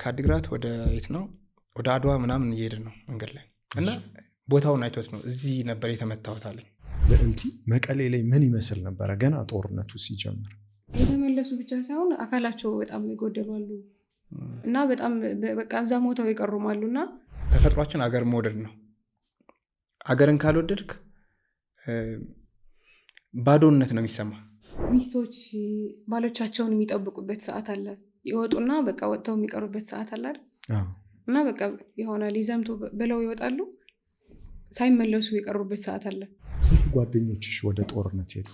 ከአዲግራት ወደ የት ነው ወደ አድዋ ምናምን እየሄድን ነው መንገድ ላይ እና ቦታውን አይቶት ነው እዚህ ነበር የተመታሁት አለኝ። ልዕልቲ መቀሌ ላይ ምን ይመስል ነበረ ገና ጦርነቱ ሲጀምር? የተመለሱ ብቻ ሳይሆን አካላቸው በጣም የጎደሉ አሉ እና በጣም በቃ እዛ ሞተው የቀሩም አሉና ተፈጥሯችን አገር መውደድ ነው። አገርን ካልወደድክ ባዶነት ነው የሚሰማ። ሚስቶች ባሎቻቸውን የሚጠብቁበት ሰዓት አለ። ይወጡና በቃ ወጥተው የሚቀሩበት ሰዓት አለ አይደል? እና በቃ የሆነ ሊዘምቱ ብለው ይወጣሉ ሳይመለሱ የቀሩበት ሰዓት አለ። ስንት ጓደኞችሽ ወደ ጦርነት ሄዱ?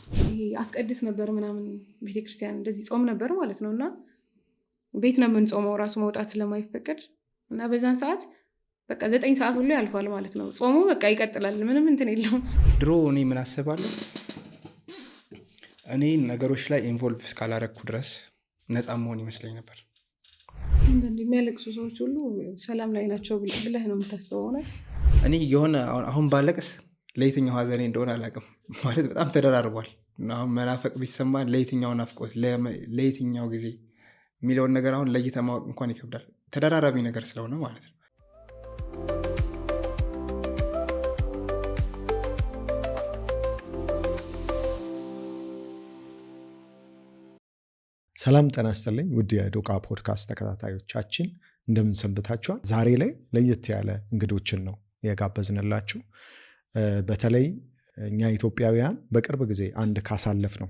አስቀድስ ነበር ምናምን ቤተክርስቲያን እንደዚህ ጾም ነበር ማለት ነው እና ቤት ነው የምንጾመው ራሱ መውጣት ስለማይፈቀድ እና በዛን ሰዓት በቃ 9 ሰዓት ሁሉ ያልፋል ማለት ነው። ጾሙ በቃ ይቀጥላል፣ ምንም እንትን የለውም። ድሮ እኔ ምን አስባለሁ፣ እኔ ነገሮች ላይ ኢንቮልቭ እስካላረኩ ድረስ ነፃ መሆን ይመስለኝ ነበር። የሚያለቅሱ ሰዎች ሁሉ ሰላም ላይ ናቸው ብለህ ነው የምታስበው? እውነት እኔ የሆነ አሁን ባለቅስ ለየትኛው ሀዘኔ እንደሆነ አላውቅም። ማለት በጣም ተደራርቧል። አሁን መናፈቅ ቢሰማ ለየትኛው ናፍቆት ለየትኛው ጊዜ የሚለውን ነገር አሁን ለይተ ማወቅ እንኳን ይከብዳል። ተደራራቢ ነገር ስለሆነ ማለት ነው። ሰላም ጤና ይስጥልኝ ውድ የዶቃ ፖድካስት ተከታታዮቻችን እንደምን ሰንብታችኋል? ዛሬ ላይ ለየት ያለ እንግዶችን ነው የጋበዝንላችሁ። በተለይ እኛ ኢትዮጵያውያን በቅርብ ጊዜ አንድ ካሳለፍ ነው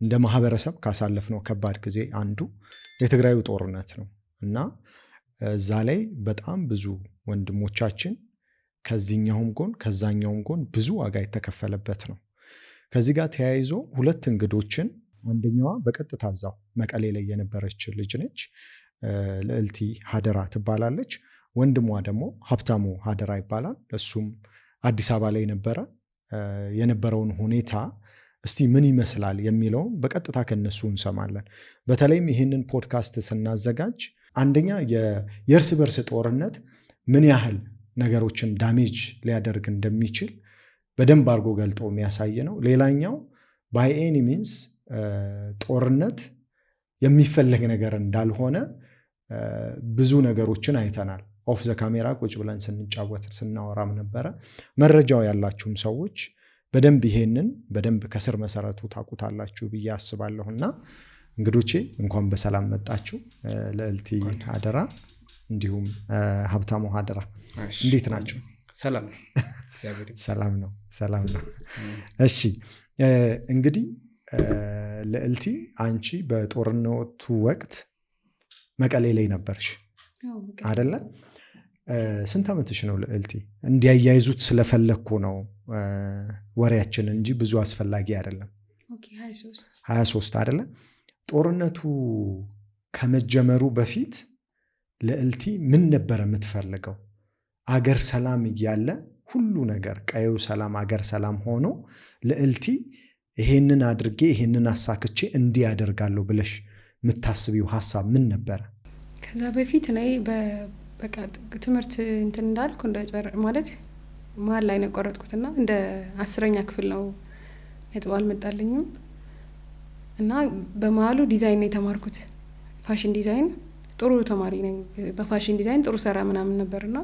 እንደ ማህበረሰብ ካሳለፍ ነው ከባድ ጊዜ አንዱ የትግራዩ ጦርነት ነው እና እዛ ላይ በጣም ብዙ ወንድሞቻችን ከዚህኛውም ጎን ከዛኛውም ጎን ብዙ ዋጋ የተከፈለበት ነው። ከዚህ ጋር ተያይዞ ሁለት እንግዶችን፣ አንደኛዋ በቀጥታ እዛው መቀሌ ላይ የነበረች ልጅ ነች፣ ልዕልቲ ሀደራ ትባላለች። ወንድሟ ደግሞ ሀብታሙ ሀደራ ይባላል። እሱም አዲስ አበባ ላይ የነበረውን ሁኔታ እስቲ ምን ይመስላል የሚለውን በቀጥታ ከነሱ እንሰማለን። በተለይም ይህንን ፖድካስት ስናዘጋጅ አንደኛ የእርስ በርስ ጦርነት ምን ያህል ነገሮችን ዳሜጅ ሊያደርግ እንደሚችል በደንብ አድርጎ ገልጦ የሚያሳይ ነው። ሌላኛው ባይ ኤኒ ሚንስ ጦርነት የሚፈለግ ነገር እንዳልሆነ ብዙ ነገሮችን አይተናል። ኦፍ ዘ ካሜራ ቁጭ ብለን ስንጫወት ስናወራም ነበረ። መረጃው ያላችሁም ሰዎች በደንብ ይሄንን በደንብ ከስር መሰረቱ ታውቁታላችሁ ብዬ አስባለሁና እንግዶቼ እንኳን በሰላም መጣችሁ። ልዕልቲ ሀደራ እንዲሁም ሀብታሙ ሀደራ እንዴት ናችሁ? ሰላም ነው። እሺ እንግዲህ ልዕልቲ አንቺ በጦርነቱ ወቅት መቀሌ ላይ ነበርሽ አይደለ? ስንት ዓመትሽ ነው ልዕልቲ? እንዲያያይዙት ስለፈለግኩ ነው ወሬያችን እንጂ ብዙ አስፈላጊ አይደለም። 23 አይደለ? ጦርነቱ ከመጀመሩ በፊት ልዕልቲ ምን ነበር የምትፈልገው? አገር ሰላም እያለ ሁሉ ነገር ቀዩ ሰላም አገር ሰላም ሆኖ ልዕልቲ ይሄንን አድርጌ ይሄንን አሳክቼ እንዲህ ያደርጋለሁ ብለሽ የምታስቢው ሀሳብ ምን ነበረ? ከዛ በፊት እኔ በቃ ትምህርት እንትን እንዳልኩ ማለት መሀል ላይ ነው የቆረጥኩትና እንደ 10ኛ ክፍል ነው ነጥብ አልመጣልኝም እና በመሀሉ ዲዛይን ነው የተማርኩት። ፋሽን ዲዛይን ጥሩ ተማሪ ነኝ። በፋሽን ዲዛይን ጥሩ ሰራ ምናምን ነበርና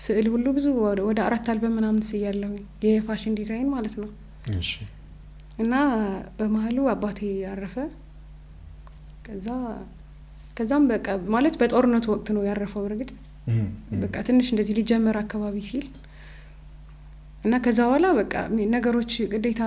ስዕል ሁሉ ብዙ ወደ 4 አልበም ምናምን ስያለሁ የፋሽን ዲዛይን ማለት ነው። እሺ። እና በመሀሉ አባቴ ያረፈ። ከዛም በቃ ማለት በጦርነቱ ወቅት ነው ያረፈው። እርግጥ በቃ ትንሽ እንደዚህ ሊጀመር አካባቢ ሲል እና ከዛ በኋላ በቃ ነገሮች ግዴታ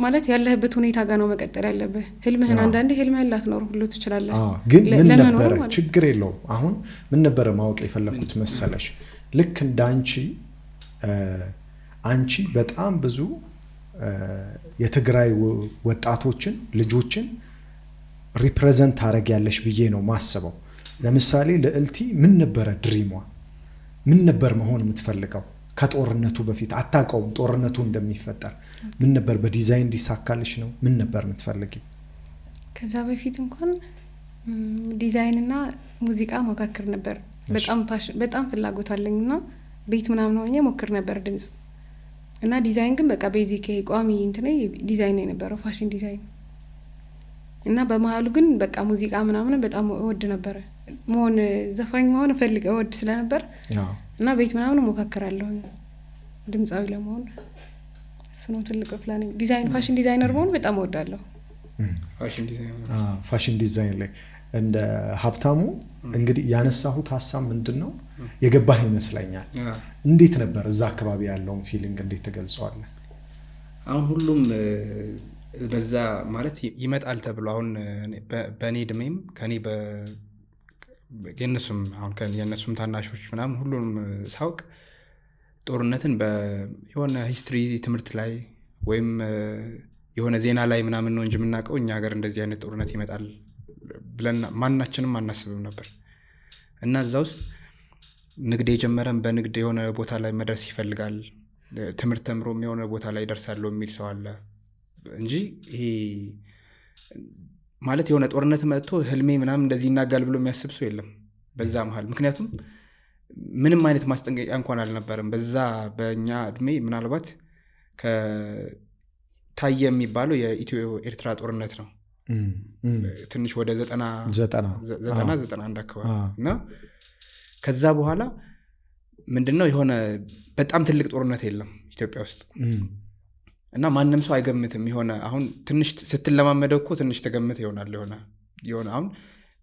ማለት ያለህበት ሁኔታ ጋር ነው መቀጠል ያለብህ። ህልምህን አንዳንዴ ህልምህን ላትኖር ሁሉ ትችላለህ። ግን ምን ነበረ ችግር የለውም። አሁን ምን ነበረ ማወቅ የፈለኩት መሰለሽ፣ ልክ እንዳንቺ አንቺ በጣም ብዙ የትግራይ ወጣቶችን ልጆችን ሪፕሬዘንት ታደርጊያለሽ ብዬ ነው ማስበው። ለምሳሌ ልዕልቲ ምን ነበረ ድሪሟ? ምን ነበር መሆን የምትፈልገው? ከጦርነቱ በፊት አታውቀውም ጦርነቱ እንደሚፈጠር። ምን ነበር በዲዛይን እንዲሳካልሽ ነው? ምን ነበር የምትፈልጊው? ከዛ በፊት እንኳን ዲዛይንና ሙዚቃ ሞካክር ነበር። በጣም ፍላጎት አለኝና ቤት ምናምን ሆኜ ሞክር ነበር ድምጽ እና ዲዛይን ግን በቃ ቤዚክ ቋሚ እንትኔ ዲዛይን ነው የነበረው፣ ፋሽን ዲዛይን እና በመሀሉ ግን በቃ ሙዚቃ ምናምን በጣም እወድ ነበረ። መሆን ዘፋኝ መሆን እወድ ስለነበር እና ቤት ምናምን ሞካከራለሁ ድምፃዊ ለመሆን። እሱ ነው ትልቁ ፕላን። ፋሽን ዲዛይነር መሆን በጣም እወዳለሁ። ፋሽን ዲዛይን ላይ እንደ ሀብታሙ እንግዲህ ያነሳሁት ሀሳብ ምንድን ነው የገባህ ይመስለኛል። እንዴት ነበር እዛ አካባቢ ያለውን ፊሊንግ እንዴት ትገልጸዋለህ? አሁን ሁሉም በዛ ማለት ይመጣል ተብሎ አሁን በእኔ እድሜም ከኔ የእነሱም ታናሾች ምናምን ሁሉም ሳውቅ ጦርነትን የሆነ ሂስትሪ ትምህርት ላይ ወይም የሆነ ዜና ላይ ምናምን ነው እንጂ የምናውቀው እኛ ሀገር እንደዚህ አይነት ጦርነት ይመጣል ብለን ማናችንም አናስብም ነበር። እና እዛ ውስጥ ንግድ የጀመረን በንግድ የሆነ ቦታ ላይ መድረስ ይፈልጋል፣ ትምህርት ተምሮም የሆነ ቦታ ላይ ደርሳለሁ የሚል ሰው አለ እንጂ ይሄ ማለት የሆነ ጦርነት መጥቶ ህልሜ ምናምን እንደዚህ ይናጋል ብሎ የሚያስብ ሰው የለም በዛ መሀል። ምክንያቱም ምንም አይነት ማስጠንቀቂያ እንኳን አልነበረም በዛ በእኛ እድሜ። ምናልባት ታየ የሚባለው የኢትዮ ኤርትራ ጦርነት ነው ትንሽ ወደ 90-91 አካባቢ እና ከዛ በኋላ ምንድነው የሆነ በጣም ትልቅ ጦርነት የለም ኢትዮጵያ ውስጥ እና ማንም ሰው አይገምትም። የሆነ አሁን ትንሽ ስትለማመደው እኮ ትንሽ ተገምት ይሆናል የሆነ አሁን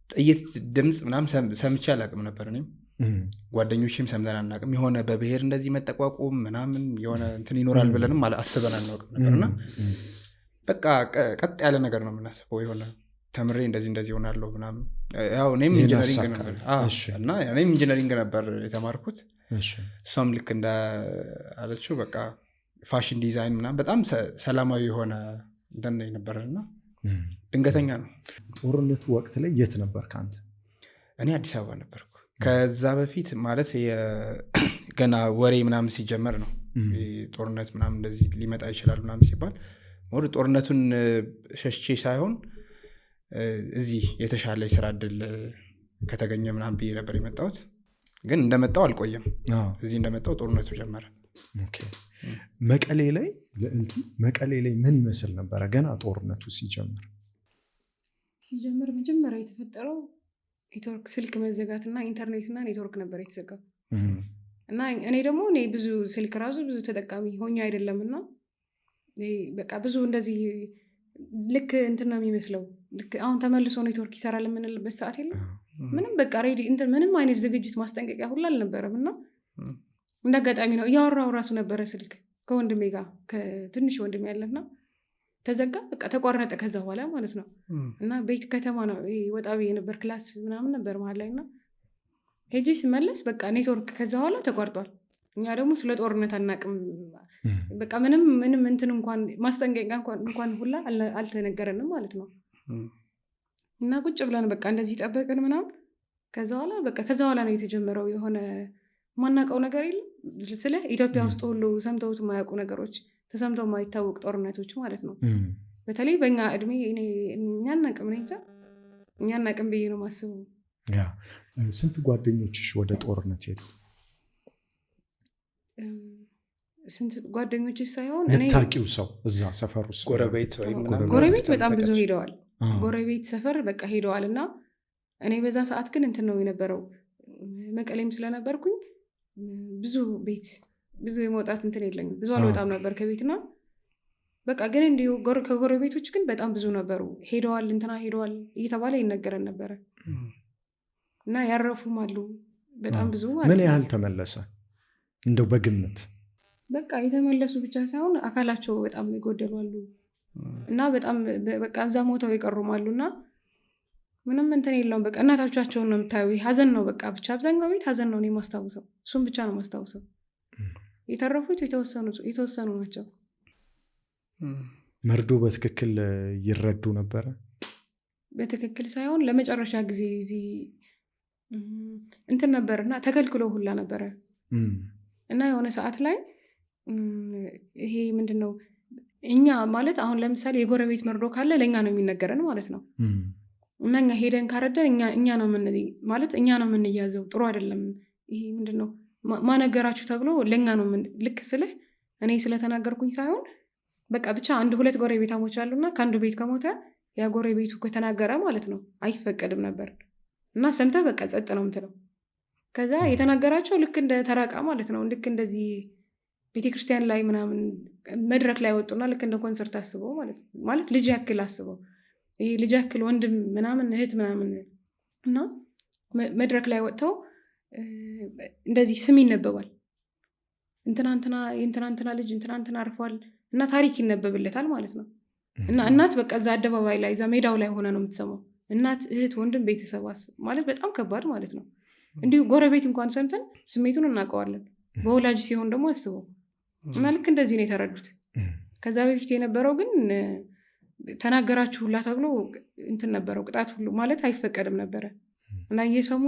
ጥይት ድምፅ ምናምን ሰምቼ አላቅም ነበር። እኔም ጓደኞችም ሰምተን አናቅም። የሆነ በብሔር እንደዚህ መጠቋቁም ምናምን የሆነ እንትን ይኖራል ብለንም አስበን አናውቅም ነበርና በቃ ቀጥ ያለ ነገር ነው የምናስበው። የሆነ ተምሬ እንደዚህ ሆናለሁ ምናምን። ያው እኔም ኢንጂነሪንግ ነበር እና እኔም ኢንጂነሪንግ ነበር የተማርኩት። እሷም ልክ እንዳለችው በቃ ፋሽን ዲዛይን ምናምን በጣም ሰላማዊ የሆነ እንትን ነበርና ድንገተኛ ነው። ጦርነቱ ወቅት ላይ የት ነበር ከአንተ? እኔ አዲስ አበባ ነበርኩ። ከዛ በፊት ማለት ገና ወሬ ምናምን ሲጀመር ነው ጦርነት ምናምን እንደዚህ ሊመጣ ይችላል ምናምን ሲባል ወደ ጦርነቱን ሸሽቼ ሳይሆን እዚህ የተሻለ የስራ እድል ከተገኘ ምናምን ብዬ ነበር የመጣሁት። ግን እንደመጣው አልቆየም። እዚህ እንደመጣው ጦርነቱ ጀመረ። መቀሌ ላይ መቀሌ ላይ ምን ይመስል ነበረ ገና ጦርነቱ ሲጀምር? መጀመሪያ የተፈጠረው ኔትወርክ ስልክ መዘጋትና ኢንተርኔትና ኔትወርክ ነበር የተዘጋው እና እኔ ደግሞ ብዙ ስልክ ራሱ ብዙ ተጠቃሚ ሆኜ አይደለምና በቃ ብዙ እንደዚህ ልክ እንትን ነው የሚመስለው። ልክ አሁን ተመልሶ ኔትወርክ ይሰራል የምንልበት ሰዓት የለም። ምንም በቃ ሬዲ እንትን ምንም አይነት ዝግጅት ማስጠንቀቂያ ሁሉ አልነበረም እና እንደ አጋጣሚ ነው እያወራው ራሱ ነበረ ስልክ ከወንድሜ ጋር ከትንሽ ወንድሜ ያለና ተዘጋ። በቃ ተቋረጠ ከዛ በኋላ ማለት ነው። እና ቤት ከተማ ነው ወጣ ብዬ ነበር ክላስ ምናምን ነበር መሀል ላይ እና ሄጄ ስመለስ በቃ ኔትወርክ ከዛ በኋላ ተቋርጧል። እኛ ደግሞ ስለ ጦርነት አናቅም። በቃ ምንም እንትን እንኳን ማስጠንቀቂያ እንኳን ሁላ አልተነገረንም ማለት ነው። እና ቁጭ ብለን በቃ እንደዚህ ጠበቅን ምናምን። ከዛ በኋላ ነው የተጀመረው የሆነ ማናቀው ነገር የለም። ስለ ኢትዮጵያ ውስጥ ሁሉ ሰምተውት የማያውቁ ነገሮች ተሰምተው የማይታወቅ ጦርነቶች ማለት ነው። በተለይ በእኛ እድሜ እኛ እናቅም ነኝ እኛ እናቅም ብዬ ነው ማስበው። ስንት ጓደኞችሽ ወደ ጦርነት ሄዱ? ስንት ጓደኞችሽ ሳይሆን ምታቂው ሰው እዛ ሰፈር ውስጥ ጎረቤት በጣም ብዙ ሄደዋል። ጎረቤት ሰፈር በቃ ሄደዋል። እና እኔ በዛ ሰዓት ግን እንትን ነው የነበረው መቀሌም ስለነበርኩኝ ብዙ የመውጣት እንትን የለኝም። ብዙ አልወጣም ነበር ከቤትና በቃ ግን እንዲሁ ከጎረቤቶች ግን በጣም ብዙ ነበሩ። ሄደዋል እንትና ሄደዋል እየተባለ ይነገረን ነበረ እና ያረፉም አሉ በጣም ብዙ። ምን ያህል ተመለሰ እንደው በግምት? በቃ የተመለሱ ብቻ ሳይሆን አካላቸው በጣም ይጎደላሉ እና በጣም በቃ እዛ ሞተው ይቀሩማሉ እና ምንም እንትን የለውም። በቃ እናታቻቸውን ነው የምታዩ። ሀዘን ነው በቃ ብቻ አብዛኛው ቤት ሀዘን ነው የማስታውሰው። እሱም ብቻ ነው ማስታውሰው። የተረፉት የተወሰኑ ናቸው። መርዶ በትክክል ይረዱ ነበረ? በትክክል ሳይሆን ለመጨረሻ ጊዜ እዚህ እንትን ነበርና ተከልክሎ ሁላ ነበረ እና የሆነ ሰዓት ላይ ይሄ ምንድነው እኛ ማለት አሁን ለምሳሌ የጎረቤት መርዶ ካለ ለእኛ ነው የሚነገረን ማለት ነው። እና እኛ ሄደን ካረደን እኛ ነው ማለት እኛ ነው የምንያዘው። ጥሩ አይደለም ይሄ ምንድነው ማነገራችሁ ተብሎ ለእኛ ነው ልክ ስልህ እኔ ስለተናገርኩኝ ሳይሆን በቃ ብቻ 1-2 ጎረቤታሞች አሉና ከአንዱ ቤት ከሞተ ያ ጎረቤቱ ከተናገረ ማለት ነው አይፈቀድም ነበር እና ሰምተህ በቃ ጸጥ ነው የምትለው። ከዛ የተናገራቸው ልክ እንደ ተራቃ ማለት ነው። ልክ እንደዚህ ቤተክርስቲያን ላይ ምናምን መድረክ ላይ ወጡና ልክ እንደ ኮንሰርት አስበው ማለት ነው። ማለት ልጅ ያክል አስበው ይሄ ልጅ ያክል ወንድም ምናምን እህት ምናምን እና መድረክ ላይ ወጥተው እንደዚህ ስም ይነበባል። እንትና ልጅ እንትና አርፏል እና ታሪክ ይነበብለታል ማለት ነው። እና እናት በቃ እዛ አደባባይ ላይ እዛ ሜዳው ላይ ሆነ ነው የምትሰማው። እናት፣ እህት፣ ወንድም፣ ቤተሰብ ማለት በጣም ከባድ ማለት ነው። እንዲሁ ጎረቤት እንኳን ሰምተን ስሜቱን እናውቀዋለን። በወላጅ ሲሆን ደግሞ አስበው እና ልክ እንደዚህ ነው የተረዱት። ከዛ በፊት የነበረው ግን ተናገራችሁ ሁላ ተብሎ እንትን ነበረው ቅጣት ሁሉ ማለት አይፈቀድም ነበረ እና እየሰሙ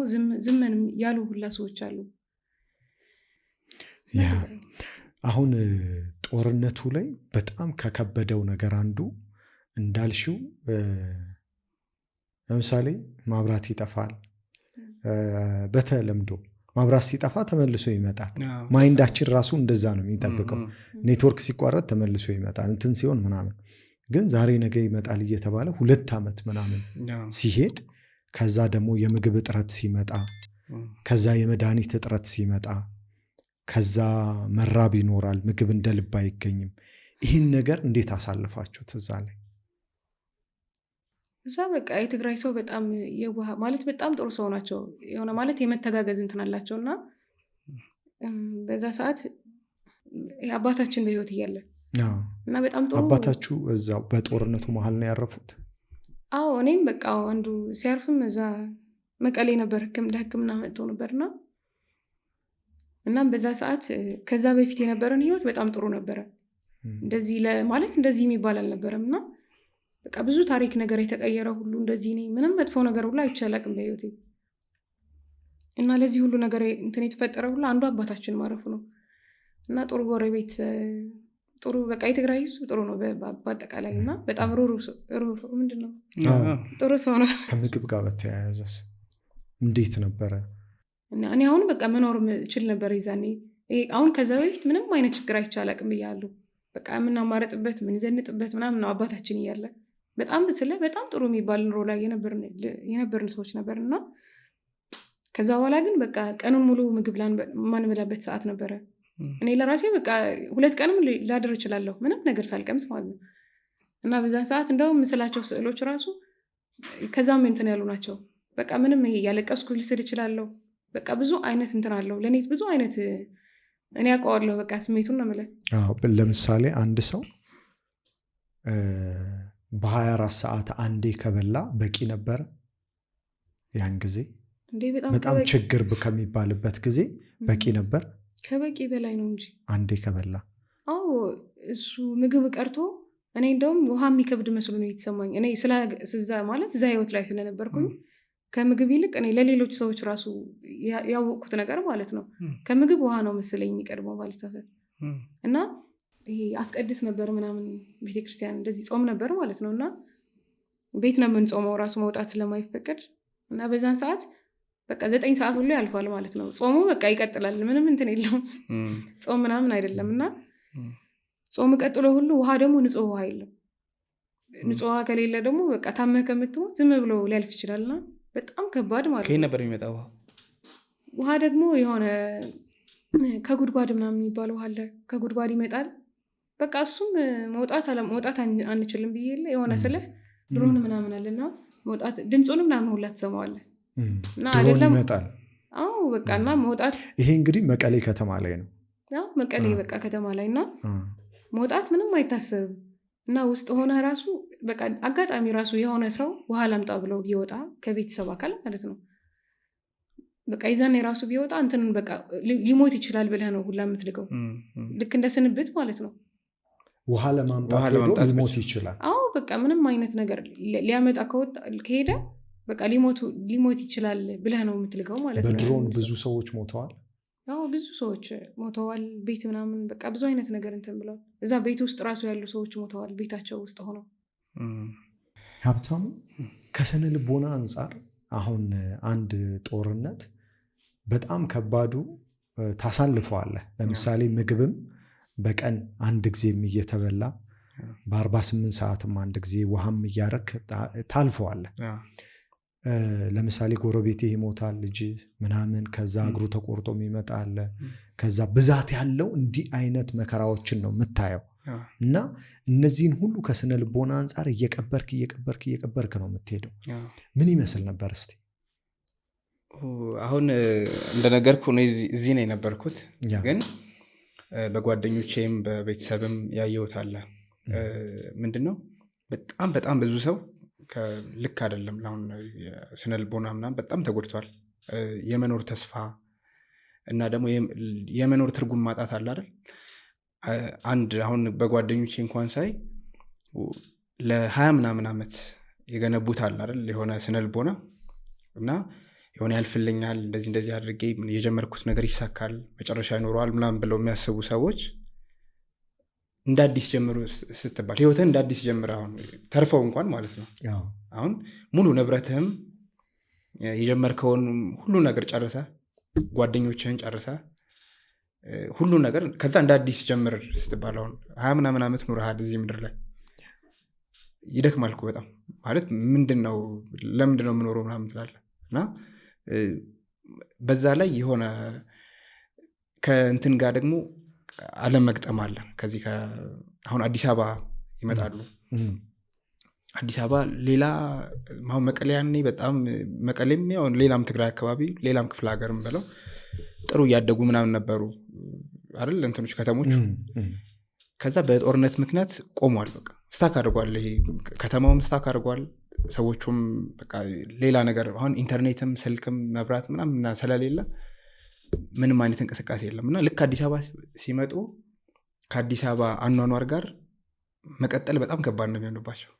ዝምን ያሉ ሁላ ሰዎች አሉ። አሁን ጦርነቱ ላይ በጣም ከከበደው ነገር አንዱ እንዳልሽው ለምሳሌ ማብራት ይጠፋል። በተለምዶ ማብራት ሲጠፋ ተመልሶ ይመጣል። ማይንዳችን ራሱ እንደዛ ነው የሚጠብቀው። ኔትወርክ ሲቋረጥ ተመልሶ ይመጣል እንትን ሲሆን ምናምን። ግን ዛሬ ነገ ይመጣል እየተባለ 2 ዓመት ምናምን ሲሄድ ከዛ ደግሞ የምግብ እጥረት ሲመጣ ከዛ የመድኃኒት እጥረት ሲመጣ ከዛ መራብ ይኖራል። ምግብ እንደ ልብ አይገኝም። ይህን ነገር እንዴት አሳልፋችሁት? እዛ ላይ እዛ በቃ የትግራይ ሰው በጣም የዋህ ማለት በጣም ጥሩ ሰው ናቸው። የሆነ ማለት የመተጋገዝ እንትን አላቸው እና በዛ ሰዓት አባታችን በህይወት እያለ እና በጣም ጥሩ አባታችሁ እዛው በጦርነቱ መሀል ነው ያረፉት? አዎ እኔም በቃ አንዱ ሲያርፍም እዛ መቀሌ ነበር ለሕክምና መጥቶ ነበርና እናም በዛ ሰዓት ከዛ በፊት የነበረን ህይወት በጣም ጥሩ ነበረ። እንደዚህ ማለት እንደዚህ የሚባል አልነበረም እና በቃ ብዙ ታሪክ ነገር የተቀየረ ሁሉ እንደዚህ ነኝ ምንም መጥፎ ነገር ሁሉ አይቻላቅም በህይወቴ እና ለዚህ ሁሉ ነገር እንትን የተፈጠረ ሁሉ አንዱ አባታችን ማረፉ ነው እና ጥሩ ጎረቤት ጥሩ በቃ የትግራይ ህዝብ ጥሩ ነው በአጠቃላይ እና በጣም ሩሩ ምንድነው ጥሩ ሰው ነው። ከምግብ ጋር በተያያዘስ እንዴት ነበረ? እኔ አሁን በቃ መኖር እችል ነበር ይዛኔ። አሁን ከዛ በፊት ምንም አይነት ችግር አይቻላቅም ብያለሁ። በቃ የምናማረጥበት የምንዘንጥበት ምናምን ነው አባታችን እያለ በጣም በጣም ጥሩ የሚባል ኑሮ ላይ የነበርን ሰዎች ነበርና ከዛ በኋላ ግን በቃ ቀኑን ሙሉ ምግብ ማንበላበት ሰዓት ነበረ። እኔ ለራሴ በቃ 2 ቀንም ላድር እችላለሁ ምንም ነገር ሳልቀምስ ማለት ነው እና በዛን ሰዓት እንደውም ምስላቸው ስዕሎች ራሱ ከዛም እንትን ያሉ ናቸው። በቃ ምንም ይሄ ያለቀስኩ ልስል እችላለሁ። በቃ ብዙ አይነት እንትን አለው ለኔ ብዙ አይነት እኔ ያውቀዋለሁ በቃ ስሜቱን ነው የምልህ። ለምሳሌ አንድ ሰው በ24 ሰዓት አንዴ ከበላ በቂ ነበረ ያን ጊዜ? በጣም ችግር ከሚባልበት ጊዜ በቂ ነበር? ከበቂ በላይ ነው እንጂ አንዴ ከበላ። አዎ እሱ ምግብ ቀርቶ እኔ እንደውም ውሃ የሚከብድ መስሎ ነው የተሰማኝ። እኔ ማለት እዛ ህይወት ላይ ስለነበርኩኝ ከምግብ ይልቅ እኔ ለሌሎች ሰዎች ራሱ ያወቅኩት ነገር ማለት ነው ከምግብ ውሃ ነው መሰለኝ የሚቀድመው ማለት ነው። እና ይሄ አስቀድስ ነበር ምናምን ቤተክርስቲያን እንደዚህ ጾም ነበር ማለት ነው እና ቤት ነው የምንጾመው ራሱ መውጣት ስለማይፈቀድ እና በዛን ሰዓት በቃ 9 ሰዓት ሁሉ ያልፋል ማለት ነው። ጾሙ በቃ ይቀጥላል ምንም እንትን የለውም ጾም ምናምን አይደለም እና ጾም ቀጥሎ ሁሉ ውሃ ደግሞ ንጹህ ውሃ የለም። ንጹህ ውሃ ከሌለ ደግሞ በቃ ታመህ ከምትሞት ዝም ብሎ ሊያልፍ ይችላልና በጣም ከባድ ማለት ነው። ከየት ነበር የሚመጣው ውሃ? ደግሞ የሆነ ከጉድጓድ ምናምን የሚባለው ውሃ አለ። ከጉድጓድ ይመጣል። በቃ እሱም መውጣት አንችልም ብዬ የለ የሆነ ስልህ ድሮን ምናምን አለና መውጣት ድምፁን ምናምን ሁላ ትሰማዋለህ እና አይደለም ይመጣል። አዎ በቃ እና መውጣት ይሄ እንግዲህ መቀሌ ከተማ ላይ ነው። አዎ መቀሌ በቃ ከተማ ላይ እና መውጣት ምንም አይታሰብም እና ውስጥ ሆነ ራሱ በቃ አጋጣሚ ራሱ የሆነ ሰው ውሃ ላምጣ ብሎ ቢወጣ ከቤተሰብ አካል ማለት ነው በቃ ይዛኔ ራሱ ቢወጣ እንትንን በቃ ሊሞት ይችላል ብለህ ነው ሁላ የምትልቀው። ልክ እንደ ስንብት ማለት ነው። ውሃ ለማምጣት ሊሞት ይችላል። አዎ በቃ ምንም አይነት ነገር ሊያመጣ ከሄደ በቃ ሊሞት ይችላል ብለህ ነው የምትልቀው ማለት ነው። በድሮን ብዙ ሰዎች ሞተዋል። አዎ ብዙ ሰዎች ሞተዋል። ቤት ምናምን በቃ ብዙ አይነት ነገር እንትን ብለዋል። እዛ ቤት ውስጥ ራሱ ያሉ ሰዎች ሞተዋል ቤታቸው ውስጥ ሆነው። ሀብታሙ ከስነ ልቦና አንጻር አሁን አንድ ጦርነት በጣም ከባዱ ታሳልፈዋለህ። ለምሳሌ ምግብም በቀን አንድ ጊዜም እየተበላ በ48 ሰዓትም አንድ ጊዜ ውሃም እያረክ ታልፈዋለህ። ለምሳሌ ጎረቤቴ ይሞታል ልጅ ምናምን፣ ከዛ እግሩ ተቆርጦ የሚመጣ አለ። ከዛ ብዛት ያለው እንዲህ አይነት መከራዎችን ነው የምታየው። እና እነዚህን ሁሉ ከስነ ልቦና አንጻር እየቀበርክ ነው የምትሄደው። ምን ይመስል ነበር እስቲ? አሁን እንደነገርኩ ነው እዚህ ነው የነበርኩት፣ ግን በጓደኞቼም በቤተሰብም ያየሁት አለ። ምንድነው በጣም በጣም ብዙ ሰው ልክ አይደለም አሁን ስነ ልቦና ምናምን በጣም ተጎድቷል። የመኖር ተስፋ እና ደግሞ የመኖር ትርጉም ማጣት አለ አይደል? አንድ አሁን በጓደኞቼ እንኳን ሳይ ለ20 ምናምን ዓመት የገነቡት አለ አይደል? የሆነ ስነ ልቦና እና የሆነ ያልፍልኛል እንደዚህ አድርጌ የጀመርኩት ነገር ይሳካል መጨረሻ ይኖረዋል ምናምን ብለው የሚያስቡ ሰዎች እንደ አዲስ ጀምሩ ስትባል ህይወትህን እንደ አዲስ ጀምር አሁን ተርፈው እንኳን ማለት ነው። አሁን ሙሉ ንብረትህም የጀመርከውን ሁሉ ነገር ጨርሰ ጓደኞችህን ጨርሰ ሁሉ ነገር ከዛ እንደ አዲስ ጀምር ስትባል አሁን 20 ምናምን ዓመት ኑረሃል እዚህ ምድር ላይ ይደክማል እኮ በጣም ማለት ምንድነው ለምንድነው የምኖረው ምናምን ትላለህ። እና በዛ ላይ የሆነ ከእንትን ጋር ደግሞ አለመግጠም አለ። ከዚህ አሁን አዲስ አበባ ይመጣሉ። አዲስ አበባ ሌላ አሁን መቀሌ ያኔ በጣም መቀሌም ያው ሌላም ትግራይ አካባቢ ሌላም ክፍለ ሀገርም ብለው ጥሩ እያደጉ ምናምን ነበሩ አይደል እንትኖች ከተሞች። ከዛ በጦርነት ምክንያት ቆሟል። በቃ ስታክ አድርጓል። ይሄ ከተማውም ስታክ አድርጓል። ሰዎቹም በቃ ሌላ ነገር አሁን ኢንተርኔትም ስልክም መብራት ምናምን ስለሌለ ምንም አይነት እንቅስቃሴ የለም። እና ልክ አዲስ አበባ ሲመጡ ከአዲስ አበባ አኗኗር ጋር መቀጠል በጣም ከባድ ነው የሚሆንባቸው።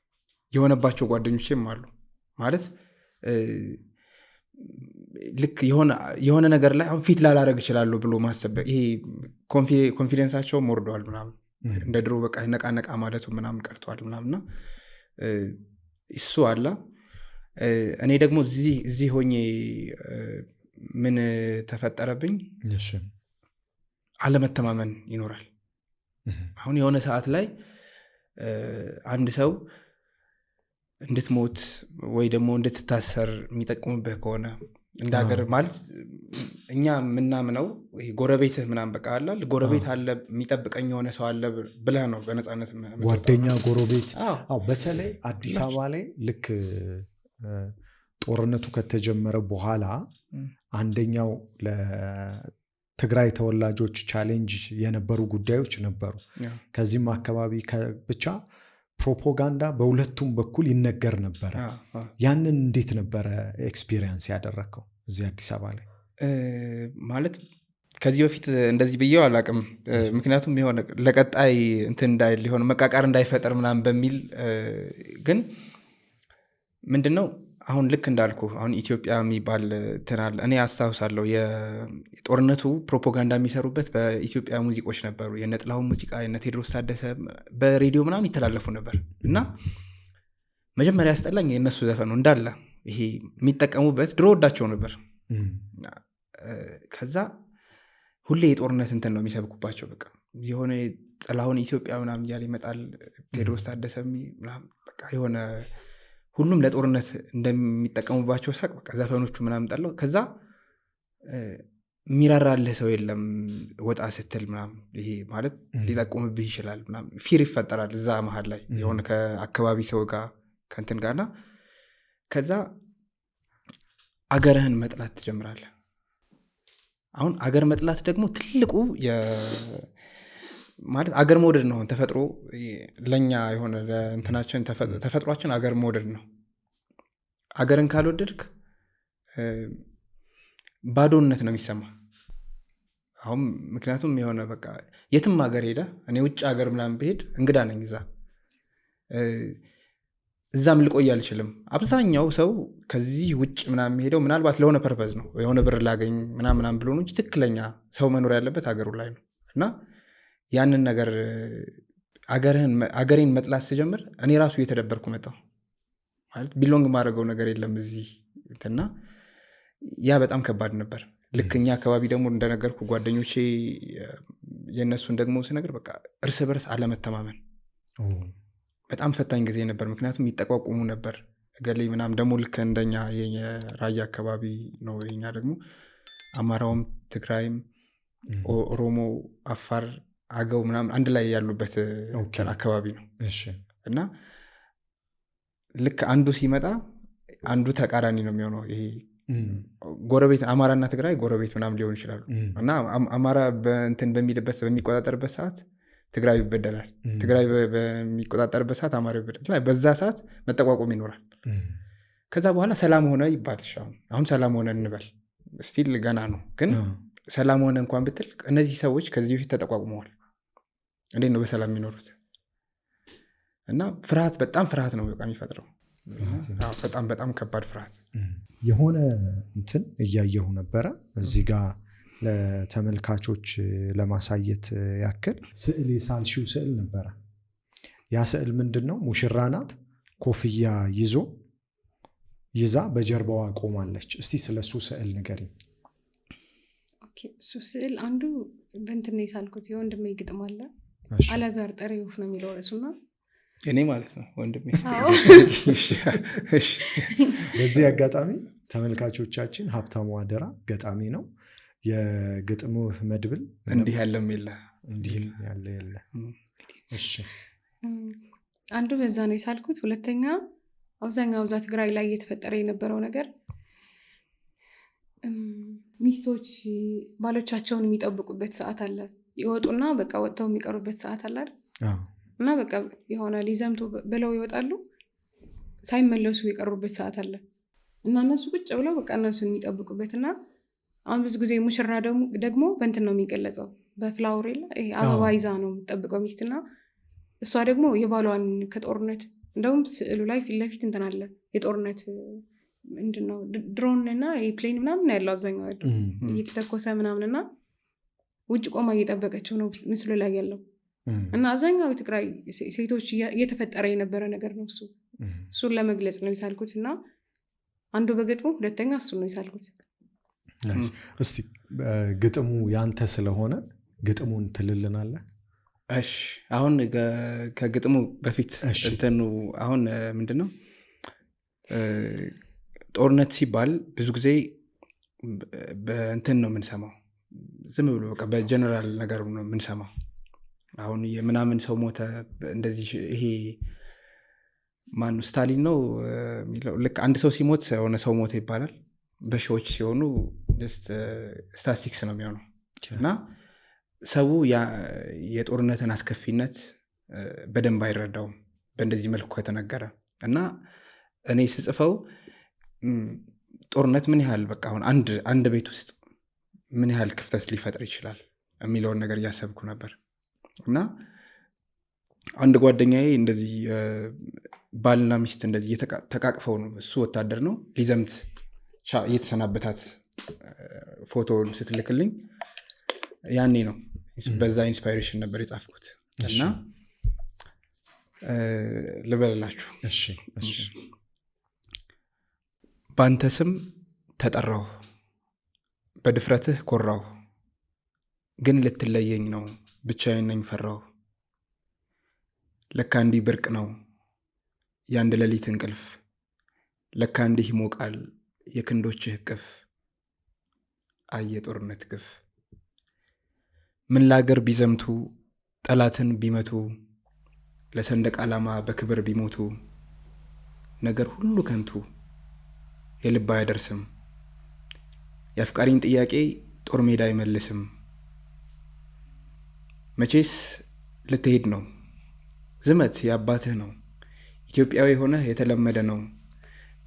የሆነባቸው ጓደኞቼም አሉ ማለት ልክ የሆነ ነገር ላይ አሁን ፊት ላላረግ ይችላሉ ብሎ ማሰብ ይሄ ኮንፊደንሳቸውም ወርደዋል ምናምን እንደ ድሮ በቃ ነቃ ማለቱ ምናምን ቀርቷል ምናምንና እሱ አላ እኔ ደግሞ እዚህ ሆኜ ምን ተፈጠረብኝ? አለመተማመን ይኖራል። አሁን የሆነ ሰዓት ላይ አንድ ሰው እንድትሞት ወይ ደግሞ እንድትታሰር የሚጠቅሙብህ ከሆነ እንደ ሀገር ማለት እኛ ምናምነው ጎረቤትህ ምናምን በቃ አላል ጎረቤት አለ የሚጠብቀኝ የሆነ ሰው አለ ብለህ ነው በነፃነት ጓደኛ ጎረቤት። በተለይ አዲስ አበባ ላይ ልክ ጦርነቱ ከተጀመረ በኋላ አንደኛው ለትግራይ ተወላጆች ቻሌንጅ የነበሩ ጉዳዮች ነበሩ። ከዚህም አካባቢ ብቻ ፕሮፓጋንዳ በሁለቱም በኩል ይነገር ነበረ። ያንን እንዴት ነበረ ኤክስፒሪየንስ ያደረግከው እዚህ አዲስ አበባ ላይ? ማለት ከዚህ በፊት እንደዚህ ብዬው አላቅም። ምክንያቱም የሆነ ለቀጣይ እንትን እንዳይል ሊሆን መቃቃር እንዳይፈጠር ምናምን በሚል ግን ምንድነው አሁን ልክ እንዳልኩ አሁን ኢትዮጵያ የሚባል ትናል እኔ አስታውሳለሁ የጦርነቱ ፕሮፓጋንዳ የሚሰሩበት በኢትዮጵያ ሙዚቆች ነበሩ። የነጥላሁን ሙዚቃ የነ ቴዎድሮስ ታደሰ በሬዲዮ ምናምን ይተላለፉ ነበር እና መጀመሪያ ያስጠላኝ የነሱ ዘፈኑ እንዳለ ይሄ የሚጠቀሙበት ድሮ ወዳቸው ነበር። ከዛ ሁሌ የጦርነት እንትን ነው የሚሰብኩባቸው። በቃ የሆነ ጥላሁን ኢትዮጵያ ምናምን እያለ ይመጣል። ቴዎድሮስ ታደሰ ምናምን በቃ የሆነ ሁሉም ለጦርነት እንደሚጠቀሙባቸው ሳቅ በቃ ዘፈኖቹ ምናምን ጠላው። ከዛ የሚራራልህ ሰው የለም ወጣ ስትል ምናምን ይሄ ማለት ሊጠቁምብህ ይችላል ምናምን ፊር ይፈጠራል እዛ መሀል ላይ የሆነ ከአካባቢ ሰው ጋር ከእንትን ጋርና ከዛ አገርህን መጥላት ትጀምራለህ። አሁን አገር መጥላት ደግሞ ትልቁ ማለት አገር መውደድ ነው። ተፈጥሮ ለኛ የሆነ ለእንትናችን ተፈጥሯችን አገር መውደድ ነው። አገርን ካልወደድክ ባዶነት ነው የሚሰማ። አሁን ምክንያቱም የሆነ በቃ የትም ሀገር ሄደ እኔ ውጭ ሀገር ምናምን ብሄድ እንግዳ ነኝ እዛም ልቆይ አልችልም። አብዛኛው ሰው ከዚህ ውጭ ምናምን ሄደው ምናልባት ለሆነ ፐርፐዝ ነው የሆነ ብር ላገኝ ምናምን ብሎ ነው እንጂ ትክክለኛ ሰው መኖር ያለበት ሀገሩ ላይ ነው። እና ያንን ነገር አገሬን መጥላት ስጀምር እኔ ራሱ እየተደበርኩ መጣሁ። ማለት ቢሎንግ ማድረገው ነገር የለም እዚህ እና ያ በጣም ከባድ ነበር። ልክ እኛ አካባቢ ደግሞ እንደነገርኩ ጓደኞቼ የእነሱን ደግሞ ስነገር በቃ እርስ በርስ አለመተማመን በጣም ፈታኝ ጊዜ ነበር። ምክንያቱም ይጠቋቁሙ ነበር እገሌ ምናምን ደግሞ ልክ እንደኛ የራያ አካባቢ ነው። የኛ ደግሞ አማራውም ትግራይም ኦሮሞ፣ አፋር፣ አገው ምናምን አንድ ላይ ያሉበት አካባቢ ነው እና ልክ አንዱ ሲመጣ አንዱ ተቃራኒ ነው የሚሆነው። ይሄ ጎረቤት አማራና ትግራይ ጎረቤት ምናምን ሊሆን ይችላሉ እና አማራ በእንትን በሚቆጣጠርበት ሰዓት ትግራይ ይበደላል፣ ትግራይ በሚቆጣጠርበት ሰዓት አማራ ይበደላል። በዛ ሰዓት መጠቋቆም ይኖራል። ከዛ በኋላ ሰላም ሆነ ይባል። አሁን ሰላም ሆነ እንበል፣ ስቲል ገና ነው። ግን ሰላም ሆነ እንኳን ብትል እነዚህ ሰዎች ከዚህ በፊት ተጠቋቁመዋል። እንዴት ነው በሰላም የሚኖሩት? እና ፍርሃት፣ በጣም ፍርሃት ነው በቃ የሚፈጥረው። በጣም ከባድ ፍርሃት። የሆነ እንትን እያየሁ ነበረ እዚህ ጋር ለተመልካቾች ለማሳየት ያክል ስዕል የሳልሽው ስዕል ነበረ። ያ ስዕል ምንድን ነው? ሙሽራ ናት፣ ኮፍያ ይዛ በጀርባዋ ቆማለች። እስቲ ስለሱ ስዕል ንገሪኝ። እሱ ስዕል አንዱ በእንትን ነው የሳልኩት። የወንድሜ ግጥም አለ፣ አላዛር ጠሪ ወፍ ነው የሚለው ርዕሱና እኔ ማለት ነው ወንድሜ። በዚህ አጋጣሚ ተመልካቾቻችን ሀብታሙ አደራ ገጣሚ ነው። የግጥሙ መድብል እንዲህ ያለም የለ እንዲህ ያለ የለ። እሺ አንዱ በዛ ነው የሳልኩት። ሁለተኛ አብዛኛው እዛ ትግራይ ላይ እየተፈጠረ የነበረው ነገር ሚስቶች ባሎቻቸውን የሚጠብቁበት ሰዓት አለ። ይወጡና በቃ ወጥተው የሚቀሩበት ሰዓት አለ አይደል? እና በቃ የሆነ ሊዘምቱ ብለው ይወጣሉ፣ ሳይመለሱ የቀሩበት ሰዓት አለ እና እነሱ ቁጭ ብለው በቃ እነሱን የሚጠብቁበት እና አሁን ብዙ ጊዜ ሙሽራ ደግሞ በእንትን ነው የሚገለጸው፣ በፍላወር የለ ይሄ አበባ ይዛ ነው የምትጠብቀው ሚስትና እሷ ደግሞ የባሏን ከጦርነት እንደውም ስዕሉ ላይ ፊት ለፊት እንትን አለ የጦርነት ምንድን ነው ድሮን እና ፕሌን ምናምን ያለው አብዛኛው እየተተኮሰ ምናምን እና ውጭ ቆማ እየጠበቀችው ነው ምስሉ ላይ ያለው እና አብዛኛው የትግራይ ሴቶች እየተፈጠረ የነበረ ነገር ነው። እሱን ለመግለጽ ነው የሳልኩት እና አንዱ በግጥሙ፣ ሁለተኛ እሱ ነው የሳልኩት። እስቲ ግጥሙ ያንተ ስለሆነ ግጥሙን ትልልናለህ? እሺ አሁን ከግጥሙ በፊት እንትኑ አሁን ምንድነው ጦርነት ሲባል ብዙ ጊዜ በእንትን ነው የምንሰማው፣ ዝም ብሎ በቃ በጀነራል ነገር ነው የምንሰማው። አሁን የምናምን ሰው ሞተ እንደዚህ፣ ይሄ ማን ስታሊን ነው የሚለው፣ ልክ አንድ ሰው ሲሞት የሆነ ሰው ሞተ ይባላል። በሺዎች ሲሆኑ ስታቲስቲክስ ነው የሚሆነው እና ሰው የጦርነትን አስከፊነት በደንብ አይረዳውም በእንደዚህ መልኩ ከተነገረ። እና እኔ ስጽፈው ጦርነት ምን ያህል በቃ አሁን አንድ ቤት ውስጥ ምን ያህል ክፍተት ሊፈጥር ይችላል የሚለውን ነገር እያሰብኩ ነበር። እና አንድ ጓደኛዬ እንደዚህ ባልና ሚስት እንደዚህ ተቃቅፈው ነው፣ እሱ ወታደር ነው፣ ሊዘምት እየተሰናበታት ፎቶውን ስትልክልኝ ያኔ ነው በዛ ኢንስፓይሬሽን ነበር የጻፍኩት። እና ልበልላችሁ። በአንተ ስም ተጠራሁ፣ በድፍረትህ ኮራሁ፣ ግን ልትለየኝ ነው ብቻዬን ነኝ ፈራሁ። ለካ እንዲህ ብርቅ ነው የአንድ ሌሊት እንቅልፍ፣ ለካ እንዲህ ይሞቃል የክንዶችህ እቅፍ። አየ ጦርነት ግፍ፣ ምን ለአገር ቢዘምቱ ጠላትን ቢመቱ፣ ለሰንደቅ ዓላማ በክብር ቢሞቱ፣ ነገር ሁሉ ከንቱ የልብ አያደርስም፣ የአፍቃሪን ጥያቄ ጦር ሜዳ አይመልስም። መቼስ ልትሄድ ነው ዝመት የአባትህ ነው፣ ኢትዮጵያዊ ሆነህ የተለመደ ነው።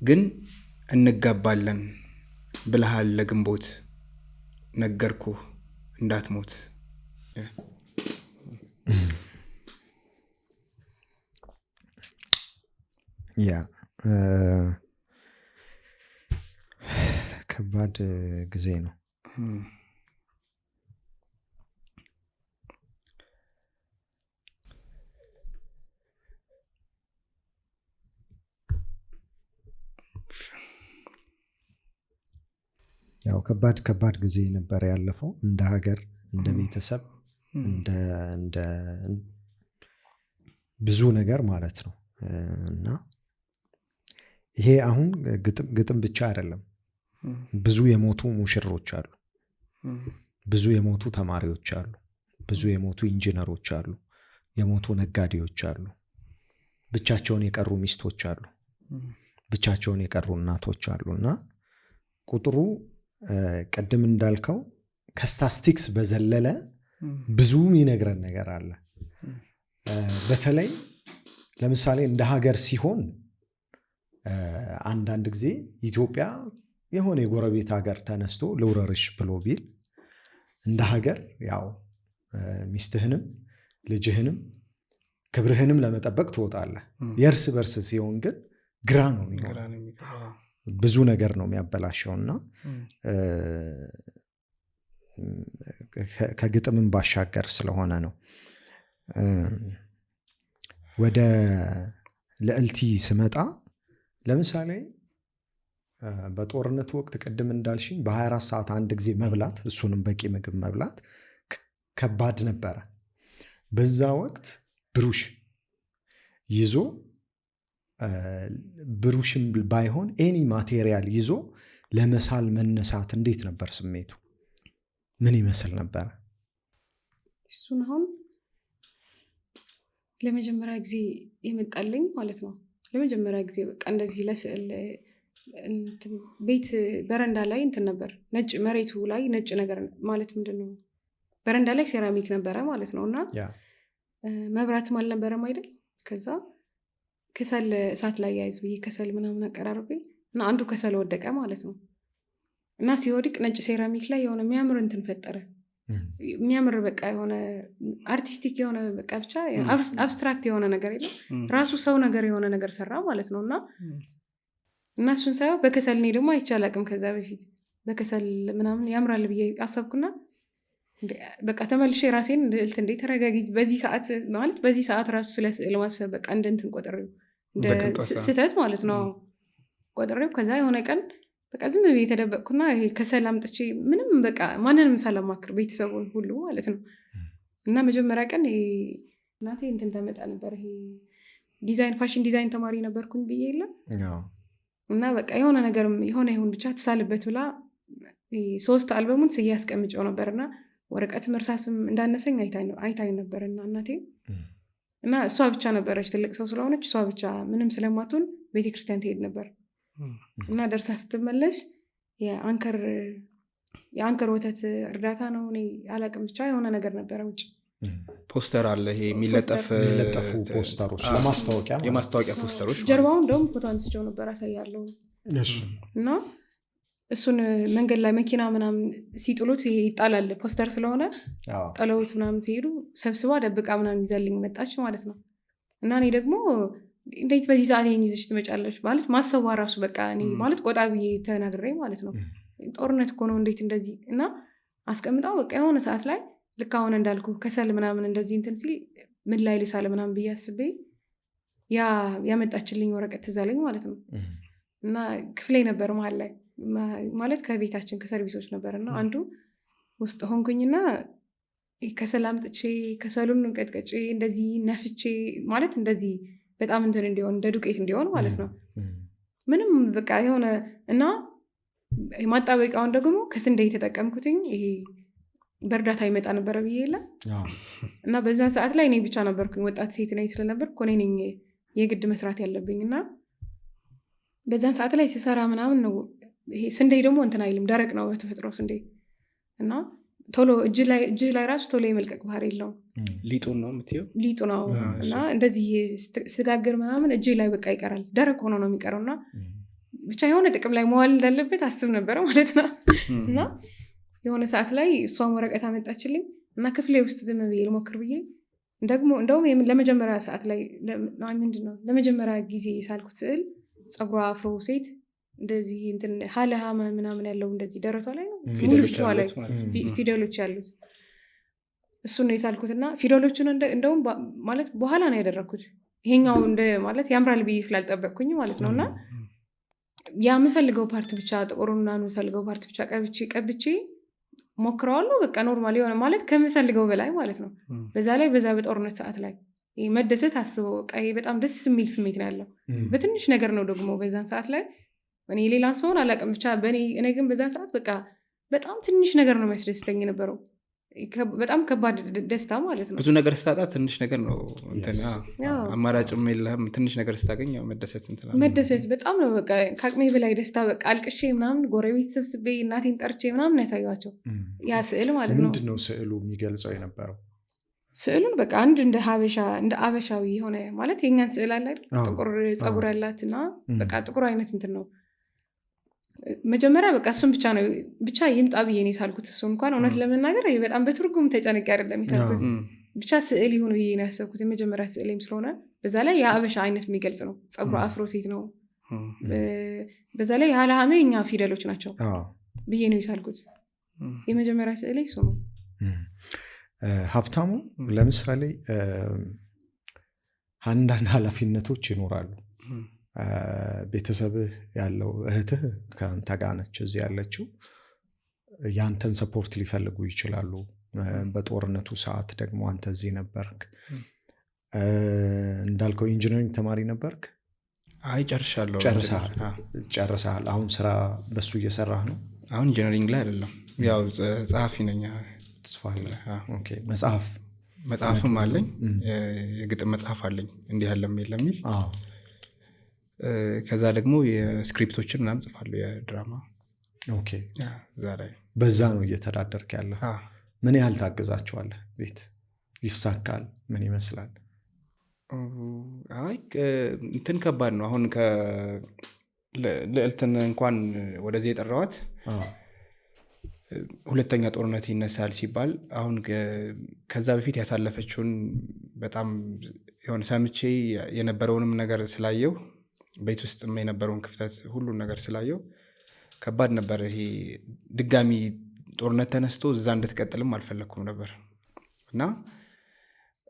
ግን እንጋባለን ብለሃል ለግንቦት፣ ነገርኩህ እንዳትሞት። ያ ከባድ ጊዜ ነው። ያው ከባድ ጊዜ ነበር ያለፈው፣ እንደ ሀገር፣ እንደ ቤተሰብ፣ ብዙ ነገር ማለት ነው። እና ይሄ አሁን ግጥም ብቻ አይደለም። ብዙ የሞቱ ሙሽሮች አሉ፣ ብዙ የሞቱ ተማሪዎች አሉ፣ ብዙ የሞቱ ኢንጂነሮች አሉ፣ የሞቱ ነጋዴዎች አሉ፣ ብቻቸውን የቀሩ ሚስቶች አሉ፣ ብቻቸውን የቀሩ እናቶች አሉ። እና ቁጥሩ ቅድም እንዳልከው ከስታስቲክስ በዘለለ ብዙ የሚነግረን ነገር አለ። በተለይ ለምሳሌ እንደ ሀገር ሲሆን አንዳንድ ጊዜ ኢትዮጵያ የሆነ የጎረቤት ሀገር ተነስቶ ልውረርሽ ብሎ ቢል እንደ ሀገር ያው ሚስትህንም ልጅህንም ክብርህንም ለመጠበቅ ትወጣለህ። የእርስ በርስ ሲሆን ግን ግራ ነው የሚሆነው፣ ብዙ ነገር ነው የሚያበላሸውና ከግጥምም ባሻገር ስለሆነ ነው። ወደ ልዕልቲ ስመጣ ለምሳሌ በጦርነቱ ወቅት ቅድም እንዳልሽኝ በ24 ሰዓት አንድ ጊዜ መብላት፣ እሱንም በቂ ምግብ መብላት ከባድ ነበረ። በዛ ወቅት ብሩሽ ይዞ ብሩሽም ባይሆን ኤኒ ማቴሪያል ይዞ ለመሳል መነሳት እንዴት ነበር ስሜቱ? ምን ይመስል ነበረ? እሱን አሁን ለመጀመሪያ ጊዜ የመጣልኝ ማለት ነው። ለመጀመሪያ ጊዜ በቃ እንደዚህ ለስዕል ቤት በረንዳ ላይ እንትን ነበር፣ ነጭ መሬቱ ላይ ነጭ ነገር ማለት ምንድነው፣ በረንዳ ላይ ሴራሚክ ነበረ ማለት ነው። እና መብራትም አልነበረም አይደል። ከዛ ከሰል እሳት ላይ ያይዝ ብዬ ከሰል ምናምን አቀራርቤ እና አንዱ ከሰል ወደቀ ማለት ነው። እና ሲወድቅ ነጭ ሴራሚክ ላይ የሆነ የሚያምር እንትን ፈጠረ። የሚያምር በቃ የሆነ አርቲስቲክ የሆነ በቃ ብቻ አብስትራክት የሆነ ነገር የለም ራሱ ሰው ነገር የሆነ ነገር ሰራ ማለት ነው። እና እሱን ሳየው በከሰል እኔ ደግሞ አይቻል አቅም ከዛ በፊት በከሰል ምናምን ያምራል ብዬ አሰብኩና በቃ ተመልሼ ራሴን ልዕልት እንዴ ተረጋጊ፣ በዚህ ሰዓት ማለት በዚህ ሰዓት ራሱ ስለ ስዕል ማሰብ በቃ እንደ እንትን ቆጥሬው እንደ ስህተት ማለት ነው ቆጥሬው። ከዛ የሆነ ቀን በቃ ዝም ብዬ የተደበቅኩና ይሄ ከሰል አምጥቼ ምንም በቃ ማንንም ሳላማክር ቤተሰቡን ሁሉ ማለት ነው። እና መጀመሪያ ቀን እናቴ እንትን ተመጣ ነበር፣ ይሄ ዲዛይን ፋሽን ዲዛይን ተማሪ ነበርኩኝ ብዬ የለም እና በቃ የሆነ ነገር የሆነ ይሁን ብቻ ትሳልበት ብላ 3 አልበሙን ስዬ ያስቀምጨው ነበርና ወረቀት እርሳስም እንዳነሰኝ አይታይ ነበርና እናቴ እና እሷ ብቻ ነበረች ትልቅ ሰው ስለሆነች እሷ ብቻ ምንም ስለማትሆን ቤተክርስቲያን ትሄድ ነበር። እና ደርሳ ስትመለስ የአንከር ወተት እርዳታ ነው እኔ አላቅም ብቻ የሆነ ነገር ነበረ ውጭ ፖስተር አለ፣ ይሄ የሚለጠፉ ፖስተሮች የማስታወቂያ ፖስተሮች። ጀርባውን እንደውም ፎቶ አንስቼው ነበር አሳያለሁ። እና እሱን መንገድ ላይ መኪና ምናምን ሲጥሉት ይሄ ይጣላል ፖስተር ስለሆነ ጠለውት ምናምን ሲሄዱ ሰብስባ ደብቃ ምናምን ይዛልኝ መጣች ማለት ነው። እና እኔ ደግሞ እንዴት በዚህ ሰዓት ይሄን ይዘሽ ትመጫለሽ ማለት ማሰቧ ራሱ በቃ እኔ ማለት ቆጣ ብዬ ተናግሬ ማለት ነው። ጦርነት እኮ ነው እንዴት እንደዚህ እና አስቀምጣው በቃ የሆነ ሰዓት ላይ ልክ አሁን እንዳልኩ ከሰል ምናምን እንደዚህ እንትን ሲል ምን ላይ ልሳለ ምናምን ብዬ አስቤ ያመጣችልኝ ወረቀት ትዝ አለኝ ማለት ነው። እና ክፍሌ ነበር መሀል ላይ ማለት ከቤታችን ከሰርቪሶች ነበርና አንዱ ውስጥ ሆንኩኝና ከሰል አምጥቼ ከሰሉን ቀጥቀጬ እንደዚህ ነፍቼ ማለት እንደዚህ በጣም እንትን እንዲሆን እንደ ዱቄት እንዲሆን ማለት ነው። ምንም በቃ የሆነ እና ማጣበቂያውን ደግሞ ከስንዴ የተጠቀምኩትኝ ይሄ በእርዳታ ይመጣ ነበረ ብዬ የለም እና በዛን ሰዓት ላይ እኔ ብቻ ነበርኩኝ፣ ወጣት ሴት ነኝ ስለነበርኩ እኔ ነኝ የግድ መስራት ያለብኝ። እና በዛን ሰዓት ላይ ሲሰራ ምናምን ነው ይሄ ስንዴ ደግሞ እንትን አይልም ደረቅ ነው በተፈጥሮ ስንዴ እና ቶሎ እጅ ላይ ራሱ ቶሎ የመልቀቅ ባህሪ የለውም። ሊጡን ነው የምትይው? ሊጡ ነው። እና እንደዚህ ስጋግር ምናምን እጅ ላይ በቃ ይቀራል፣ ደረቅ ሆኖ ነው የሚቀረው። እና ብቻ የሆነ ጥቅም ላይ መዋል እንዳለበት አስብ ነበረ ማለት ነው። እና የሆነ ሰዓት ላይ እሷም ወረቀት አመጣችልኝ እና ክፍሌ ውስጥ ዝም ብዬ ልሞክር ብዬ ደግሞ እንደውም ለመጀመሪያ ሰዓት ላይ ምንድነው ለመጀመሪያ ጊዜ ሳልኩት ስዕል ፀጉሯ አፍሮ ሴት እንደዚህ እንትን ሀለሃ ምናምን ያለው እንደዚህ ደረቷ ላይ ነው ሙሉ ፊቷ ላይ ፊደሎች ያሉት እሱን ነው የሳልኩትና ፊደሎቹን እንደውም ማለት በኋላ ነው ያደረኩት። ይሄኛው ማለት ያምራል ብዬ ስላልጠበቅኩኝ ማለት ነውና ያ የምፈልገው ፓርት ብቻ ጥቁሩና የምፈልገው ፓርት ብቻ ቀብቼ ሞክረዋለሁ። በቃ ኖርማል የሆነ ማለት ከምፈልገው በላይ ማለት ነው። በዛ በጦርነት ሰዓት ላይ መደሰት አስበው በቃ ይሄ በጣም ደስ የሚል ስሜት ነው ያለው። በትንሽ ነገር ነው ደግሞ በዛን ሰዓት ላይ እኔ ሌላን ሰውን አላውቅም ብቻ እኔ ግን በዛን ሰዓት በቃ በጣም ትንሽ ነገር ነው የሚያስደስተኝ የነበረው። በጣም ከባድ ደስታ ማለት ነው። ብዙ ነገር ስታጣ ትንሽ ነገር ነው አማራጭም የለህም። ትንሽ ነገር ስታገኝ መደሰት በጣም ነው በቃ ከአቅሜ በላይ ደስታ በቃ አልቅሼ ምናምን ጎረቤት ሰብስቤ እናቴን ጠርቼ ምናምን ያሳዩዋቸው ያ ስዕል ማለት ነው። ምንድን ነው ስዕሉ የሚገልጸው የነበረው? ስዕሉን በቃ አንድ እንደ አበሻዊ የሆነ ማለት የኛን ስዕል አለ አይደል? ጥቁር ጸጉር ያላት እና በቃ ጥቁር አይነት እንትን ነው። መጀመሪያ በቃ እሱን ብቻ ይምጣ ብዬ ነው የሳልኩት። እሱ እንኳን እውነት ለመናገር በጣም በትርጉም ተጨንቄ አይደለም የሳልኩት፣ ብቻ ስዕል ይሁን ብዬ ነው ያሰብኩት። የመጀመሪያ ስዕሌም ስለሆነ በዛ ላይ የአበሻ አይነት የሚገልጽ ነው። ጸጉሩ አፍሮ ሴት ነው። በዛ ላይ ያለሀሜ እኛ ፊደሎች ናቸው ብዬ ነው የሳልኩት። የመጀመሪያ ስዕሌ እሱ ነው። ሀብታሙ ለምሳሌ አንዳንድ ኃላፊነቶች ይኖራሉ። ቤተሰብህ ያለው እህትህ ከአንተ ጋር ነች እዚህ ያለችው፣ ያንተን ሰፖርት ሊፈልጉ ይችላሉ። በጦርነቱ ሰዓት ደግሞ አንተ እዚህ ነበርክ። እንዳልከው ኢንጂነሪንግ ተማሪ ነበርክ? አይ ጨርሻለሁ። ጨርሰሃል? አሁን ስራ በሱ እየሰራህ ነው? አሁን ኢንጂነሪንግ ላይ አይደለም፣ ያው ጸሐፊ ነኝ። ትጽፋለህ? ኦኬ። መጽሐፍም አለኝ፣ የግጥም መጽሐፍ አለኝ እንዲህ ያለም የለሚል። ከዛ ደግሞ የስክሪፕቶችን ምናምን ጽፋለሁ፣ የድራማ። ኦኬ። እዛ ላይ በዛ ነው እየተዳደርክ ያለ። ምን ያህል ታግዛቸዋለህ? ቤት ይሳካል? ምን ይመስላል? አይ እንትን ከባድ ነው። አሁን ልዕልትን እንኳን ወደዚህ የጠራዋት ሁለተኛ ጦርነት ይነሳል ሲባል አሁን ከዛ በፊት ያሳለፈችውን በጣም የሆነ ሰምቼ የነበረውንም ነገር ስላየው፣ ቤት ውስጥም የነበረውን ክፍተት ሁሉን ነገር ስላየው ከባድ ነበር። ይሄ ድጋሚ ጦርነት ተነስቶ እዛ እንድትቀጥልም አልፈለግኩም ነበር እና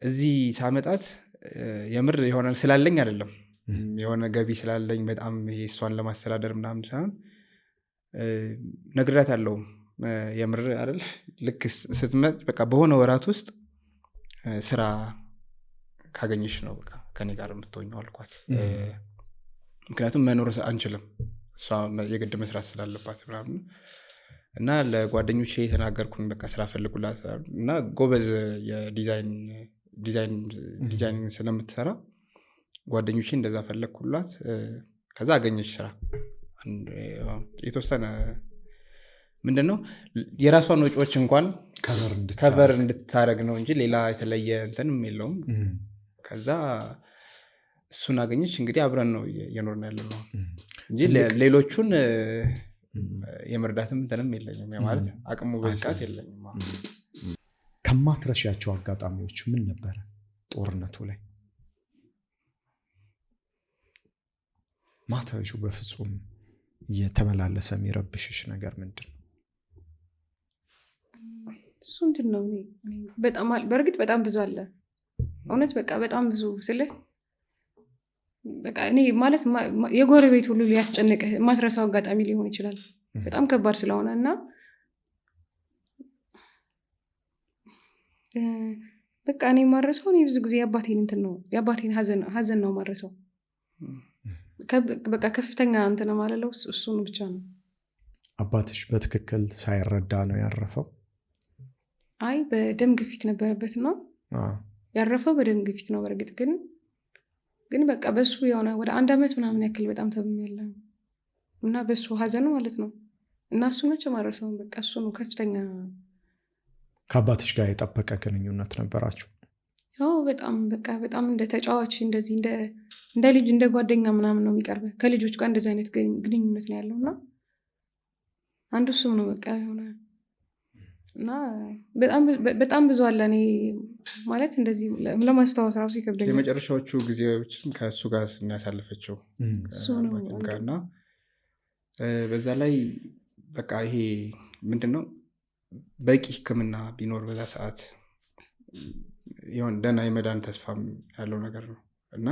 እዚህ ሳመጣት የምር የሆነ ስላለኝ አይደለም፣ የሆነ ገቢ ስላለኝ በጣም ይሄ እሷን ለማስተዳደር ምናምን ሳይሆን ነግራት አለውም የምር አይደል። ልክ ስትመጥ በቃ በሆነ ወራት ውስጥ ስራ ካገኘሽ ነው በቃ ከኔ ጋር የምትሆኘው አልኳት። ምክንያቱም መኖር አንችልም፣ እሷ የግድ መስራት ስላለባት ምናምን እና ለጓደኞቼ የተናገርኩኝ በቃ ስራ ፈልጉላት እና ጎበዝ ዲዛይን ስለምትሰራ ጓደኞቼ እንደዛ ፈለግኩላት። ከዛ አገኘች ስራ። የተወሰነ ምንድነው የራሷን ወጪዎች እንኳን ከቨር እንድታረግ ነው እንጂ ሌላ የተለየ እንትንም የለውም። ከዛ እሱን አገኘች። እንግዲህ አብረን ነው እየኖርን ያለነው እንጂ ሌሎቹን የመርዳትም እንትንም የለኝም፣ ማለት አቅሙ በዝቃት የለኝም። ከማትረሻቸው አጋጣሚዎች ምን ነበረ ጦርነቱ ላይ ማትረሹ በፍጹም የተመላለሰ የሚረብሽሽ ነገር ምንድን ነው? እሱ እንትን ነው በጣም በእርግጥ በጣም ብዙ አለ እውነት በቃ በጣም ብዙ ስልህ በቃ እኔ ማለት የጎረቤት ሁሉ ሊያስጨንቅህ ማትረሳው አጋጣሚ ሊሆን ይችላል በጣም ከባድ ስለሆነ እና በቃ እኔ ማረሰው እኔ ብዙ ጊዜ የአባቴን ሀዘን ነው ማረሰው። በቃ ከፍተኛ እንትን ማለለው እሱን ብቻ ነው። አባትሽ በትክክል ሳይረዳ ነው ያረፈው? አይ በደም ግፊት ነበረበት ነው ያረፈው፣ በደም ግፊት ነው። በእርግጥ ግን በቃ በሱ የሆነ ወደ 1 ዓመት ምናምን ያክል በጣም ተብሜያለሁ እና በሱ ሀዘን ማለት ነው እና እሱ ነች ማረሰው። በቃ እሱ ነው ከፍተኛ። ከአባትሽ ጋር የጠበቀ ግንኙነት ነበራችሁ? አዎ በጣም በቃ በጣም እንደ ተጫዋች እንደዚህ እንደ ልጅ እንደ ጓደኛ ምናምን ነው የሚቀርበው። ከልጆች ጋር እንደዚህ አይነት ግንኙነት ነው ያለው እና አንዱ እሱም ነው በቃ የሆነ እና በጣም ብዙ አለ። እኔ ማለት እንደዚህ ለማስታወስ ራሱ ይከብደኛል። የመጨረሻዎቹ ጊዜዎችም ከእሱ ጋር ስናሳልፈችው እና በዛ ላይ በቃ ይሄ ምንድነው በቂ ሕክምና ቢኖር በዛ ሰዓት የሆነ ደህና የመዳን ተስፋ ያለው ነገር ነው እና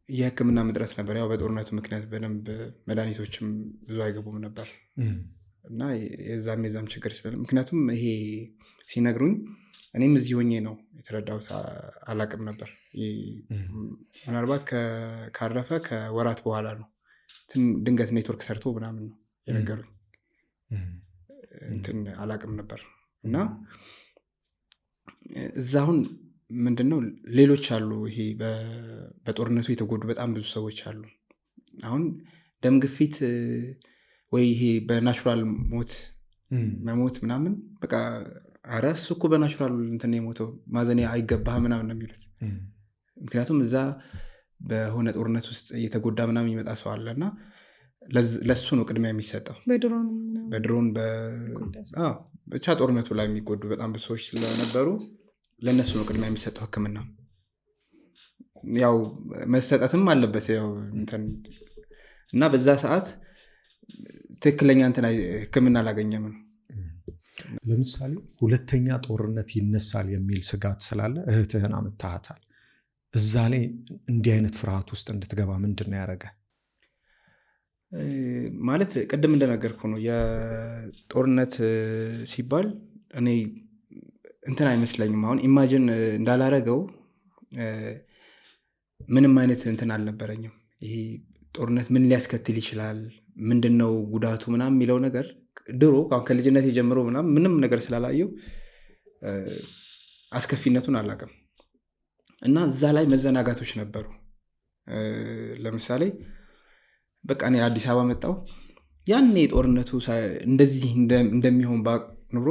የሕክምና መጥረት ነበር። ያው በጦርነቱ ምክንያት በደንብ መድኃኒቶችም ብዙ አይገቡም ነበር እና የዛም ችግር ስላለ ምክንያቱም ይሄ ሲነግሩኝ እኔም እዚህ ሆኜ ነው የተረዳሁት። አላቅም ነበር። ምናልባት ካረፈ ከወራት በኋላ ነው ድንገት ኔትወርክ ሰርቶ ምናምን ነው የነገሩኝ። እንትን አላቅም ነበር። እና እዛ አሁን ምንድነው ሌሎች አሉ፣ ይሄ በጦርነቱ የተጎዱ በጣም ብዙ ሰዎች አሉ። አሁን ደም ግፊት ወይ ይሄ በናቹራል ሞት መሞት ምናምን በቃ አረ እሱ እኮ በናቹራል እንትን የሞተው ማዘን አይገባህ ምናምን ነው የሚሉት። ምክንያቱም እዛ በሆነ ጦርነት ውስጥ እየተጎዳ ምናምን ይመጣ ሰው አለ እና ለሱ ነው ቅድሚያ የሚሰጠው። በድሮን ብቻ ጦርነቱ ላይ የሚጎዱ በጣም ብዙ ሰዎች ስለነበሩ ለነሱ ነው ቅድሚያ የሚሰጠው ሕክምና። ያው መሰጠትም አለበት ያው እንትን እና በዛ ሰዓት ትክክለኛ እንትን ሕክምና አላገኘም ነው። ለምሳሌ ሁለተኛ ጦርነት ይነሳል የሚል ስጋት ስላለ እህትህን አምጥተሃታል። እዛ ላይ እንዲህ አይነት ፍርሃት ውስጥ እንድትገባ ምንድን ነው ያደረገ? ማለት ቅድም እንደነገርኩ ነው የጦርነት ሲባል እኔ እንትን አይመስለኝም። አሁን ኢማጂን እንዳላረገው ምንም አይነት እንትን አልነበረኝም። ይሄ ጦርነት ምን ሊያስከትል ይችላል፣ ምንድነው ጉዳቱ ምናምን የሚለው ነገር ድሮ ከልጅነት የጀምሮ ምንም ነገር ስላላየው አስከፊነቱን አላውቅም። እና እዛ ላይ መዘናጋቶች ነበሩ። ለምሳሌ በቃ እኔ አዲስ አበባ መጣሁ። ያኔ ጦርነቱ እንደዚህ እንደሚሆን ባቅ ኑሮ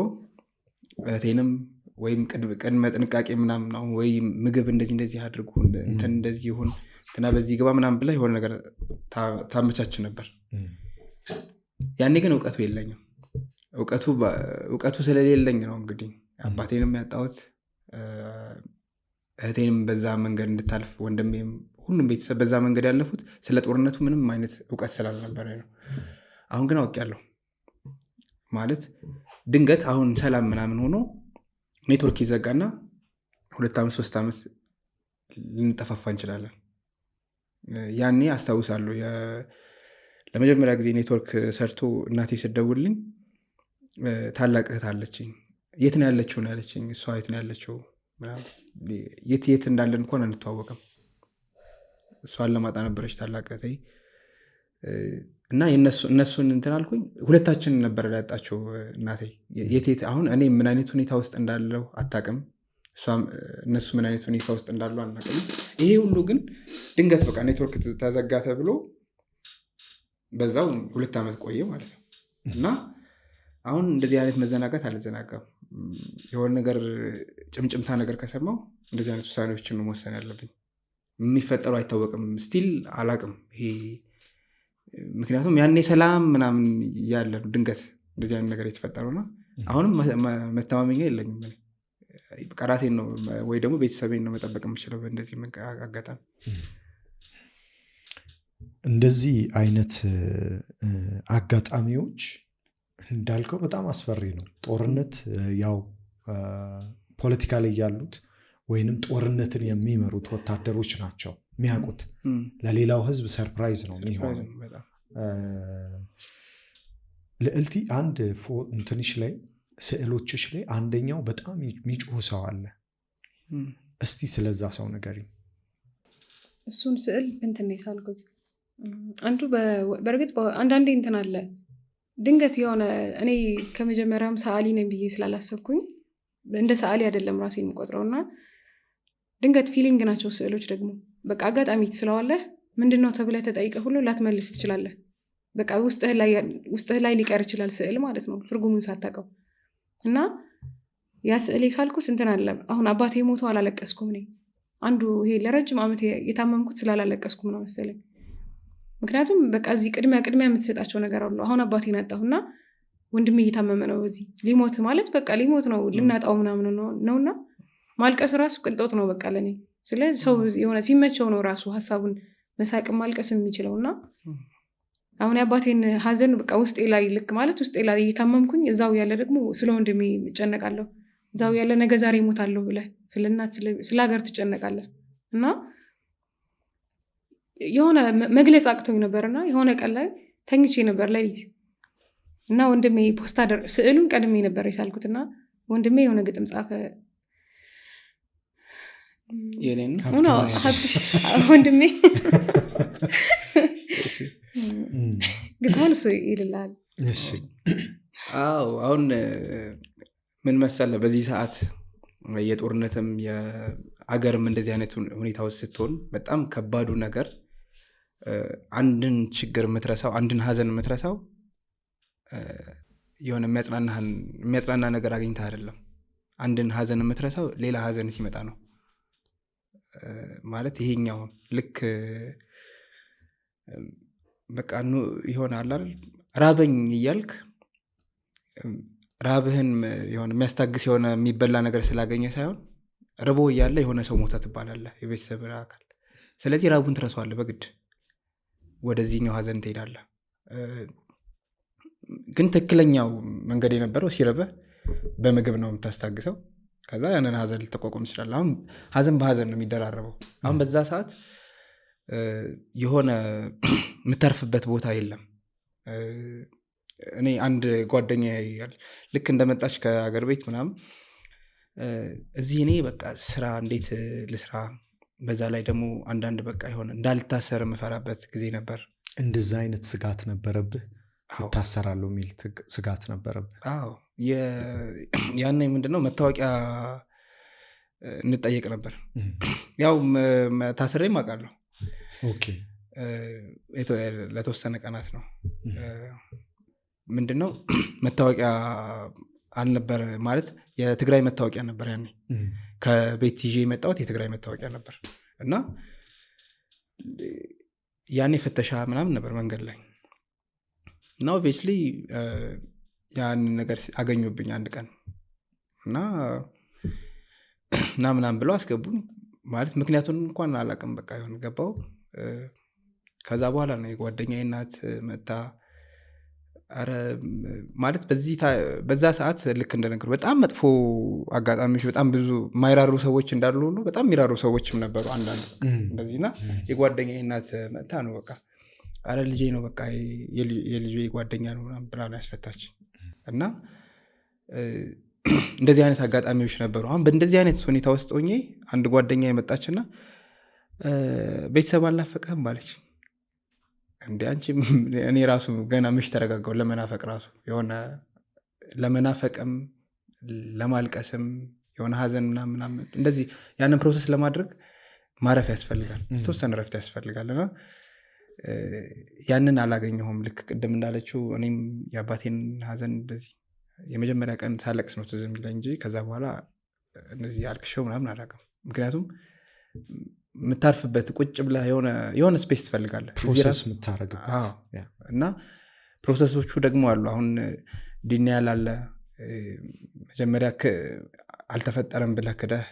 እህቴንም ወይም ቅድመ ጥንቃቄ ምናምን ነው ወይ ምግብ እንደዚህ አድርጉ እንትን እንደዚህ ይሁን እንትና በዚህ ግባ ምናምን ብላ የሆነ ነገር ታመቻች ነበር። ያኔ ግን እውቀቱ የለኝም። እውቀቱ ስለሌለኝ ነው እንግዲህ አባቴንም ያጣሁት፣ እህቴንም በዛ መንገድ እንድታልፍ ወንድሜም፣ ሁሉም ቤተሰብ በዛ መንገድ ያለፉት ስለ ጦርነቱ ምንም አይነት እውቀት ስላልነበረ ነው። አሁን ግን አውቄያለሁ። ማለት ድንገት አሁን ሰላም ምናምን ሆኖ ኔትወርክ ይዘጋና 2 ዓመት 3 ዓመት ልንጠፋፋ እንችላለን። ያኔ አስታውሳለሁ ለመጀመሪያ ጊዜ ኔትወርክ ሰርቶ እናቴ ስትደውልልኝ ታላቅ እህት አለችኝ። የት ነው ያለችው ነው ያለችኝ። እሷ የት ነው ያለችው ምናምን የት እንዳለን እንኳን አንተዋወቅም። እሷን ለማጣ ነበረች ታላቅ እህቴ። እና እነሱን እንትን አልኩኝ። ሁለታችን ነበር ያጣቸው እናቴ። የት አሁን እኔ ምን አይነት ሁኔታ ውስጥ እንዳለው አታውቅም፣ እነሱ ምን አይነት ሁኔታ ውስጥ እንዳሉ አናውቅም። ይሄ ሁሉ ግን ድንገት በቃ ኔትወርክ ተዘጋ ተብሎ በዛው 2 ዓመት ቆየ ማለት ነው። እና አሁን እንደዚህ አይነት መዘናጋት አልዘናጋም። የሆነ ነገር ጭምጭምታ ነገር ከሰማው እንደዚህ አይነት ውሳኔዎችን ነው መወሰን ያለብኝ። የሚፈጠሩ አይታወቅም። ስቲል አላውቅም ይሄ ምክንያቱም ያኔ ሰላም ምናምን ያለ ድንገት እንደዚህ አይነት ነገር የተፈጠረውና አሁንም መተማመኛ የለኝም። በቃ ራሴን ነው ወይ ደግሞ ቤተሰቤን ነው መጠበቅ የምችለው በእንደዚህ አጋጣሚ። እንደዚህ አይነት አጋጣሚዎች እንዳልከው በጣም አስፈሪ ነው። ጦርነት ያው ፖለቲካ ላይ ያሉት ወይንም ጦርነትን የሚመሩት ወታደሮች ናቸው የሚያውቁት። ለሌላው ህዝብ ሰርፕራይዝ ነው የሚሆነው። ልዕልቲ አንድ እንትንሽ ላይ ስዕሎችሽ ላይ አንደኛው በጣም የሚጮህ ሰው አለ። እስቲ ስለዛ ሰው ንገሪኝ። እሱን ስዕል እንትን ነው የሳልኩት። አንዱ በእርግጥ አንዳንዴ እንትን አለ ድንገት የሆነ እኔ ከመጀመሪያም ሰዓሊ ነኝ ብዬ ስላላሰብኩኝ እንደ ሰዓሊ አይደለም ራሴን የምቆጥረውና ድንገት ፊሊንግ ናቸው ስዕሎች ደግሞ በቃ አጋጣሚ ትስለዋለህ። ምንድነው ተብለህ ተጠይቀህ ሁሉ ላትመልስ ትችላለህ። በቃ ውስጥህ ላይ ሊቀር ይችላል ስዕል ማለት ነው ትርጉሙን ሳታውቀው። እና ያ ስዕል የሳልኩት እንትን አለ። አሁን አባቴ ሞቶ አላለቀስኩም እኔ። አንዱ ይሄ ለረጅም ዓመት የታመምኩት ስላላለቀስኩም ነው መሰለኝ። ምክንያቱም በቃ እዚህ ቅድሚያ የምትሰጣቸው ነገር አሉ። አሁን አባቴን አጣሁና ወንድሜ እየታመመ ነው፣ እዚህ ሊሞት ማለት በቃ ሊሞት ነው፣ ልናጣው ምናምን ነውና ማልቀስ ራሱ ቅንጦት ነው በቃ ለኔ። ስለዚህ ሰው የሆነ ሲመቸው ነው ራሱ ሀሳቡን መሳቅም ማልቀስ የሚችለውና አሁን የአባቴን ሀዘን በቃ ውስጤ ላይ ልክ ማለት ውስጤ ላይ እየታመምኩኝ እዛው ያለ ደግሞ ስለ ወንድሜ እጨነቃለሁ። እዛው ያለ ነገ ዛሬ እሞታለሁ ብለህ ስለ እናት ስለ ሀገር ትጨነቃለህ። እና የሆነ መግለጽ አቅቶኝ ነበርና የሆነ ቀን ላይ ተኝቼ ነበር ሌሊት እና ወንድሜ ስዕሉን ቀድሜ ነበር የሳልኩትና ወንድሜ የሆነ ግጥም ጻፈ። የኔን ነው ወንድሜ ግጥሙን እሱ ይልላል። እሺ አዎ አሁን ምን መሰለህ በዚህ ሰዓት የጦርነትም የአገርም እንደዚህ አይነት ሁኔታ ውስጥ ስትሆን በጣም ከባዱ ነገር አንድን ችግር የምትረሳው አንድን ሀዘን የምትረሳው የሆነ የሚያጽናና ነገር አግኝተህ አይደለም። አንድን ሀዘን የምትረሳው ሌላ ሀዘን ሲመጣ ነው። ማለት ይሄኛው ልክ በቃ ይሆናል አይደል ራበኝ እያልክ ራብህን የሆነ የሚያስታግስ የሆነ የሚበላ ነገር ስላገኘ ሳይሆን ርቦ እያለ የሆነ ሰው ሞተ ትባላለህ የቤተሰብ አካል። ስለዚህ ራቡን ትረሳዋለህ በግድ ወደዚህኛው ሀዘን ትሄዳለህ። ግን ትክክለኛው መንገድ የነበረው ሲርበህ በምግብ ነው የምታስታግሰው። ከዛ ያንን ሀዘን ልትቋቋም ትችላለህ። አሁን ሀዘን በሀዘን ነው የሚደራረበው። አሁን በዛ ሰዓት የሆነ የምታርፍበት ቦታ የለም። እኔ አንድ ጓደኛ ልክ እንደመጣች ከሀገር ቤት ምናምን እዚህ እኔ በቃ ስራ እንዴት ልስራ፣ በዛ ላይ ደግሞ አንዳንድ በቃ የሆነ እንዳልታሰር የምፈራበት ጊዜ ነበር። እንደዛ አይነት ስጋት ነበረብህ? ታሰራለሁ የሚል ስጋት ነበረብህ? አዎ ያኔ ምንድነው መታወቂያ እንጠየቅ ነበር። ያው ታስሬም አውቃለሁ። ኦኬ ለተወሰነ ቀናት ነው። ምንድነው መታወቂያ አልነበረ ማለት የትግራይ መታወቂያ ነበር ያኔ ከቤት ይዤ የመጣሁት የትግራይ መታወቂያ ነበር እና ያኔ ፍተሻ ምናምን ነበር መንገድ ላይ እና ኦብቪየስሊ ያን ነገር አገኙብኝ አንድ ቀን እና ምናምን ብለው አስገቡኝ። ማለት ምክንያቱን እንኳን አላውቅም። በቃ ይሁን ገባው። ከዛ በኋላ ነው የጓደኛዬ እናት መጣ። አረ ማለት በዛ ሰዓት ልክ እንደነገሩ በጣም መጥፎ አጋጣሚዎች በጣም ብዙ ማይራሩ ሰዎች እንዳሉ ሁሉ በጣም የሚራሩ ሰዎችም ነበሩ አንዳንድ እንደዚህና የጓደኛዬ እናት መጣ ነው በቃ አረ ልጄ ነው በቃ የልጄ ጓደኛ ነው ምናምን ብላ ነው ያስፈታች። እና እንደዚህ አይነት አጋጣሚዎች ነበሩ። አሁን በእንደዚህ አይነት ሁኔታ ውስጥ ሆኜ አንድ ጓደኛ የመጣችና ቤተሰብ አልናፈቀህም አለች። እንዴ አንቺ እኔ ራሱ ገና ምሽ ተረጋጋው ለመናፈቅ ራሱ የሆነ ለመናፈቅም ለማልቀስም የሆነ ሀዘን ምናምን እንደዚህ ያንን ፕሮሰስ ለማድረግ ማረፍ ያስፈልጋል፣ የተወሰነ ረፍት ያስፈልጋል። እና ያንን አላገኘሁም። ልክ ቅድም እንዳለችው እኔም የአባቴን ሀዘን እንደዚህ የመጀመሪያ ቀን ሳለቅስ ነው ትዝ የሚለኝ እንጂ ከዛ በኋላ እንደዚህ አልቅሼው ምናምን አላውቅም። ምክንያቱም የምታርፍበት ቁጭ ብለህ የሆነ ስፔስ ትፈልጋለህ ፕሮሰስ የምታረግበት እና ፕሮሰሶቹ ደግሞ አሉ። አሁን ዲኒያል አለ። መጀመሪያ አልተፈጠረም ብለህ ክደህ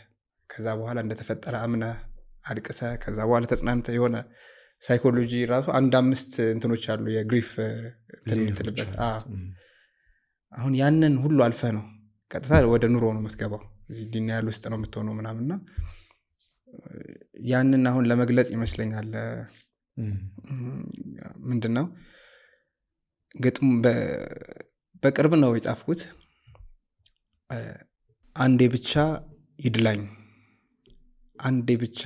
ከዛ በኋላ እንደተፈጠረ አምነህ አልቅሰህ ከዛ በኋላ ተጽናንተህ የሆነ ሳይኮሎጂ ራሱ 1-5 እንትኖች አሉ የግሪፍ ትልበት። አሁን ያንን ሁሉ አልፈህ ነው ቀጥታ ወደ ኑሮ ነው የምትገባው። እዚህ ዲኒያል ውስጥ ነው የምትሆነው ምናምንና ያንን አሁን ለመግለጽ ይመስለኛል ምንድነው ግጥሙ በቅርብ ነው የጻፍኩት። አንዴ ብቻ ይድላኝ፣ አንዴ ብቻ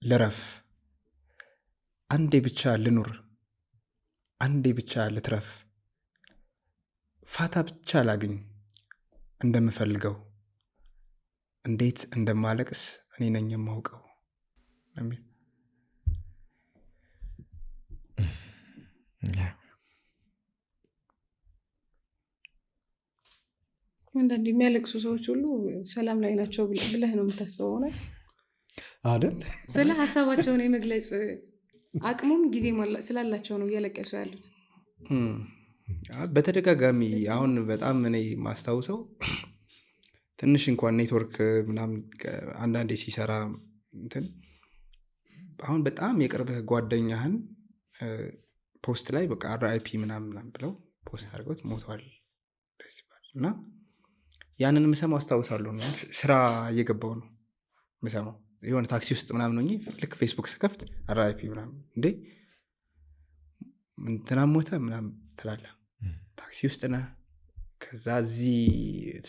ልረፍ፣ አንዴ ብቻ ልኑር፣ አንዴ ብቻ ልትረፍ፣ ፋታ ብቻ ላግኝ እንደምፈልገው፣ እንዴት እንደማለቅስ እኔ ነኝ የማውቀው። አንዳንድ የሚያለቅሱ ሰዎች ሁሉ ሰላም ላይ ናቸው ብለህ ነው የምታስበው አይደል? ስለ ሀሳባቸውን የመግለጽ አቅሙም ጊዜ ስላላቸው ነው እያለቀሱ ያሉት። በተደጋጋሚ አሁን በጣም እኔ ማስታውሰው ትንሽ እንኳን ኔትወርክ ምናምን አንዳንዴ ሲሰራ እንትን አሁን በጣም የቅርብህ ጓደኛህን ፖስት ላይ በቃ RIP ምናምን ብለው ፖስት አድርገውት ሞቷል እና ያንን የምሰማው አስታውሳለሁ። ስራ እየገባው ነው የምሰማው። የሆነ ታክሲ ውስጥ ምናምን ሆኜ ልክ ፌስቡክ ስከፍት RIP ምናምን እንዴ እንትና ሞተ ምናምን ትላለህ። ታክሲ ውስጥ ነህ፣ ከዛ እዚህ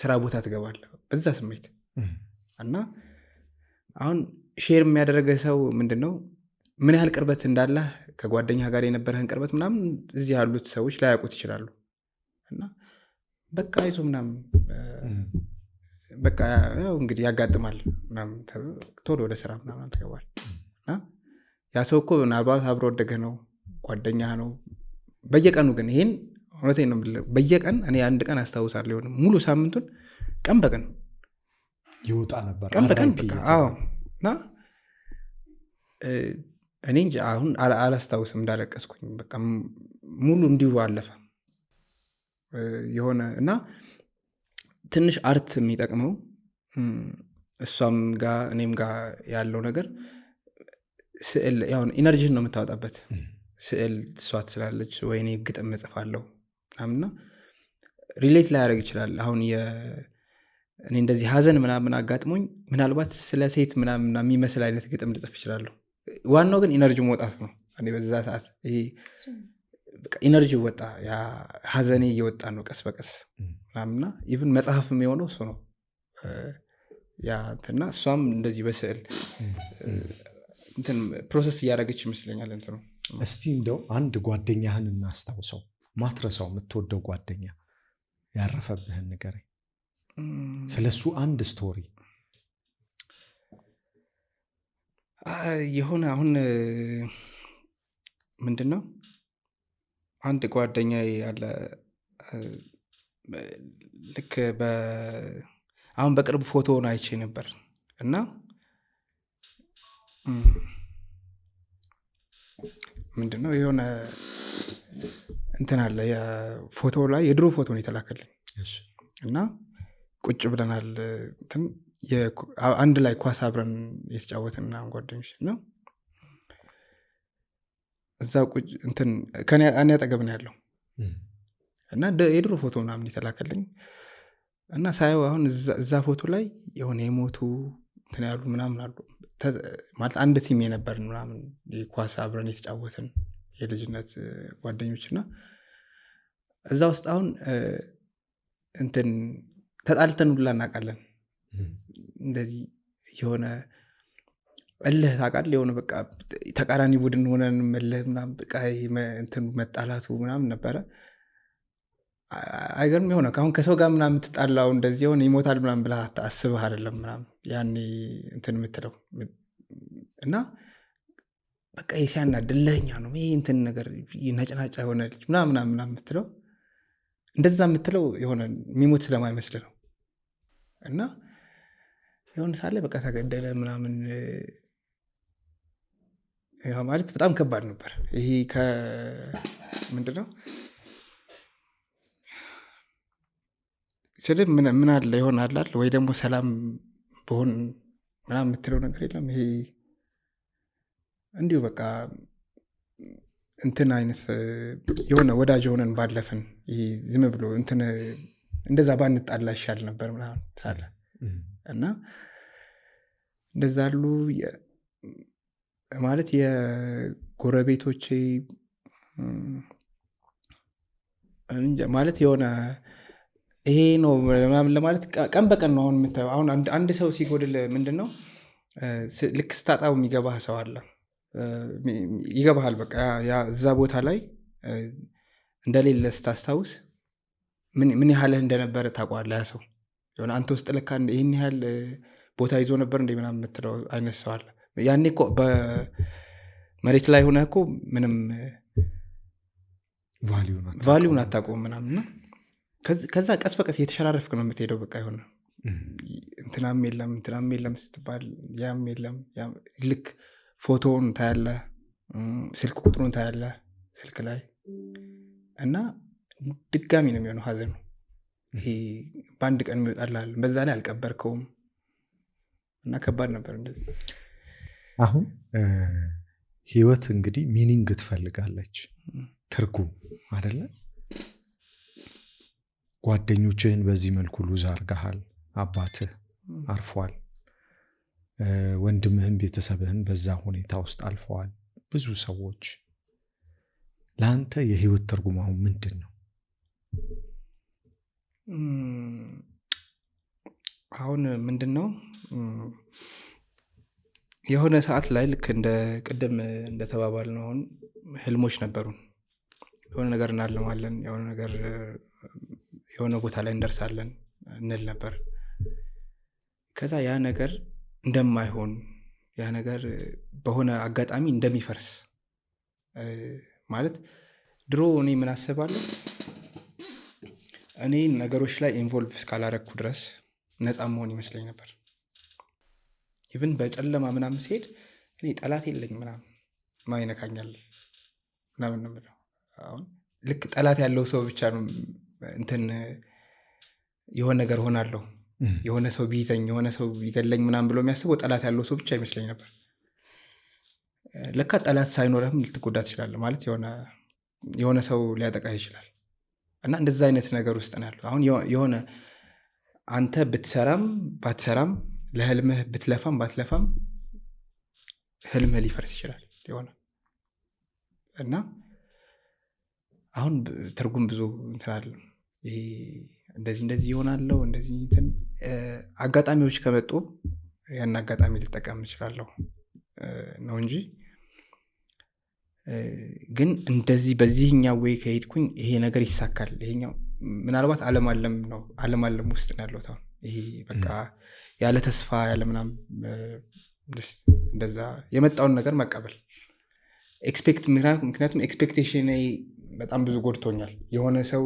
ስራ ቦታ ትገባለህ በዛ ስሜት እና አሁን ሼር የሚያደረገ ሰው ምንድን ነው ምን ያህል ቅርበት እንዳለህ ከጓደኛ ጋር የነበረህን ቅርበት ምናምን እዚህ ያሉት ሰዎች ላያውቁት ይችላሉ። እና በቃ አይዞህ ምናምን በቃ ያው እንግዲህ ያጋጥማል ምናምን ቶሎ ወደ ስራ ምናምን ትገባል። እና ያ ሰው እኮ ምናልባት አብሮ ወደገ ነው ጓደኛህ ነው። በየቀኑ ግን ይሄን እውነቴን ነው የምልህ በየቀን እኔ አንድ ቀን አስታውሳለሁ የሆነ ሙሉ ሳምንቱን ቀን በቀን ይወጣ ነበር ቀን በቀን በቃ አዎ። እና እኔ እንጂ አሁን አላስታውስም እንዳለቀስኩኝ በቃ ሙሉ እንዲሁ አለፈ የሆነ እና ትንሽ አርት የሚጠቅመው እሷም ጋር እኔም ጋር ያለው ነገር ስዕል ያው ኢነርጂን ነው የምታወጣበት። ስዕል እሷ ትስላለች ወይ እኔ ግጥም እጽፋለሁ ምናምንና ሪሌት ላያደርግ ይችላል። አሁን እኔ እንደዚህ ሀዘን ምናምን አጋጥሞኝ ምናልባት ስለ ሴት ምናምን የሚመስል አይነት ግጥም ልጽፍ እችላለሁ። ዋናው ግን ኢነርጂ መውጣት ነው። እኔ በዛ ሰዓት ይሄ በቃ ኢነርጂ ወጣ፣ ያ ሀዘኔ እየወጣ ነው ቀስ በቀስ ምናምንና ኢቭን መጽሐፍም የሆነው እሱ ነው። ያ እንትና እሷም እንደዚህ በስዕል እንትን ፕሮሰስ እያደረገች ይመስለኛል እንትኑ። እስቲ እንደው አንድ ጓደኛህን እናስታውሰው፣ ማትረሳው የምትወደው ጓደኛ ያረፈብህን ንገረኝ። ስለሱ አንድ ስቶሪ የሆነ አሁን ምንድን ነው አንድ ጓደኛ ያለ ልክ አሁን በቅርብ ፎቶውን አይቼ ነበር እና ምንድን ነው የሆነ እንትን አለ የፎቶ ላይ የድሮ ፎቶ ነው የተላከልኝ እና ቁጭ ብለናል እንትን አንድ ላይ ኳስ አብረን የተጫወትን ምናምን ጓደኞች ነው። እዛ ቁጭ እንትን ከኔ አጠገብ ነው ያለው እና የድሮ ፎቶ ምናምን የተላከልኝ እና ሳየው አሁን እዛ ፎቶ ላይ የሆነ የሞቱ እንትን ያሉ ምናምን አሉ ማለት አንድ ቲም የነበርን ምናምን ኳስ አብረን የተጫወትን የልጅነት ጓደኞች እና እዛ ውስጥ አሁን እንትን ተጣልተን ሁላ እናውቃለን። እንደዚህ የሆነ እልህ ታውቃለህ የሆነ በቃ ተቃራኒ ቡድን ሆነን እልህ ምናምን በቃ እንትን መጣላቱ ምናምን ነበረ። አይገርም የሆነ አሁን ከሰው ጋር ምናምን የምትጣላው እንደዚህ የሆነ ይሞታል ምናምን ብለህ አስበህ አይደለም ምናምን ያኔ እንትን የምትለው እና በቃ ሲያናድድ እልህኛ ነው ይሄ እንትን ነገር ነጭናጫ የሆነ ልጅ ምናምን የምትለው እንደዛ የምትለው የሆነ የሚሞት ስለማይመስል ነው። እና የሆነ ሳለ በቃ ተገደለ ምናምን ያው ማለት በጣም ከባድ ነበር። ይሄ ምንድነው ስለ ምን አለ ይሆናል ወይ ደግሞ ሰላም በሆን ምናምን የምትለው ነገር የለም። ይሄ እንዲሁ በቃ እንትን አይነት የሆነ ወዳጅ ሆነን ባለፈን ይሄ ዝም ብሎ እንትን እንደዛ ባንጣላ ይሻል ነበር ምናምን ታለ እና እንደዛ አሉ ማለት የጎረቤቶቼ ማለት የሆነ ይሄ ነው ምናምን ለማለት ቀን በቀን ነው አሁን የምታየው። አሁን አንድ ሰው ሲጎድል ምንድነው ልክ ስታጣው የሚገባህ ሰው አለ ይገባሃል። በቃ ያ እዛ ቦታ ላይ እንደሌለ ስታስታውስ ምን ያህልህ እንደነበረ ታውቀዋለህ። ያ ሰው የሆነ አንተ ውስጥ ለካ ይህን ያህል ቦታ ይዞ ነበር እንደ ምናምን የምትለው አይነት ሰው አለ። ያኔ እኮ በመሬት ላይ ሆነህ እኮ ምንም ቫሊዩን አታውቀውም ምናምን እና ከዛ ቀስ በቀስ እየተሸራረፍክ ነው የምትሄደው። በቃ የሆነ እንትናም የለም ስትባል ያም የለም ልክ ፎቶውን ታያለህ፣ ስልክ ቁጥሩን ታያለህ ስልክ ላይ እና ድጋሚ ነው የሚሆነው ሀዘኑ። ይሄ በአንድ ቀን የሚወጣልሃል፣ በዛ ላይ አልቀበርከውም እና ከባድ ነበር እንደዚህ። አሁን ህይወት እንግዲህ ሚኒንግ ትፈልጋለች፣ ትርጉም አይደለ? ጓደኞችህን በዚህ መልኩ ሉዝ አድርገሃል፣ አባትህ አርፏል፣ ወንድምህን ቤተሰብህን በዛ ሁኔታ ውስጥ አልፈዋል ብዙ ሰዎች። ለአንተ የህይወት ትርጉም አሁን ምንድን ነው? አሁን ምንድን ነው የሆነ ሰዓት ላይ ልክ እንደ ቅድም እንደተባባል ነው አሁን ህልሞች ነበሩን። የሆነ ነገር እናልማለን፣ የሆነ ነገር የሆነ ቦታ ላይ እንደርሳለን እንል ነበር። ከዛ ያ ነገር እንደማይሆን ያ ነገር በሆነ አጋጣሚ እንደሚፈርስ ማለት ድሮ እኔ ምን አስባለሁ፣ እኔ ነገሮች ላይ ኢንቮልቭ እስካላረግኩ ድረስ ነፃ መሆን ይመስለኝ ነበር። ኢቭን በጨለማ ምናምን ሲሄድ እኔ ጠላት የለኝ ምናምን ማይነካኛል ምናምን ነው የምለው። አሁን ልክ ጠላት ያለው ሰው ብቻ ነው እንትን የሆነ ነገር ሆናለሁ የሆነ ሰው ቢይዘኝ የሆነ ሰው ቢገለኝ ምናምን ብሎ የሚያስበው ጠላት ያለው ሰው ብቻ ይመስለኝ ነበር። ለካ ጠላት ሳይኖርህም ልትጎዳ ትችላለህ ማለት የሆነ ሰው ሊያጠቃህ ይችላል። እና እንደዛ አይነት ነገር ውስጥ ነው ያለው። አሁን የሆነ አንተ ብትሰራም ባትሰራም ለህልምህ ብትለፋም ባትለፋም ህልምህ ሊፈርስ ይችላል የሆነ እና አሁን ትርጉም ብዙ እንትን አለ። ይሄ እንደዚህ ይሆናለው እንደዚህ እንትን አጋጣሚዎች ከመጡ ያን አጋጣሚ ልጠቀም እችላለሁ ነው እንጂ ግን እንደዚህ በዚህኛው ወይ ከሄድኩኝ ይሄ ነገር ይሳካል። ይሄኛው ምናልባት ዓለም ውስጥ ነው ያለው። ይሄ በቃ ያለ ተስፋ ያለ ምናምን እንደዛ የመጣውን ነገር መቀበል ምክንያቱም ኤክስፔክቴሽን በጣም ብዙ ጎድቶኛል። የሆነ ሰው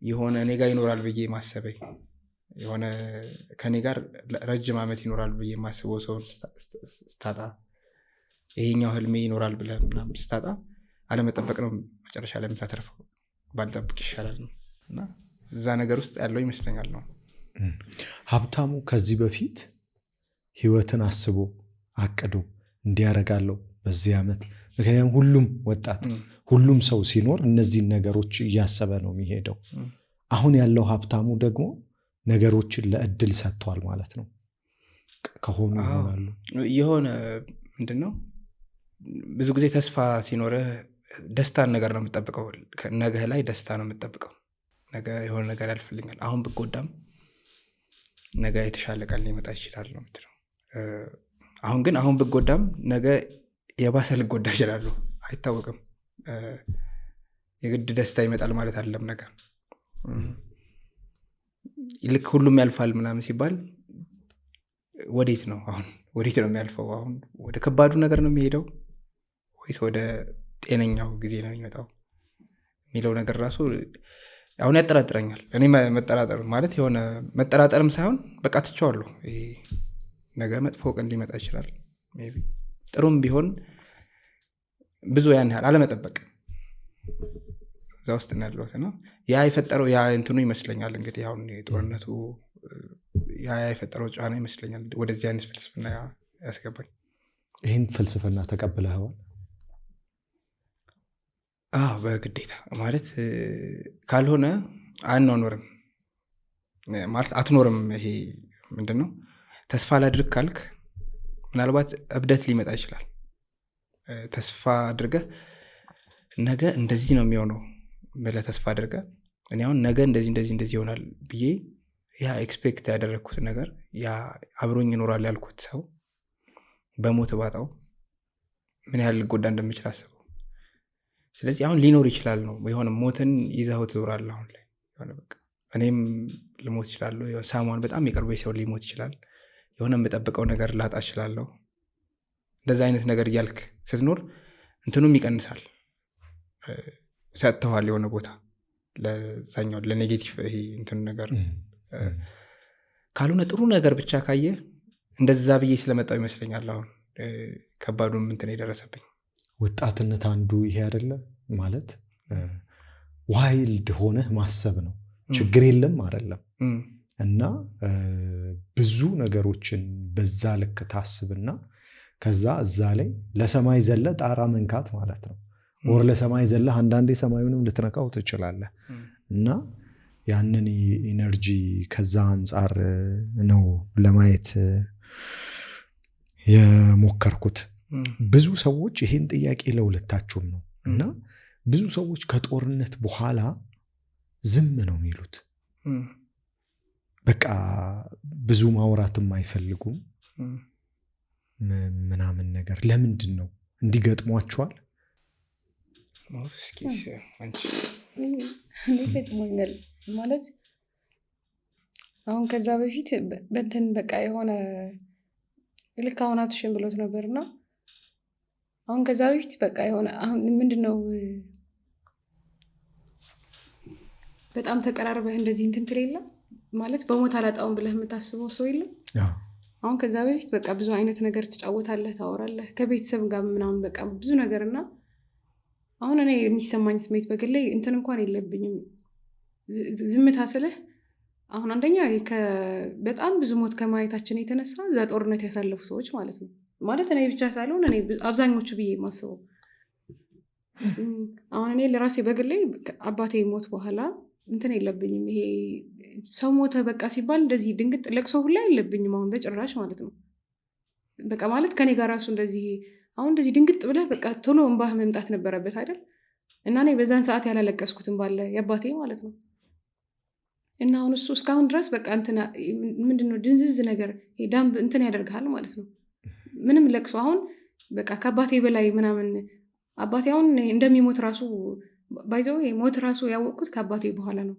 የሆነ እኔ ጋር ይኖራል ብዬ ማሰበኝ የሆነ ከኔ ጋር ረጅም ዓመት ይኖራል ብዬ ማስበው ሰው ስታጣ ይሄኛው ህልሜ ይኖራል ብለህ ምናምን ስታጣ አለመጠበቅ ነው መጨረሻ ላይ የምታተርፈው። ባልጠብቅ ይሻላል ነው እና እዛ ነገር ውስጥ ያለው ይመስለኛል ነው። ሀብታሙ ከዚህ በፊት ህይወትን አስቦ አቅዶ እንዲያረጋለው በዚህ ዓመት ምክንያቱም ሁሉም ወጣት ሁሉም ሰው ሲኖር እነዚህን ነገሮች እያሰበ ነው የሚሄደው። አሁን ያለው ሀብታሙ ደግሞ ነገሮችን ለእድል ሰጥቷል ማለት ነው። ከሆኑ ይሆናሉ የሆነ ምንድነው ብዙ ጊዜ ተስፋ ሲኖርህ ደስታን ነገር ነው የምትጠብቀው። ነገ ላይ ደስታ ነው የምትጠብቀው። ነገ የሆነ ነገር ያልፍልኛል፣ አሁን ብጎዳም ነገ የተሻለ ቀን ሊመጣ ይችላል ነው የምትለው። አሁን ብጎዳም ነገ የባሰ ልጎዳ ይችላል፣ አይታወቅም። የግድ ደስታ ይመጣል ማለት አይደለም። ነገ ልክ ሁሉም ያልፋል ምናምን ሲባል ወዴት ነው የሚያልፈው? አሁን ወደ ከባዱ ነገር ነው የሚሄደው ወይስ ወደ ጤነኛው ጊዜ ነው የሚመጣው የሚለው ነገር ራሱ አሁን ያጠራጥረኛል። እኔ መጠራጠር ማለት የሆነ መጠራጠርም ሳይሆን በቃ ትቼዋለሁ። ነገ መጥፎ ቀን ሊመጣ ይችላል። ሜይ ቢ ጥሩም ቢሆን ብዙ ያን ያህል አለመጠበቅ እዛ ውስጥ ነው ያለሁት እና ያ የፈጠረው ያ እንትኑ ይመስለኛል። እንግዲህ አሁን የጦርነቱ ያ የፈጠረው ጫና ይመስለኛል ወደዚህ አይነት ፍልስፍና ያስገባኝ። ይህን ፍልስፍና ተቀብለኸዋል? በግዴታ ማለት ካልሆነ አንኖርም ማለት አትኖርም። ይሄ ምንድነው ተስፋ ላድርግ ካልክ ምናልባት እብደት ሊመጣ ይችላል። ተስፋ አድርገህ ነገ እንደዚህ ነው የሚሆነው ብለህ ተስፋ አድርገህ እኔ አሁን ነገ እንደዚህ ይሆናል ብዬ ያ ኤክስፔክት ያደረግኩት ነገር ያ አብሮኝ ይኖራል ያልኩት ሰው በሞት ባጣው ምን ያህል ልጎዳ እንደምችል አስበው። ስለዚህ አሁን ሊኖር ይችላል ነው የሆነ ሞትን ይዘኸው ትዞራለህ። አሁን ላይ የሆነ በቃ እኔም ልሞት እችላለሁ። ሳሟን በጣም የቅርቤ ሰው ሊሞት ይችላል። የሆነ የምጠብቀው ነገር ላጣ እችላለሁ። እንደዛ አይነት ነገር እያልክ ስትኖር እንትኑም ይቀንሳል። ሰጥተዋል የሆነ ቦታ ለዛኛው ለኔጌቲቭ ይሄ እንትኑ ነገር ካልሆነ ጥሩ ነገር ብቻ ካየ እንደዛ ብዬ ስለመጣው ይመስለኛል አሁን ከባዱም እንትን የደረሰብኝ። ወጣትነት አንዱ ይሄ አይደለ ማለት ዋይልድ ሆነህ ማሰብ ነው። ችግር የለም አይደለም እና ብዙ ነገሮችን በዛ ልክ ታስብና ከዛ እዛ ላይ ለሰማይ ዘለ ጣራ መንካት ማለት ነው። ወር ለሰማይ ዘለ አንዳንዴ ሰማዩንም ልትነካው ትችላለህ እና ያንን ኢነርጂ ከዛ አንጻር ነው ለማየት የሞከርኩት። ብዙ ሰዎች ይሄን ጥያቄ ለሁለታችሁም ነው እና ብዙ ሰዎች ከጦርነት በኋላ ዝም ነው የሚሉት። በቃ ብዙ ማውራትም አይፈልጉም። ምናምን ነገር ለምንድን ነው እንዲገጥሟቸዋል? ገጥሞኛል ማለት አሁን ከዛ በፊት በእንትን በቃ የሆነ ልክ አሁን አትሽን ብሎት ነበርና አሁን ከዛ በፊት በቃ የሆነ አሁን ምንድነው በጣም ተቀራርበህ እንደዚህ እንትን ትሌላ ማለት በሞት አላጣውን ብለህ የምታስበው ሰው የለም። አሁን ከዛ በፊት በቃ ብዙ አይነት ነገር ትጫወታለህ፣ ታወራለህ ከቤተሰብ ጋር ምናምን በቃ ብዙ ነገርና አሁን እኔ የሚሰማኝ ስሜት በግሌ እንትን እንኳን የለብኝም። ዝምታ ስልህ አሁን አንደኛ በጣም ብዙ ሞት ከማየታችን የተነሳ እዛ ጦርነት ያሳለፉ ሰዎች ማለት ነው ማለት እኔ ብቻ ሳልሆን እኔ አብዛኞቹ ብዬ የማስበው አሁን እኔ ለራሴ በግሌ አባቴ ሞት በኋላ እንትን የለብኝም። ይሄ ሰው ሞተ በቃ ሲባል እንደዚህ ድንግጥ ለቅሶ ሁላ የለብኝም አሁን በጭራሽ ማለት ነው። በቃ ማለት ከኔ ጋር ራሱ እንደዚህ አሁን እንደዚህ ድንግጥ ብለህ በቃ ቶሎ እንባህ መምጣት ነበረበት አይደል? እና እኔ በዛን ሰዓት ያላለቀስኩትም ባለ የአባቴ ማለት ነው። እና አሁን እሱ እስካሁን ድረስ በቃ እንትና ምንድነው ድንዝዝ ነገር ዳም እንትን ያደርጋል ማለት ነው። ምንም ለቅሶ አሁን በቃ ከአባቴ በላይ ምናምን አባቴ አሁን እንደሚሞት ራሱ ባይዘው ሞት ራሱ ያወቅኩት ከአባቴ በኋላ ነው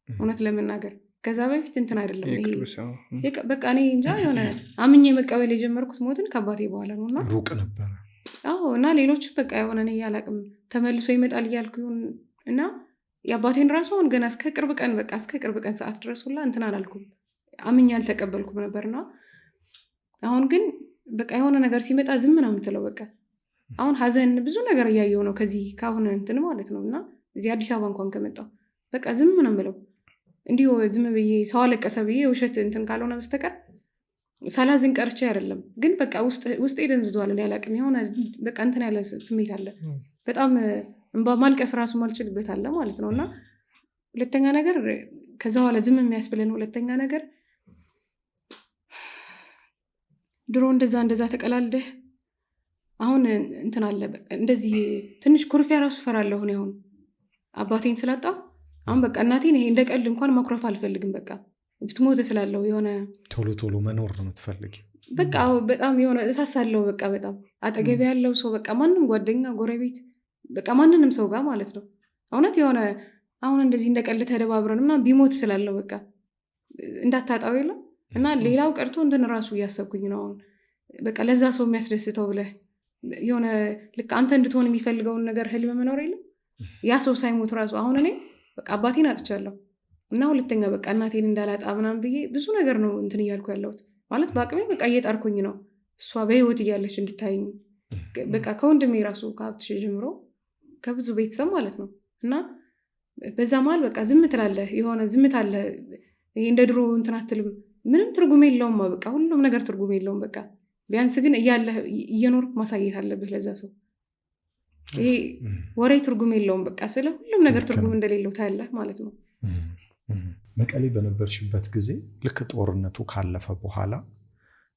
እውነት ለመናገር። ከዛ በፊት እንትን አይደለም ይሄ በቃ እኔ እንጃ የሆነ አምኜ መቀበል የጀመርኩት ሞትን ከአባቴ በኋላ ነው። እና ሩቅ ነበር። አዎ እና ሌሎች በቃ የሆነ እኔ ያላቅም ተመልሶ ይመጣል እያልኩ ይሁን እና የአባቴን ራሱ አሁን ገና እስከ ቅርብ ቀን ሰዓት ድረስ ሁላ እንትን አላልኩም አምኜ አልተቀበልኩም ነበርና አሁን ግን በቃ የሆነ ነገር ሲመጣ ዝም ነው የምትለው በቃ አሁን ሀዘን ብዙ ነገር እያየው ነው ከዚህ ካሁን እንትን ማለት ነው። እና እዚህ አዲስ አበባ እንኳን ከመጣሁ በቃ ዝም ነው የምለው እንዲሁ ዝም ብዬ ሰው አለቀሰ ብዬ ውሸት እንትን ካልሆነ በስተቀር ሳላዝን ቀርቼ አይደለም። ግን በቃ ውስጤ ደንዝዟል። እኔ አላቅም የሆነ በቃ እንትን ያለ ስሜት አለ በጣም እንባ ማልቀስ ራሱ ማልችልበት አለ ማለት ነው። እና ሁለተኛ ነገር ከዛ በኋላ ዝም የሚያስብለን ሁለተኛ ነገር ድሮ እንደዛ ተቀላልደህ አሁን እንትን አለ እንደዚህ ትንሽ ኩርፊያ ራሱ ፈራለሁ እኔ አሁን አባቴን ስላጣሁ አሁን በቃ እናቴን ይሄ እንደ ቀልድ እንኳን ማኩረፍ አልፈልግም። በቃ ብትሞት ስላለው የሆነ ቶሎ መኖር ነው የምትፈልጊው። በቃ በጣም የሆነ እሳሳለሁ በቃ በጣም አጠገቤ ያለው ሰው በቃ ማንም ጓደኛ፣ ጎረቤት በቃ ማንንም ሰው ጋር ማለት ነው እውነት የሆነ አሁን እንደዚህ እንደ ቀልድ ተደባብረን ምናምን ቢሞት ስላለው በቃ እንዳታጣው የለም። እና ሌላው ቀርቶ እንትን ራሱ እያሰብኩኝ ነው አሁን በቃ ለዛ ሰው የሚያስደስተው ብለህ የሆነ ልክ አንተ እንድትሆን የሚፈልገውን ነገር ህልም መኖር የለም ያ ሰው ሳይሞት ራሱ አሁን እኔ በቃ አባቴን አጥቻለሁ እና ሁለተኛ በቃ እናቴን እንዳላጣ ምናምን ብዬ ብዙ ነገር ነው እንትን እያልኩ ያለሁት ማለት በአቅሜ በቃ እየጣርኩኝ ነው እሷ በህይወት እያለች እንድታይኝ በቃ ከወንድሜ ራሱ ከሀብትሽ ጀምሮ ከብዙ ቤተሰብ ማለት ነው። እና በዛ መሀል በቃ ዝም ትላለህ የሆነ ዝምታ አለ እንደ ድሮ እንትን አትልም ምንም ትርጉም የለውም በቃ ሁሉም ነገር ትርጉም የለውም በቃ ቢያንስ ግን እየኖርክ ማሳየት አለብህ ለዛ ሰው። ይሄ ወሬ ትርጉም የለውም በቃ ስለ ሁሉም ነገር ትርጉም እንደሌለው ታያለህ ማለት ነው። መቀሌ በነበርሽበት ጊዜ ልክ ጦርነቱ ካለፈ በኋላ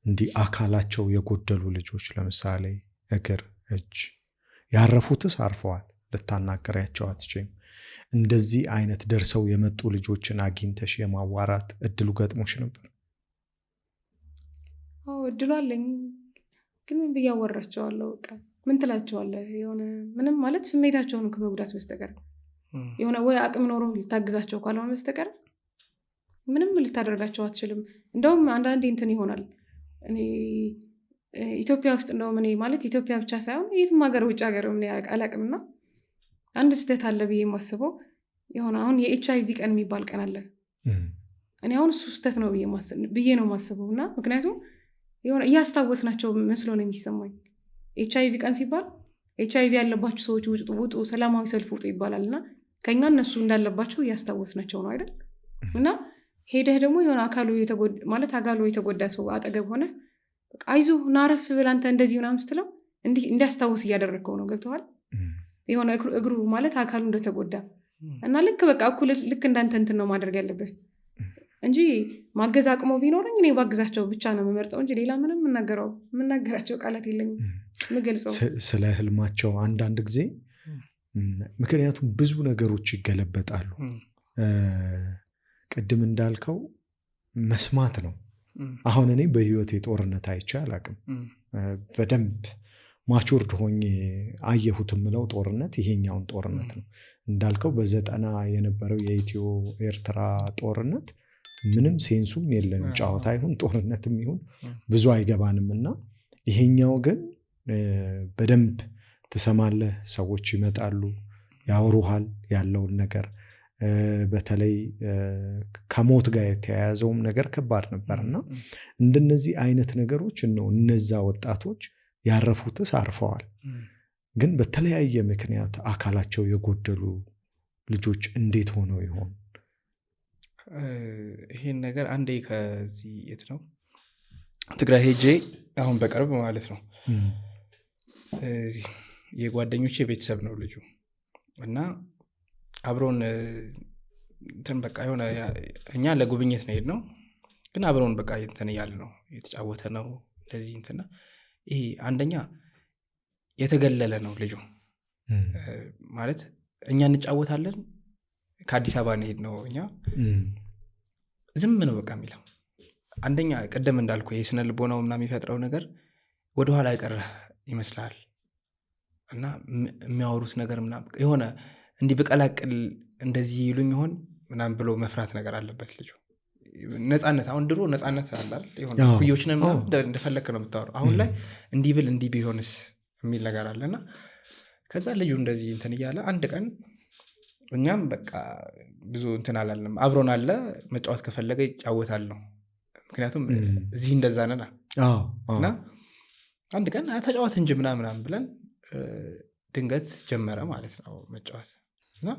እንዲህ አካላቸው የጎደሉ ልጆች ለምሳሌ እግር፣ እጅ ያረፉትስ አርፈዋል፣ ልታናገሪያቸው አትችይም። እንደዚህ አይነት ደርሰው የመጡ ልጆችን አግኝተሽ የማዋራት እድሉ ገጥሞሽ ነበር? አዎ እድሉ አለኝ። ግን ምን ብዬ አወራቸዋለሁ? በቃ ምን ትላቸዋለህ? የሆነ ምንም ማለት ስሜታቸውን ከመጉዳት በስተቀር የሆነ ወይ አቅም ኖሮ ልታግዛቸው ካልሆነ በስተቀር ምንም ልታደርጋቸው አትችልም። እንደውም አንዳንዴ እንትን ይሆናል እኔ ኢትዮጵያ ውስጥ እንደውም እኔ ማለት ኢትዮጵያ ብቻ ሳይሆን የትም ሀገር ውጭ ሀገር ምን አላቅምና አንድ ስህተት አለ ብዬ የማስበው የሆነ አሁን የኤችአይቪ ቀን የሚባል ቀን አለ። እኔ አሁን እሱ ስህተት ነው ብዬ ነው የማስበው እና ምክንያቱም የሆነ እያስታወስናቸው መስሎ ነው የሚሰማኝ። ኤችአይቪ ቀን ሲባል ኤችአይቪ ያለባቸው ሰዎች ውጡ፣ ሰላማዊ ሰልፍ ውጡ ይባላል እና ከኛ እነሱ እንዳለባቸው እያስታወስናቸው ነው አይደል? እና ሄደህ ደግሞ የሆነ አካሉ የተጎዳ ሰው አጠገብ ሆነ አይዞህ ናረፍ ብለህ አንተ እንደዚህ ምናምን ስትለው እንዲያስታውስ እያደረግከው ነው። ገብተዋል? የሆነ እግሩ ማለት አካሉ እንደተጎዳ እና ልክ በቃ እኩል ልክ እንዳንተ እንትን ነው ማድረግ ያለብህ እንጂ ማገዝ አቅሞ ቢኖረኝ እኔ ባግዛቸው ብቻ ነው የምመርጠው እንጂ ሌላ ምንም የምናገራቸው ቃላት የለኝም የምገልጸው ስለ ህልማቸው አንዳንድ ጊዜ። ምክንያቱም ብዙ ነገሮች ይገለበጣሉ። ቅድም እንዳልከው መስማት ነው። አሁን እኔ በህይወቴ ጦርነት አይቼ አላቅም። በደንብ ማቹርድ ሆኜ አየሁት የምለው ጦርነት ይሄኛውን ጦርነት ነው። እንዳልከው በ90 የነበረው የኢትዮ ኤርትራ ጦርነት ምንም ሴንሱም የለንም። ጨዋታ ይሁን ጦርነትም ይሁን ብዙ አይገባንም እና ይሄኛው ግን በደንብ ትሰማለህ። ሰዎች ይመጣሉ፣ ያወሩሃል ያለውን ነገር። በተለይ ከሞት ጋር የተያያዘውም ነገር ከባድ ነበር እና እንደነዚህ አይነት ነገሮች ነው እነዛ ወጣቶች ያረፉትስ አርፈዋል። ግን በተለያየ ምክንያት አካላቸው የጎደሉ ልጆች እንዴት ሆነው ይሆን? ይሄን ነገር አንዴ ከዚህ የት ነው ትግራይ ሄጄ አሁን በቅርብ ማለት ነው የጓደኞቼ ቤተሰብ ነው ልጁ እና አብሮን እንትን በቃ የሆነ እኛ ለጉብኝት ነው የሄድነው፣ ግን አብሮን በቃ እንትን እያለ ነው የተጫወተ ነው እንደዚህ እንትና ይሄ አንደኛ የተገለለ ነው ልጁ ማለት እኛ እንጫወታለን ከአዲስ አበባ ነው የሄድነው እኛ ዝም ነው በቃ የሚለው። አንደኛ ቀደም እንዳልኩ የስነ ልቦናው ምናምን የሚፈጥረው ነገር ወደኋላ አይቀርህ ይመስላል እና የሚያወሩት ነገር ምናምን የሆነ እንዲህ በቀላቅል እንደዚህ ይሉኝ ይሆን ምናምን ብሎ መፍራት ነገር አለበት ልጁ። ነፃነት አሁን ድሮ ነፃነት አላል የሆነ ኩዮችን እንደፈለክ ነው የምታወራው። አሁን ላይ እንዲህ ብል እንዲህ ቢሆንስ የሚል ነገር አለና ከዛ ልጁ እንደዚህ እንትን እያለ አንድ ቀን እኛም በቃ ብዙ እንትን አላለም፣ አብሮን አለ መጫወት ከፈለገ ይጫወታል ነው። ምክንያቱም እዚህ እንደዛ ነና እና አንድ ቀን ተጫወት እንጂ ምናምን ብለን ድንገት ጀመረ ማለት ነው መጫወት እና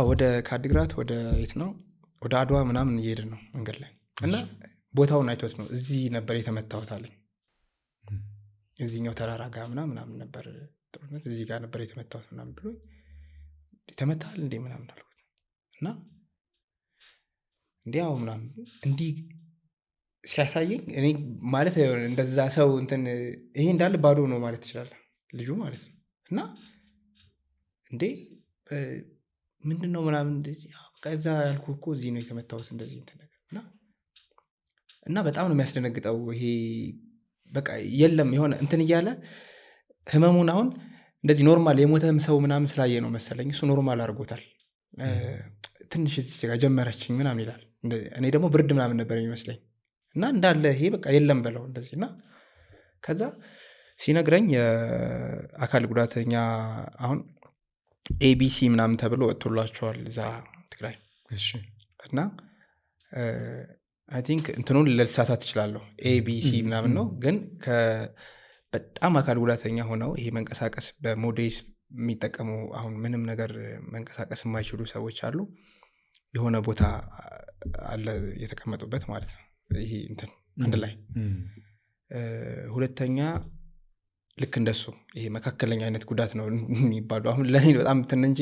ወደ ከአዲግራት ወደ የት ነው ወደ አድዋ ምናምን እየሄድን ነው መንገድ ላይ እና ቦታውን አይቶት ነው እዚህ ነበር የተመታሁት አለኝ። እዚህኛው ተራራ ጋር ምናምን ነበር ጦርነት እዚህ ጋር ነበር የተመታሁት ምናምን ብሎ ተመታል እንዴ ምናምን አልኩት እና እንዲያው ምናምን እንዲህ ሲያሳየኝ እኔ ማለት እንደዛ ሰው እንትን ይሄ እንዳለ ባዶ ነው ማለት ይችላል ልጁ ማለት ነው። እና እንዴ ምንድነው ምናምን እንደዚህ በቃ እዛ ያልኩህ እኮ እዚህ ነው የተመታሁት እንደዚህ እንትን ነገር እና በጣም ነው የሚያስደነግጠው። ይሄ በቃ የለም የሆነ እንትን እያለ ህመሙን አሁን እንደዚህ ኖርማል የሞተም ሰው ምናምን ስላየ ነው መሰለኝ እሱ ኖርማል አድርጎታል። ትንሽ እዚህ ጋር ጀመረችኝ ምናምን ይላል። እኔ ደግሞ ብርድ ምናምን ነበር የሚመስለኝ እና እንዳለ ይሄ በቃ የለም በለው እንደዚህ እና ከዛ ሲነግረኝ የአካል ጉዳተኛ አሁን ኤቢሲ ምናምን ተብሎ ወጥቶላቸዋል እዛ ትግራይ እና አይ ቲንክ እንትኑን ልሳሳት እችላለሁ ኤቢሲ ምናምን ነው። ግን በጣም አካል ጉዳተኛ ሆነው ይሄ መንቀሳቀስ በሞዴስ የሚጠቀሙ አሁን ምንም ነገር መንቀሳቀስ የማይችሉ ሰዎች አሉ። የሆነ ቦታ አለ የተቀመጡበት ማለት ነው ይሄ እንትን አንድ ላይ። ሁለተኛ ልክ እንደሱ ይሄ መካከለኛ አይነት ጉዳት ነው የሚባሉ አሁን ለኔ በጣም እንትን እንጂ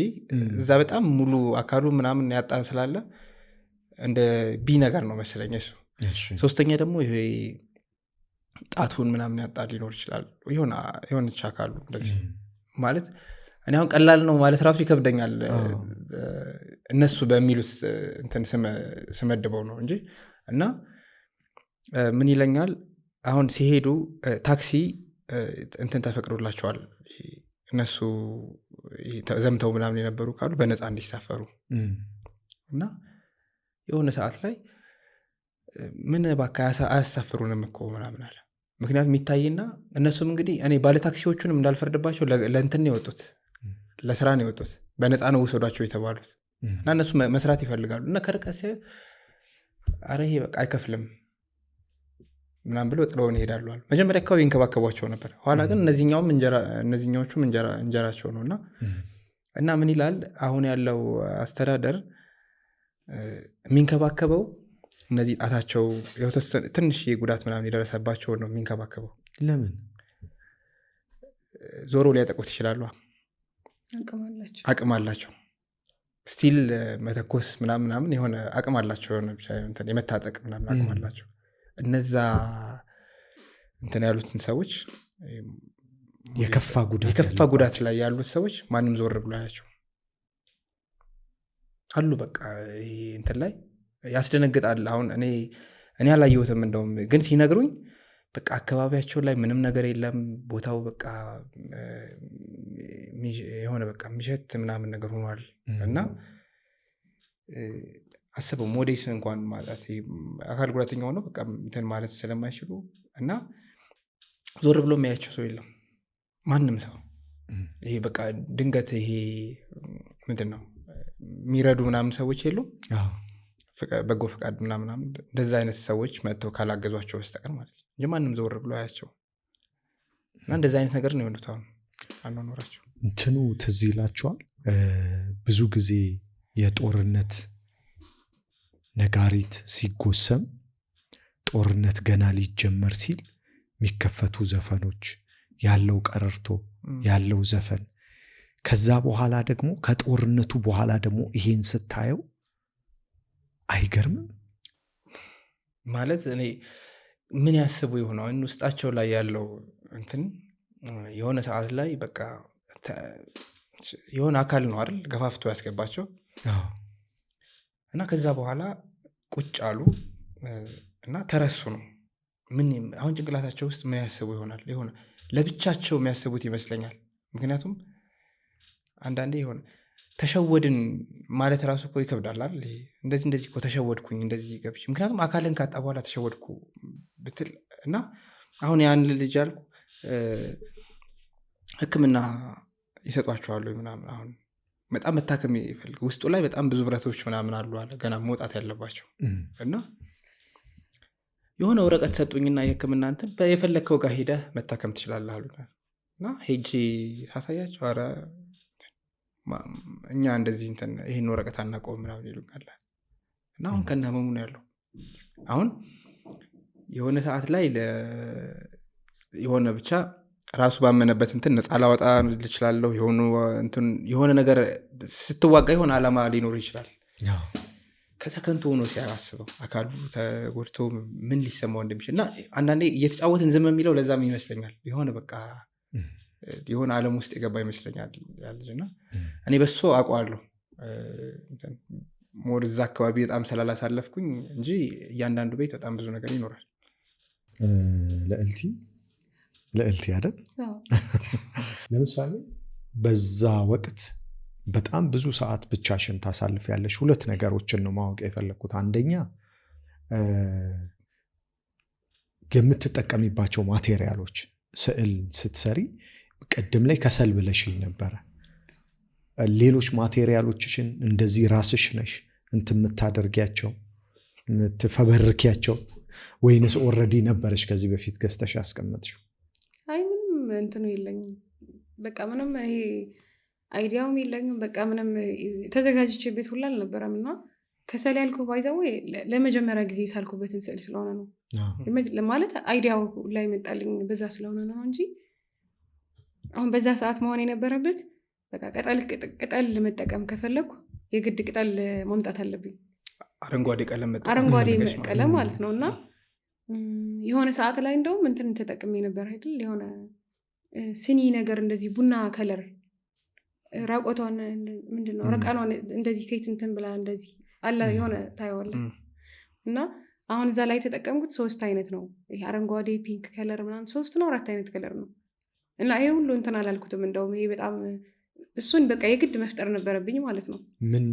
እዛ በጣም ሙሉ አካሉ ምናምን ያጣ ስላለ እንደ ቢ ነገር ነው መሰለኝ እሱ። ሶስተኛ ደግሞ ይሄ ጣቱን ምናምን ያጣ ሊኖር ይችላል የሆነች አካሉ እንደዚህ ማለት እኔ አሁን ቀላል ነው ማለት ራሱ ይከብደኛል እነሱ በሚሉት እንትን ስመድበው ነው እንጂ። እና ምን ይለኛል አሁን ሲሄዱ ታክሲ እንትን ተፈቅዶላቸዋል እነሱ ዘምተው ምናምን የነበሩ ካሉ በነፃ እንዲሳፈሩ እና የሆነ ሰዓት ላይ ምን ባካ አያሳፍሩንም እኮ ምናምን አለ። ምክንያቱም የሚታይና እነሱም እንግዲህ እኔ ባለ ታክሲዎቹንም እንዳልፈርድባቸው ለእንትን ነው የወጡት ለስራ ነው የወጡት በነፃ ነው ውሰዷቸው የተባሉት እና እነሱ መስራት ይፈልጋሉ እና ከርቀት ሲያዩ አረ ይሄ በቃ አይከፍልም ምናምን ብለው ጥለውን ይሄዳሉ። መጀመሪያ አካባቢ ይንከባከቧቸው ነበር፣ ኋላ ግን እነዚህኛዎቹም እንጀራቸው ነው እና ምን ይላል አሁን ያለው አስተዳደር የሚንከባከበው እነዚህ ጣታቸው ትንሽ ጉዳት ምናምን የደረሰባቸው ነው የሚንከባከበው። ለምን ዞሮ ሊያጠቁት ይችላሉ፣ አቅም አላቸው ስቲል መተኮስ ምናምን የሆነ አቅም አላቸው የመታጠቅ ምናምን አቅም አላቸው። እነዛ እንትን ያሉትን ሰዎች የከፋ ጉዳት ላይ ያሉት ሰዎች ማንም ዞር ብሎ ያቸው አሉ። በቃ እንትን ላይ ያስደነግጣል። አሁን እኔ አላየሁትም እንደውም ግን ሲነግሩኝ በቃ አካባቢያቸው ላይ ምንም ነገር የለም። ቦታው በቃ የሆነ በቃ የሚሸት ምናምን ነገር ሆኗል። እና አስበው ሞዴስ እንኳን ማለት አካል ጉዳተኛ ሆነው በቃ እንትን ማለት ስለማይችሉ እና ዞር ብሎ የሚያያቸው ሰው የለም ማንም ሰው። ይሄ በቃ ድንገት ይሄ ምንድን ነው የሚረዱ ምናምን ሰዎች የሉም፣ በጎ ፈቃድ ምናምን እንደዛ አይነት ሰዎች መጥተው ካላገዟቸው በስተቀር ማለት ነው እንጂ ማንም ዞር ብሎ አያቸው። እና እንደዛ አይነት ነገር ነው የሆኑት አሁን አኗኗራቸው። እንትኑ ትዝ ይላቸዋል። ብዙ ጊዜ የጦርነት ነጋሪት ሲጎሰም ጦርነት ገና ሊጀመር ሲል የሚከፈቱ ዘፈኖች ያለው ቀረርቶ ያለው ዘፈን፣ ከዛ በኋላ ደግሞ ከጦርነቱ በኋላ ደግሞ ይሄን ስታየው አይገርምም? ማለት እኔ ምን ያስቡ ይሆናል ውስጣቸው ላይ ያለው እንትን የሆነ ሰዓት ላይ በቃ የሆነ አካል ነው አይደል ገፋፍቶ ያስገባቸው እና ከዛ በኋላ ቁጭ አሉ እና ተረሱ ነው። ምን አሁን ጭንቅላታቸው ውስጥ ምን ያስቡ ይሆናል? የሆነ ለብቻቸው የሚያስቡት ይመስለኛል። ምክንያቱም አንዳንዴ የሆነ ተሸወድን ማለት ራሱ እኮ ይከብዳል አይደል? እንደዚህ እኮ ተሸወድኩኝ እንደዚህ ገብቼ፣ ምክንያቱም አካልን ካጣ በኋላ ተሸወድኩ ብትል እና አሁን ያን ልጅ አልኩ ሕክምና ይሰጧቸዋል ምናምን። አሁን በጣም መታከም ይፈልግ ውስጡ ላይ በጣም ብዙ ብረቶች ምናምን አሉ አለ ገና መውጣት ያለባቸው እና የሆነ ወረቀት ሰጡኝና የሕክምና እንትን የፈለግከው ጋር ሄደህ መታከም ትችላለህ አሉ እና ሄጄ ሳሳያቸው ኧረ እኛ እንደዚህ እንትን ይሄን ወረቀት አናውቀውም ምናምን ይሉኛል። እና አሁን ከነ ህመሙ ነው ያለው። አሁን የሆነ ሰዓት ላይ የሆነ ብቻ ራሱ ባመነበት እንትን ነፃ ላወጣ ልችላለሁ የሆነ ነገር ስትዋጋ የሆነ ዓላማ ሊኖር ይችላል። ከዛ ከንቱ ሆኖ ሲያስበው አካሉ ተጎድቶ ምን ሊሰማው እንደሚችል እና አንዳንዴ እየተጫወትን ዝም የሚለው ለዛም ይመስለኛል የሆነ በቃ የሆነ ዓለም ውስጥ የገባ ይመስለኛል ያልጅና እኔ በሱ አውቀዋለሁ ሞር እዛ አካባቢ በጣም ስላላሳለፍኩኝ እንጂ እያንዳንዱ ቤት በጣም ብዙ ነገር ይኖራል። ለእልቲ አይደል? ለምሳሌ በዛ ወቅት በጣም ብዙ ሰዓት ብቻሽን ታሳልፊያለሽ። ሁለት ነገሮችን ነው ማወቅ የፈለግኩት። አንደኛ የምትጠቀሚባቸው ማቴሪያሎች፣ ስዕል ስትሰሪ ቅድም ላይ ከሰል ብለሽኝ ነበረ። ሌሎች ማቴሪያሎችሽን እንደዚህ ራስሽ ነሽ እንትን የምታደርጊያቸው የምትፈበርኪያቸው ወይንስ ኦልሬዲ ነበረሽ ከዚህ በፊት ገዝተሽ ያስቀመጥሽው? አይ ምንም እንትኑ የለኝም። በቃ ምንም ይሄ አይዲያውም የለኝም። በቃ ምንም ተዘጋጅቼበት ሁላ አልነበረም እና ከሰል ያልኩ ባይዘው ለመጀመሪያ ጊዜ ሳልኩበትን ስዕል ስለሆነ ነው ማለት አይዲያው ላይ መጣልኝ በዛ ስለሆነ ነው እንጂ አሁን በዛ ሰዓት መሆን የነበረበት በቃ ቅጠል መጠቀም ከፈለኩ የግድ ቅጠል ማምጣት አለብኝ። አረንጓዴ ቀለም ማለት ነው። እና የሆነ ሰዓት ላይ እንደውም እንትን ተጠቅሜ ነበር አይደል የሆነ ስኒ ነገር እንደዚህ ቡና ከለር ራቆቷን ምንድነው ረቃኗን እንደዚህ ሴት እንትን ብላ እንደዚህ አለ የሆነ ታየዋለህ። እና አሁን እዛ ላይ ተጠቀምኩት 3 አይነት ነው። ይሄ አረንጓዴ፣ ፒንክ ከለር ምናምን 3 ነው 4 አይነት ከለር ነው። እና ይሄ ሁሉ እንትን አላልኩትም። እንደውም ይሄ በጣም እሱን በቃ የግድ መፍጠር ነበረብኝ ማለት ነው። ምን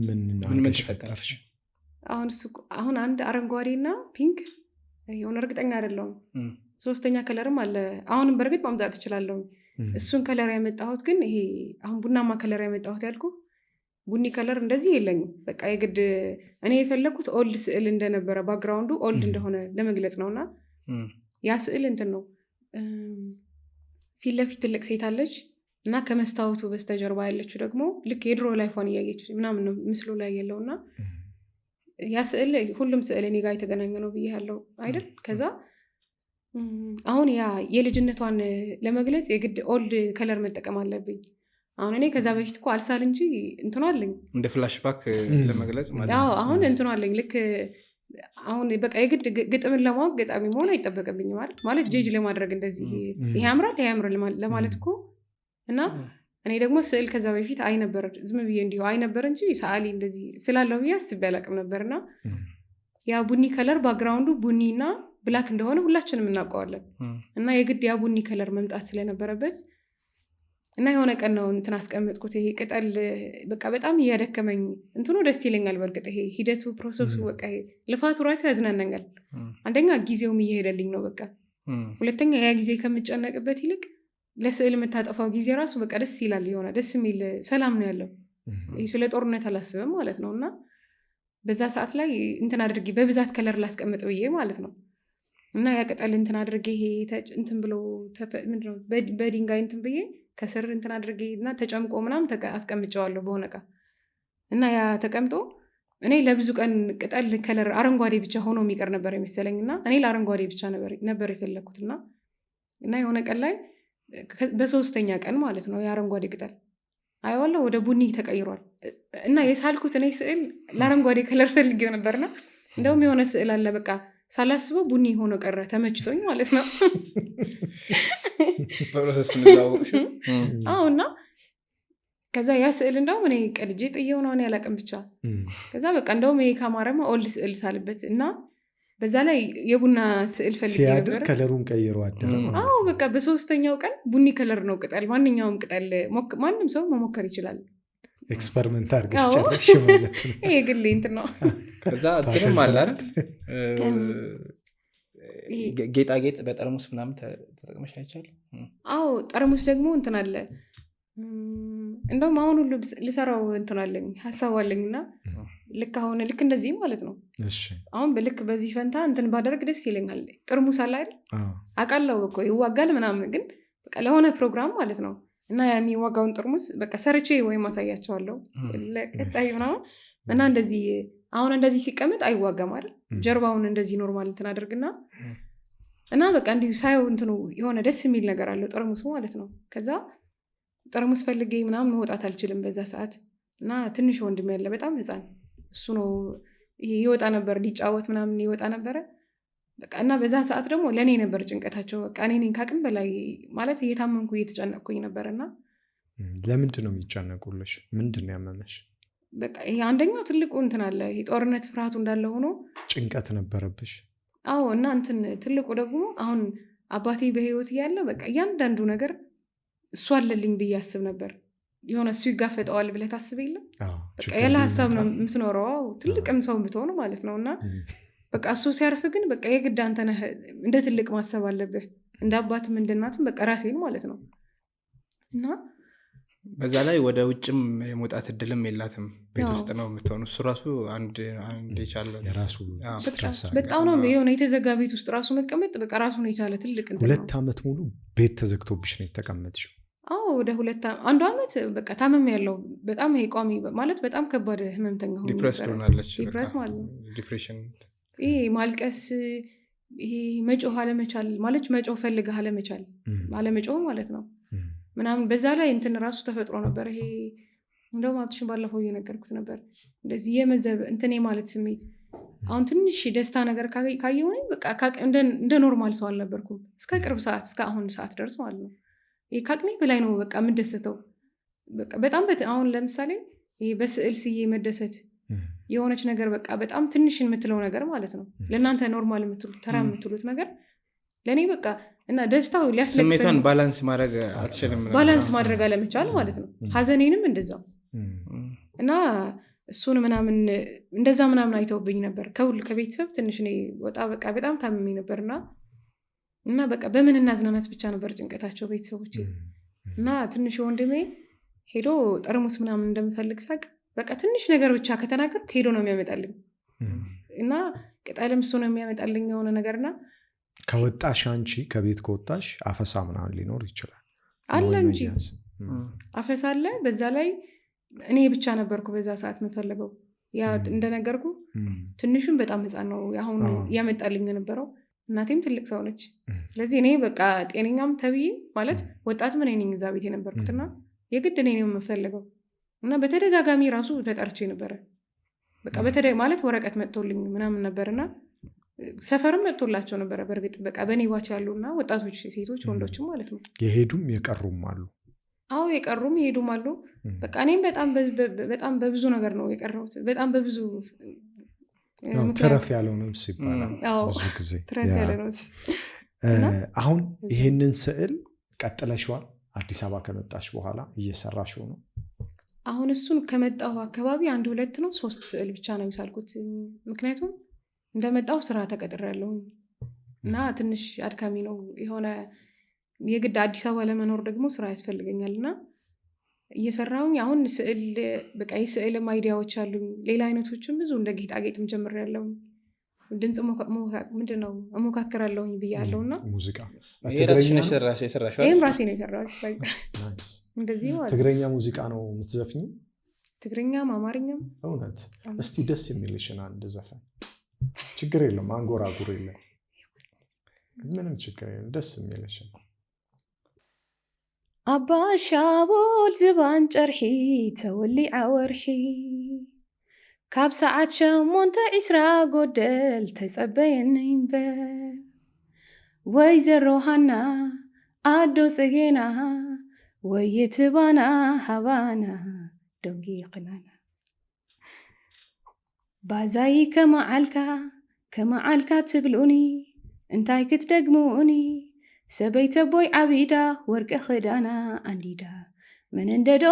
ፈጠርሽ? አሁን አንድ አረንጓዴና ፒንክ የሆነ እርግጠኛ አይደለሁም 3ኛ ከለርም አለ። አሁንም በእርግጥ ማምጣት እችላለሁ። እሱን ከለር ያመጣሁት ግን ይሄ አሁን ቡናማ ከለር ያመጣሁት ያልኩ ቡኒ ከለር እንደዚህ የለኝም። በቃ የግድ እኔ የፈለኩት ኦልድ ስዕል እንደነበረ ባክግራውንዱ ኦልድ እንደሆነ ለመግለጽ ነውና ያ ስዕል እንትን ነው። ፊት ለፊት ትልቅ ሴት አለች እና ከመስታወቱ በስተጀርባ ያለችው ደግሞ ልክ የድሮ ላይፏን እያየች ምናምን ነው ምስሉ ላይ ያለውና ያ ስዕል ሁሉም ስዕል እኔ ጋር የተገናኘ ነው ብዬ ያለው አይደል። ከዛ አሁን ያ የልጅነቷን ለመግለጽ የግድ ኦልድ ከለር መጠቀም አለብኝ። አሁን እኔ ከዛ በፊት እኮ አልሳል እንጂ እንትኑ አለኝ እንደ ፍላሽባክ ለመግለጽ ማለት ነው። አሁን እንትኑ አለኝ ልክ አሁን በቃ የግድ ግጥምን ለማወቅ ገጣሚ መሆን አይጠበቅብኝም ማለት ጄጅ ለማድረግ እንደዚህ ይሄ ያምራል ለማለት እኮ እና እኔ ደግሞ ስዕል ከዛ በፊት አይ ነበር ዝም ብዬ እንዲሁ አይ ነበር እንጂ ሰዓሊ እንደዚህ ስላለው ብዬ አስቤ አላቅም ነበርና ያ ቡኒ ከለር ባክግራውንዱ ቡኒና ብላክ እንደሆነ ሁላችንም እናውቀዋለን እና የግድ ያ ቡኒ ከለር መምጣት ስለነበረበት እና የሆነ ቀን ነው እንትን አስቀመጥኩት ይሄ ቅጠል በቃ በጣም እያደከመኝ እንትኑ ደስ ይለኛል በርግጥ ይሄ ሂደቱ ፕሮሰሱ በቃ ይሄ ልፋቱ ራሱ ያዝናናኛል አንደኛ ጊዜውም እየሄደልኝ ነው በቃ ሁለተኛ ያ ጊዜ ከምጨነቅበት ይልቅ ለስዕል የምታጠፋው ጊዜ ራሱ በቃ ደስ ይላል የሆነ ደስ የሚል ሰላም ነው ያለው ይሄ ስለ ጦርነት አላስብም ማለት ነው እና በዛ ሰዓት ላይ እንትን አድርጌ በብዛት ከለር ላስቀምጥ ብዬ ማለት ነው እና ያ ቅጠል እንትን አድርጌ ይሄ እንትን ብሎ ምንድነው በድንጋይ እንትን ብዬ ከስር እንትን አድርጌ እና ተጨምቆ ምናምን አስቀምጨዋለሁ በሆነ እቃ እና ያ ተቀምጦ እኔ ለብዙ ቀን ቅጠል ከለር አረንጓዴ ብቻ ሆኖ የሚቀር ነበር የሚመስለኝ እና እኔ ለአረንጓዴ ብቻ ነበር የፈለኩት እና የሆነ ቀን ላይ በሶስተኛ ቀን ማለት ነው የአረንጓዴ ቅጠል አይዋለሁ ወደ ቡኒ ተቀይሯል እና የሳልኩት እኔ ስዕል ለአረንጓዴ ከለር ፈልጌው ነበርና እንደውም የሆነ ስዕል አለ በቃ ሳላስበው ቡኒ ሆኖ ቀረ ተመችቶኝ ማለት ነው አዎ እና ከዛ ያ ስዕል እንደውም እኔ ቀድጄ ጥየው ነው ያላቅም ብቻ ከዛ በቃ እንደውም ይሄ ካማረማ ኦልድ ስዕል ሳልበት እና በዛ ላይ የቡና ስዕል ፈልጌ ነበር ሲያድር ከለሩን ቀይሮ አደረ ማለት አዎ በቃ በሶስተኛው ቀን ቡኒ ከለር ነው ቅጠል ማንኛውም ቅጠል ማንም ሰው መሞከር ይችላል ኤክስፐሪመንት አድርገሽ ጨረሽ ማለት ነው ይሄ ግሌ እንትን ነው ከዛ እንትንም አለ አይደል ጌጣጌጥ በጠርሙስ ምናምን ተጠቅመሽ አይቻል አዎ ጠርሙስ ደግሞ እንትን አለ እንደውም አሁን ሁሉ ልሰራው እንትን አለኝ ሀሳብ አለኝና ልክ አሁን ልክ እንደዚህ ማለት ነው አሁን በልክ በዚህ ፈንታ እንትን ባደርግ ደስ ይለኛል ጠርሙስ አለ አይደል አቃለው እኮ ይዋጋል ምናምን ግን በቃ ለሆነ ፕሮግራም ማለት ነው እና የሚዋጋውን ጠርሙስ በቃ ሰርቼ ወይ ማሳያቸዋለሁ ለቀጣይ ምናምን እና እንደዚህ አሁን እንደዚህ ሲቀመጥ አይዋጋም አይደል ጀርባውን እንደዚህ ኖርማል እንትን አድርግና እና በቃ እንዲሁ ሳየው እንትኑ የሆነ ደስ የሚል ነገር አለው ጠርሙስ ማለት ነው ከዛ ጠርሙስ ፈልጌ ምናምን መውጣት አልችልም በዛ ሰዓት እና ትንሽ ወንድም ያለ በጣም ህፃን እሱ ነው ይወጣ ነበር ሊጫወት ምናምን ይወጣ ነበረ በቃ እና በዛ ሰዓት ደግሞ ለእኔ ነበር ጭንቀታቸው በቃ እኔ ካቅም በላይ ማለት እየታመምኩ እየተጨነቅኩኝ ነበርና ለምንድን ነው የሚጨነቁልሽ ምንድን ነው ያመመሽ በቃ ይሄ አንደኛው ትልቁ እንትን አለ ጦርነት ፍርሃቱ እንዳለ ሆኖ ጭንቀት ነበረብሽ አዎ እና እንትን ትልቁ ደግሞ አሁን አባቴ በህይወት እያለ በቃ እያንዳንዱ ነገር እሱ አለልኝ ብዬ አስብ ነበር የሆነ እሱ ይጋፈጠዋል ብለህ ታስብ የለም በቃ ያለ ሀሳብ ነው የምትኖረው ትልቅም ሰው ብትሆኑ ማለት ነው እና በቃ እሱ ሲያርፍ ግን በቃ የግድ አንተ ነህ እንደ ትልቅ ማሰብ አለብህ እንደ አባትም እንደ እናትም በቃ ራሴን ማለት ነው እና በዛ ላይ ወደ ውጭም የመውጣት እድልም የላትም ቤት ውስጥ ነው የምትሆነው እሱ ራሱ አንድ የቻለ የራሱ ስትረስ በጣም ነው የሆነ የተዘጋ ቤት ውስጥ ራሱ መቀመጥ በቃ ራሱን የቻለ ትልቅ እንትን 2 ዓመት ሙሉ ቤት ተዘግቶብሽ ነው የተቀመጥሽው አዎ ወደ 2 አንዱ ዓመት በቃ ታመም ያለው በጣም ይሄ ቋሚ ማለት በጣም ከባድ ህመምተኛ ሆኖ ዲፕሬስ ሆናለች ዲፕሬስ ማለት ነው ዲፕሬሽን ይሄ ማልቀስ ይሄ መጮህ አለመቻል ማለት መጮህ ፈልገህ አለመጮህ ማለት ነው ምናምን በዛ ላይ እንትን ራሱ ተፈጥሮ ነበር ይሄ እንደውም አብትሽን ባለፈው እየነገርኩት ነበር እንደዚህ የመዘብ እንትን ማለት ስሜት አሁን ትንሽ ደስታ ነገር ካየሆነ በቃ እንደ ኖርማል ሰው አልነበርኩም እስከ ቅርብ ሰዓት እስከ አሁን ሰዓት ድረስ ማለት ነው ይሄ ካቅሜ በላይ ነው በቃ የምደሰተው በቃ በጣም አሁን ለምሳሌ ይሄ በስዕል ስዬ መደሰት የሆነች ነገር በቃ በጣም ትንሽ የምትለው ነገር ማለት ነው ለእናንተ ኖርማል የምትሉት ተራ የምትሉት ነገር ለእኔ በቃ እና ደስታው ሊያስለቅሰኝ ስሜቷን ባላንስ ማድረግ አትችልም ባላንስ ማድረግ አለመቻል ማለት ነው ሀዘኔንም እንደዛው እና እሱን ምናምን እንደዛ ምናምን አይተውብኝ ነበር ከቤተሰብ ትንሽ እኔ ወጣ በቃ በጣም ታምሜ ነበርና እና በቃ በምን እናዝናናት ብቻ ነበር ጭንቀታቸው ቤተሰቦቼ እና ትንሽ ወንድሜ ሄዶ ጠርሙስ ምናምን እንደምፈልግ ሳቅ በቃ ትንሽ ነገር ብቻ ከተናገርኩ ሄዶ ነው የሚያመጣልኝ እና ቅጠልም እሱ ነው የሚያመጣልኝ የሆነ ነገርና ከወጣሽ አንቺ ከቤት ከወጣሽ አፈሳ ምናምን ሊኖር ይችላል አለ እንጂ አፈሳ አለ በዛ ላይ እኔ ብቻ ነበርኩ በዛ ሰዓት የምፈልገው ያ እንደነገርኩ ትንሹም በጣም ህፃን ነው አሁን ያመጣልኝ የነበረው እናቴም ትልቅ ሰው ነች ስለዚህ እኔ በቃ ጤነኛም ተብዬ ማለት ወጣት ምን ነኝ እዛ ቤት የነበርኩትና የግድ እኔ ነው የምፈልገው እና በተደጋጋሚ ራሱ ተጠርቼ ነበረ በቃ ማለት ወረቀት መጥቶልኝ ምናምን ነበርና ሰፈርም መጥቶላቸው ነበረ በእርግጥ በቃ በኔ ባች ያሉና ወጣቶች ሴቶች ወንዶችም ማለት ነው የሄዱም የቀሩም አሉ አዎ የቀሩም የሄዱም አሉ በቃ እኔም በጣም በብዙ ነገር ነው የቀረሁት በጣም በብዙ ተረፍ ያለው ነው ይባላል ብዙ ጊዜ ተረፍ ያለው ነው። አሁን ይሄንን ስዕል ቀጥለሽዋል? አዲስ አበባ ከመጣሽ በኋላ እየሰራሽው ነው? አሁን እሱን ከመጣሁ አካባቢ 1-2 ነው 3 ስዕል ብቻ ነው የሳልኩት። ምክንያቱም እንደመጣሁ ስራ ተቀጥሬያለሁ እና ትንሽ አድካሚ ነው የሆነ የግድ አዲስ አበባ ለመኖር ደግሞ ስራ ያስፈልገኛልና እየሰራሁኝ አሁን ስዕል በቃ የስዕልም አይዲያዎች አሉኝ። ሌላ አይነቶችም ብዙ እንደ ጌጣጌጥም ጀምሬያለሁ። ድምጽ ምንድነው እሞካክራለሁኝ ብያለሁና ሙዚቃ ትግረኛ የሰራሽው? ይሄም ራሴ ነው የሰራሁት። እንደዚህ ማለት ትግረኛ ሙዚቃ ነው የምትዘፍኚው? ትግረኛም አማርኛም። እውነት? እስቲ ደስ የሚልሽን አንድ ዘፈን። ችግር የለም አንጎራጉር የለም ምንም ችግር የለም። ደስ የሚልሽን አባ ሻቡል ዝባን ጨርሒ ተወሊዓ ወርሒ ካብ ሰዓት 8:20 ጎደል ተጸበየኒ እምበር ወይዘሮ ሃና አዶ ጽጌና ወይትባና ሃባና ዶንጊ ቅናና ባዛይ ከመዓልካ ትብሉኒ እንታይ ክትደግሙኒ ሰበይተ ቦይ ዓቢዳ ወርቂ ክዳና አንዲዳ ምን እንደዶ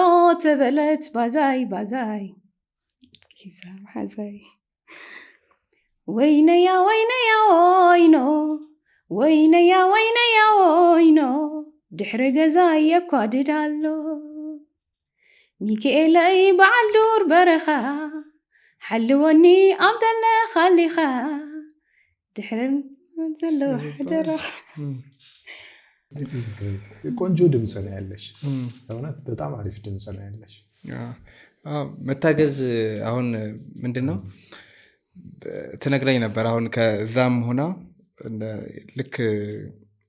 ተበለት ባዛይ حزاي وين يا وينو دحر غزاي يقاددالو ميكائيلي بعل دور برخا حلوني امدلنا خليخا دحر مدلو حدرخ ቆንጆ ድምጽ ነው ያለሽ። እውነት በጣም አሪፍ ድምጽ ነው ያለሽ። መታገዝ አሁን ምንድነው ትነግረኝ ነበር። አሁን ከዛም ሆና ልክ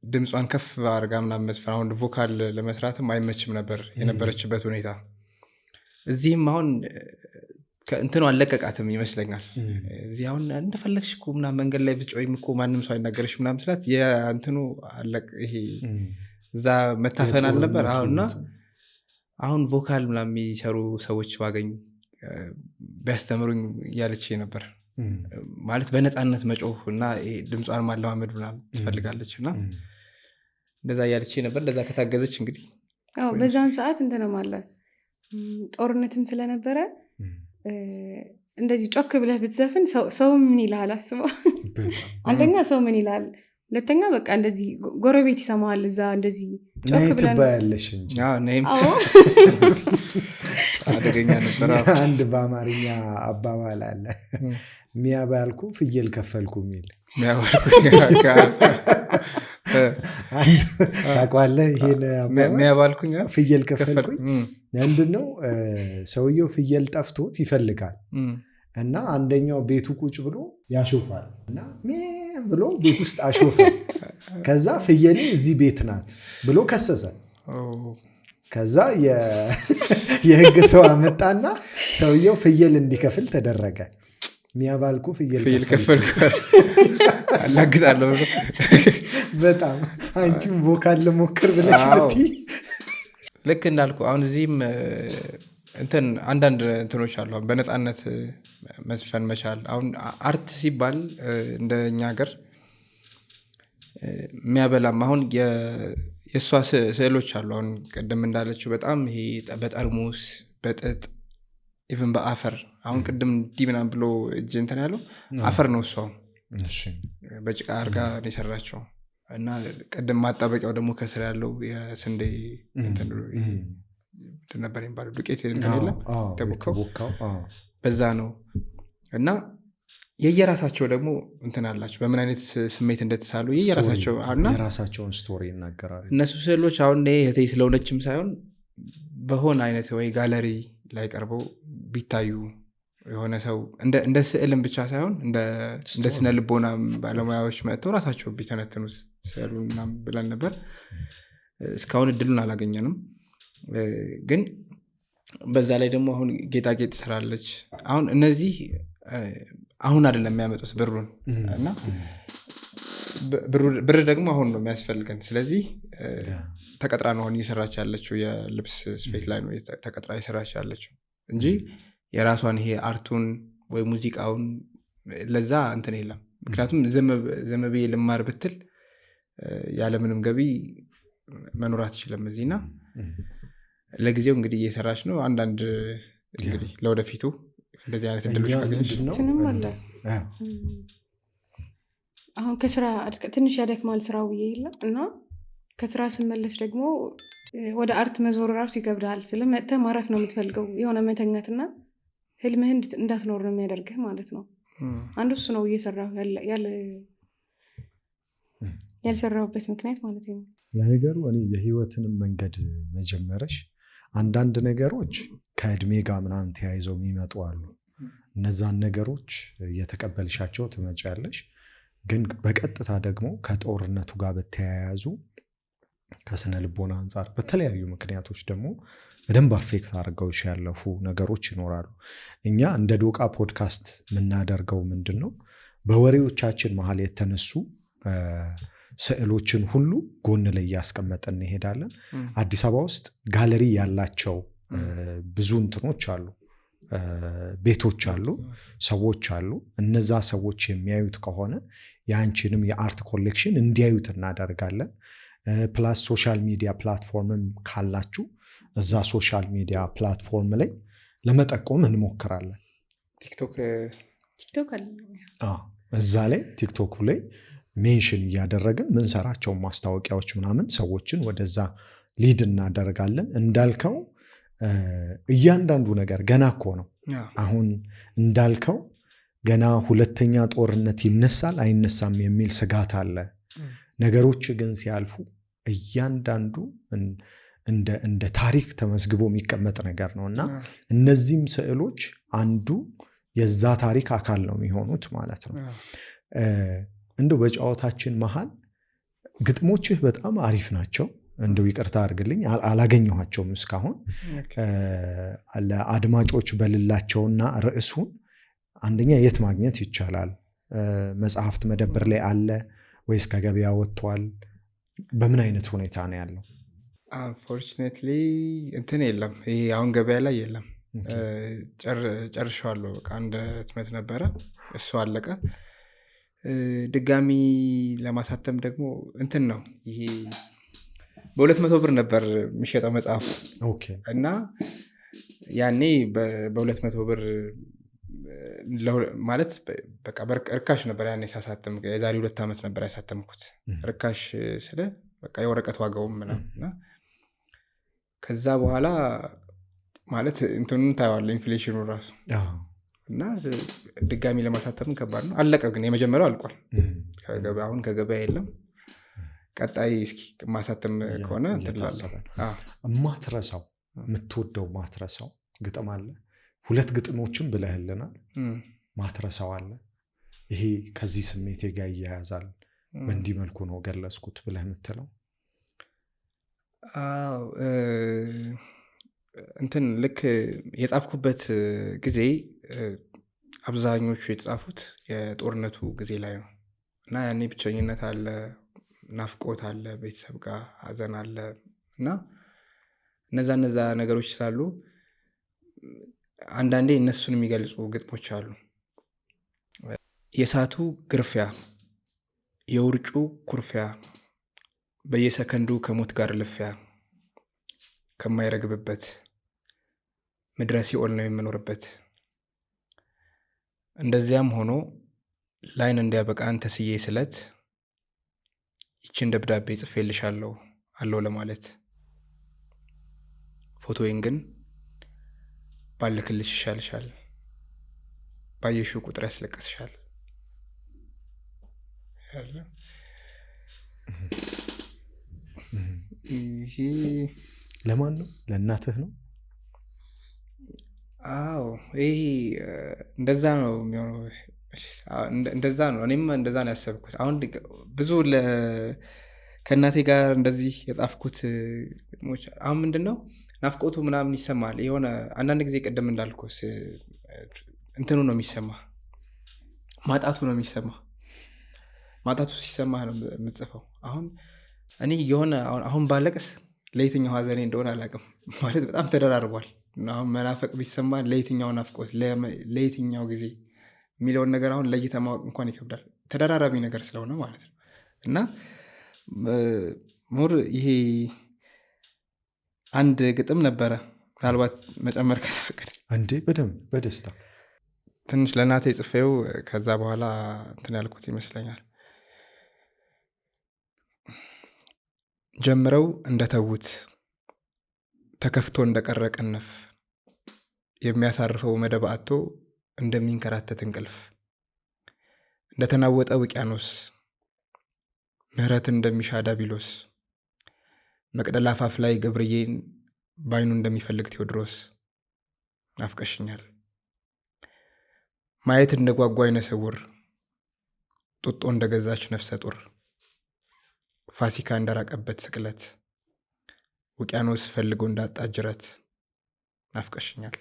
ድምጿን ከፍ አድርጋ ምናምን መስፈን አሁን ቮካል ለመስራትም አይመችም ነበር የነበረችበት ሁኔታ። እዚህም አሁን ከእንትኑ አለቀቃትም ይመስለኛል። እዚህ አሁን እንደፈለግሽ እኮ ምናምን መንገድ ላይ ብትጮይም እኮ ማንም ሰው አይናገርሽ ምናምን ስላት የእንትኑ አለቅ ይሄ እዛ መታፈን አልነበር። አሁን ቮካል ምናምን የሚሰሩ ሰዎች ባገኝ ቢያስተምሩኝ እያለች ነበር። ማለት በነፃነት መጮህ እና ድምጿን ማለማመድ ምናምን ትፈልጋለች እና እንደዛ እያለች ነበር። እንደዛ ከታገዘች እንግዲህ በዛን ሰዓት እንትን ማለት ጦርነትም ስለነበረ እንደዚህ ጮክ ብለህ ብትዘፍን ሰው ምን ይላል አስበው። አንደኛ ሰው ምን ይላል፣ ሁለተኛ በቃ እንደዚህ ጎረቤት ይሰማል። እዛ እንደዚህ ጮክ ብለህ ትባያለሽ እንጂ ነይም አደገኛ ነበር። አንድ በአማርኛ አባባል አለ፣ ሚያባልኩ ፍየል ከፈልኩ የሚል ታውቃለህ? ይሄን ሚያባልኩኝ ፍየል ከፈልኩኝ ምንድነው? ሰውየው ፍየል ጠፍቶት ይፈልጋል እና አንደኛው ቤቱ ቁጭ ብሎ ያሾፋል እና ብሎ ቤት ውስጥ አሾፈ። ከዛ ፍየሌ እዚህ ቤት ናት ብሎ ከሰሰ። ከዛ የህግ ሰው አመጣና ሰውየው ፍየል እንዲከፍል ተደረገ። ሚያባልኩ ፍየል ከፈልኩ አላግጣለሁ። በጣም አንቺም ቮካል ለሞክር ብለሽ መቲ። ልክ እንዳልኩ አሁን እዚህም እንትን አንዳንድ እንትኖች አሉ። በነፃነት መስፈን መቻል። አሁን አርት ሲባል እንደኛ ሀገር የሚያበላም አሁን የእሷ ስዕሎች አሉ። አሁን ቅድም እንዳለችው በጣም ይሄ በጠርሙስ በጥጥ ኢቭን በአፈር አሁን ቅድም እንዲህ ምናምን ብሎ እጅ እንትን ያለው አፈር ነው። እሷ በጭቃ አርጋ ነው የሰራቸው እና ቅድም ማጣበቂያው ደግሞ ከስር ያለው የስንዴ እንትን ነበር የሚባለው ዱቄት እንትን የለም ተቦካው በዛ ነው። እና የየራሳቸው ደግሞ እንትን አላቸው በምን አይነት ስሜት እንደተሳሉ የየራሳቸው እና የራሳቸውን ስቶሪ ይናገራሉ እነሱ ስዕሎች። አሁን እህቴ ስለሆነችም ሳይሆን በሆነ አይነት ወይ ጋለሪ ላይ ቀርበው ቢታዩ የሆነ ሰው እንደ ስዕልም ብቻ ሳይሆን እንደ ስነ ልቦና ባለሙያዎች መጥተው ራሳቸው ቢተነትኑት ስዕሉና ብለን ነበር። እስካሁን እድሉን አላገኘንም። ግን በዛ ላይ ደግሞ አሁን ጌጣጌጥ ትሰራለች። አሁን እነዚህ አሁን አይደለም የሚያመጡት ብሩን እና ብር ደግሞ አሁን ነው የሚያስፈልገን። ስለዚህ ተቀጥራ ነው አሁን እየሰራች ያለችው የልብስ ስፌት ላይ ነው ተቀጥራ እየሰራች ያለችው እንጂ የራሷን ይሄ አርቱን ወይ ሙዚቃውን ለዛ እንትን የለም። ምክንያቱም ዝም ብዬ ልማር ብትል ያለምንም ገቢ መኖር አትችልም እዚህና ለጊዜው እንግዲህ እየሰራች ነው። አንዳንድ እንግዲህ ለወደፊቱ እንደዚህ አይነት እድሎች ካገኘሽ እንትንም አለ። አሁን ከስራ ትንሽ ያደክማል ስራው ብዬ የለም እና ከስራ ስመለስ ደግሞ ወደ አርት መዞር ራሱ ይገብዳል። ስለመጥተህ ማረፍ ነው የምትፈልገው፣ የሆነ መተኛትና ህልምህን እንዳትኖር ነው የሚያደርግህ ማለት ነው። አንዱ እሱ ነው እየሰራሁ ያልሰራሁበት ምክንያት ማለት ነው። ለነገሩ እኔ የህይወትንም መንገድ መጀመረሽ አንዳንድ ነገሮች ከእድሜ ጋር ምናምን ተያይዘው የሚመጡ አሉ። እነዛን ነገሮች እየተቀበልሻቸው ትመጫለሽ። ግን በቀጥታ ደግሞ ከጦርነቱ ጋር በተያያዙ ከስነ ልቦና አንጻር በተለያዩ ምክንያቶች ደግሞ በደንብ አፌክት አድርገውሽ ያለፉ ነገሮች ይኖራሉ። እኛ እንደ ዶቃ ፖድካስት የምናደርገው ምንድን ነው? በወሬዎቻችን መሀል የተነሱ ስዕሎችን ሁሉ ጎን ላይ እያስቀመጥን እንሄዳለን። አዲስ አበባ ውስጥ ጋለሪ ያላቸው ብዙ እንትኖች አሉ፣ ቤቶች አሉ፣ ሰዎች አሉ። እነዛ ሰዎች የሚያዩት ከሆነ የአንቺንም የአርት ኮሌክሽን እንዲያዩት እናደርጋለን። ፕላስ ሶሻል ሚዲያ ፕላትፎርምም ካላችሁ እዛ ሶሻል ሚዲያ ፕላትፎርም ላይ ለመጠቆም እንሞክራለን። ቲክቶክ አለ፣ እዛ ላይ ቲክቶክ ላይ ሜንሽን እያደረግን ምንሰራቸውን ማስታወቂያዎች ምናምን ሰዎችን ወደዛ ሊድ እናደርጋለን። እንዳልከው እያንዳንዱ ነገር ገና እኮ ነው። አሁን እንዳልከው ገና ሁለተኛ ጦርነት ይነሳል አይነሳም የሚል ስጋት አለ። ነገሮች ግን ሲያልፉ እያንዳንዱ እንደ ታሪክ ተመዝግቦ የሚቀመጥ ነገር ነው እና እነዚህም ስዕሎች አንዱ የዛ ታሪክ አካል ነው የሚሆኑት ማለት ነው። እንደው በጨዋታችን መሃል ግጥሞችህ በጣም አሪፍ ናቸው። እንደው ይቅርታ አድርግልኝ አላገኘኋቸውም እስካሁን። ለአድማጮች በልላቸውና ርዕሱን አንደኛ የት ማግኘት ይቻላል? መጽሐፍት መደብር ላይ አለ ወይስ ከገበያ ወጥቷል? በምን አይነት ሁኔታ ነው ያለው? አንፎርቹኔትሊ እንትን የለም፣ ይሄ አሁን ገበያ ላይ የለም። ጨርሼዋለሁ። በቃ አንድ ህትመት ነበረ፣ እሱ አለቀ። ድጋሚ ለማሳተም ደግሞ እንትን ነው ይሄ በ200 ብር ነበር የሚሸጠው መጽሐፉ እና ያኔ በ200 ብር ማለት በቃ እርካሽ ነበር ያኔ ሳሳተም። የዛሬ 2 ዓመት ነበር ያሳተምኩት። እርካሽ ስለ በቃ የወረቀት ዋጋውም ምናምን። ከዛ በኋላ ማለት እንትኑን ታየዋለህ ኢንፍሌሽኑ ራሱ እና ድጋሚ ለማሳተም ከባድ ነው። አለቀ ግን የመጀመሪያው አልቋል። አሁን ከገበያ የለም። ቀጣይ እስኪ ማሳተም ከሆነ ማትረሳው የምትወደው ማትረሳው ግጥም አለ? 2 ግጥሞችን ብለህልናል። ማትረሳው አለ? ይሄ ከዚህ ስሜቴ ጋር እያያዛል በእንዲህ መልኩ ነው ገለጽኩት ብለህ የምትለው? እንትን ልክ የጻፍኩበት ጊዜ አብዛኞቹ የተጻፉት የጦርነቱ ጊዜ ላይ ነው እና ያኔ ብቸኝነት አለ፣ ናፍቆት አለ፣ ቤተሰብ ጋር ሀዘን አለ እና እነዛ ነገሮች ስላሉ አንዳንዴ እነሱን የሚገልጹ ግጥሞች አሉ። የእሳቱ ግርፊያ፣ የውርጩ ኩርፊያ፣ በየሰከንዱ ከሞት ጋር ልፊያ፣ ከማይረግብበት ምድረ ሲኦል ነው የምኖርበት። እንደዚያም ሆኖ ላይን እንዲያበቃን ተስዬ ስለት ይችን ደብዳቤ ጽፌልሻለሁ አለው ለማለት። ፎቶዬን ግን ባልክልሽ ይሻልሻል፣ ባየሽው ቁጥር ያስለቅስሻል። ለማን ነው? ለእናትህ ነው? አዎ፣ ይሄ እንደዛ ነው የሚሆነው። እንደዛ ነው። እኔም እንደዛ ነው ያሰብኩት። አሁን ብዙ ከእናቴ ጋር እንደዚህ የጻፍኩት ግጥሞች አሁን ምንድን ነው ናፍቆቱ ምናምን ይሰማል። የሆነ አንዳንድ ጊዜ ቅድም እንዳልኩት እንትኑ ነው የሚሰማ፣ ማጣቱ ነው የሚሰማ። ማጣቱ ሲሰማ ነው የምጽፈው። አሁን እኔ የሆነ አሁን ባለቅስ ለየትኛው ሀዘኔ እንደሆነ አላውቅም። ማለት በጣም ተደራርቧል። አሁን መናፈቅ ቢሰማ ለየትኛው ናፍቆት፣ ለየትኛው ጊዜ የሚለውን ነገር አሁን ለይተህ ማወቅ እንኳን ይከብዳል፣ ተደራራቢ ነገር ስለሆነ ማለት ነው። እና ሞር ይሄ አንድ ግጥም ነበረ ምናልባት መጨመር ከተፈቀደ አንዴ በደንብ በደስታ ትንሽ ለእናቴ ጽፌው ከዛ በኋላ እንትን ያልኩት ይመስለኛል። ጀምረው እንደተዉት ተከፍቶ እንደቀረ ቅንፍ የሚያሳርፈው መደብ አጥቶ እንደሚንከራተት እንቅልፍ እንደተናወጠ ውቅያኖስ ምህረትን እንደሚሻ ዲያብሎስ መቅደላ አፋፍ ላይ ገብርዬን ባይኑ እንደሚፈልግ ቴዎድሮስ ናፍቀሽኛል ማየት እንደጓጓ አይነ ስውር ጡጦ እንደገዛች ነፍሰ ጡር ፋሲካ እንደራቀበት ስቅለት ውቅያኖስ ፈልጎ እንዳጣ ጅረት ናፍቀሽኛል።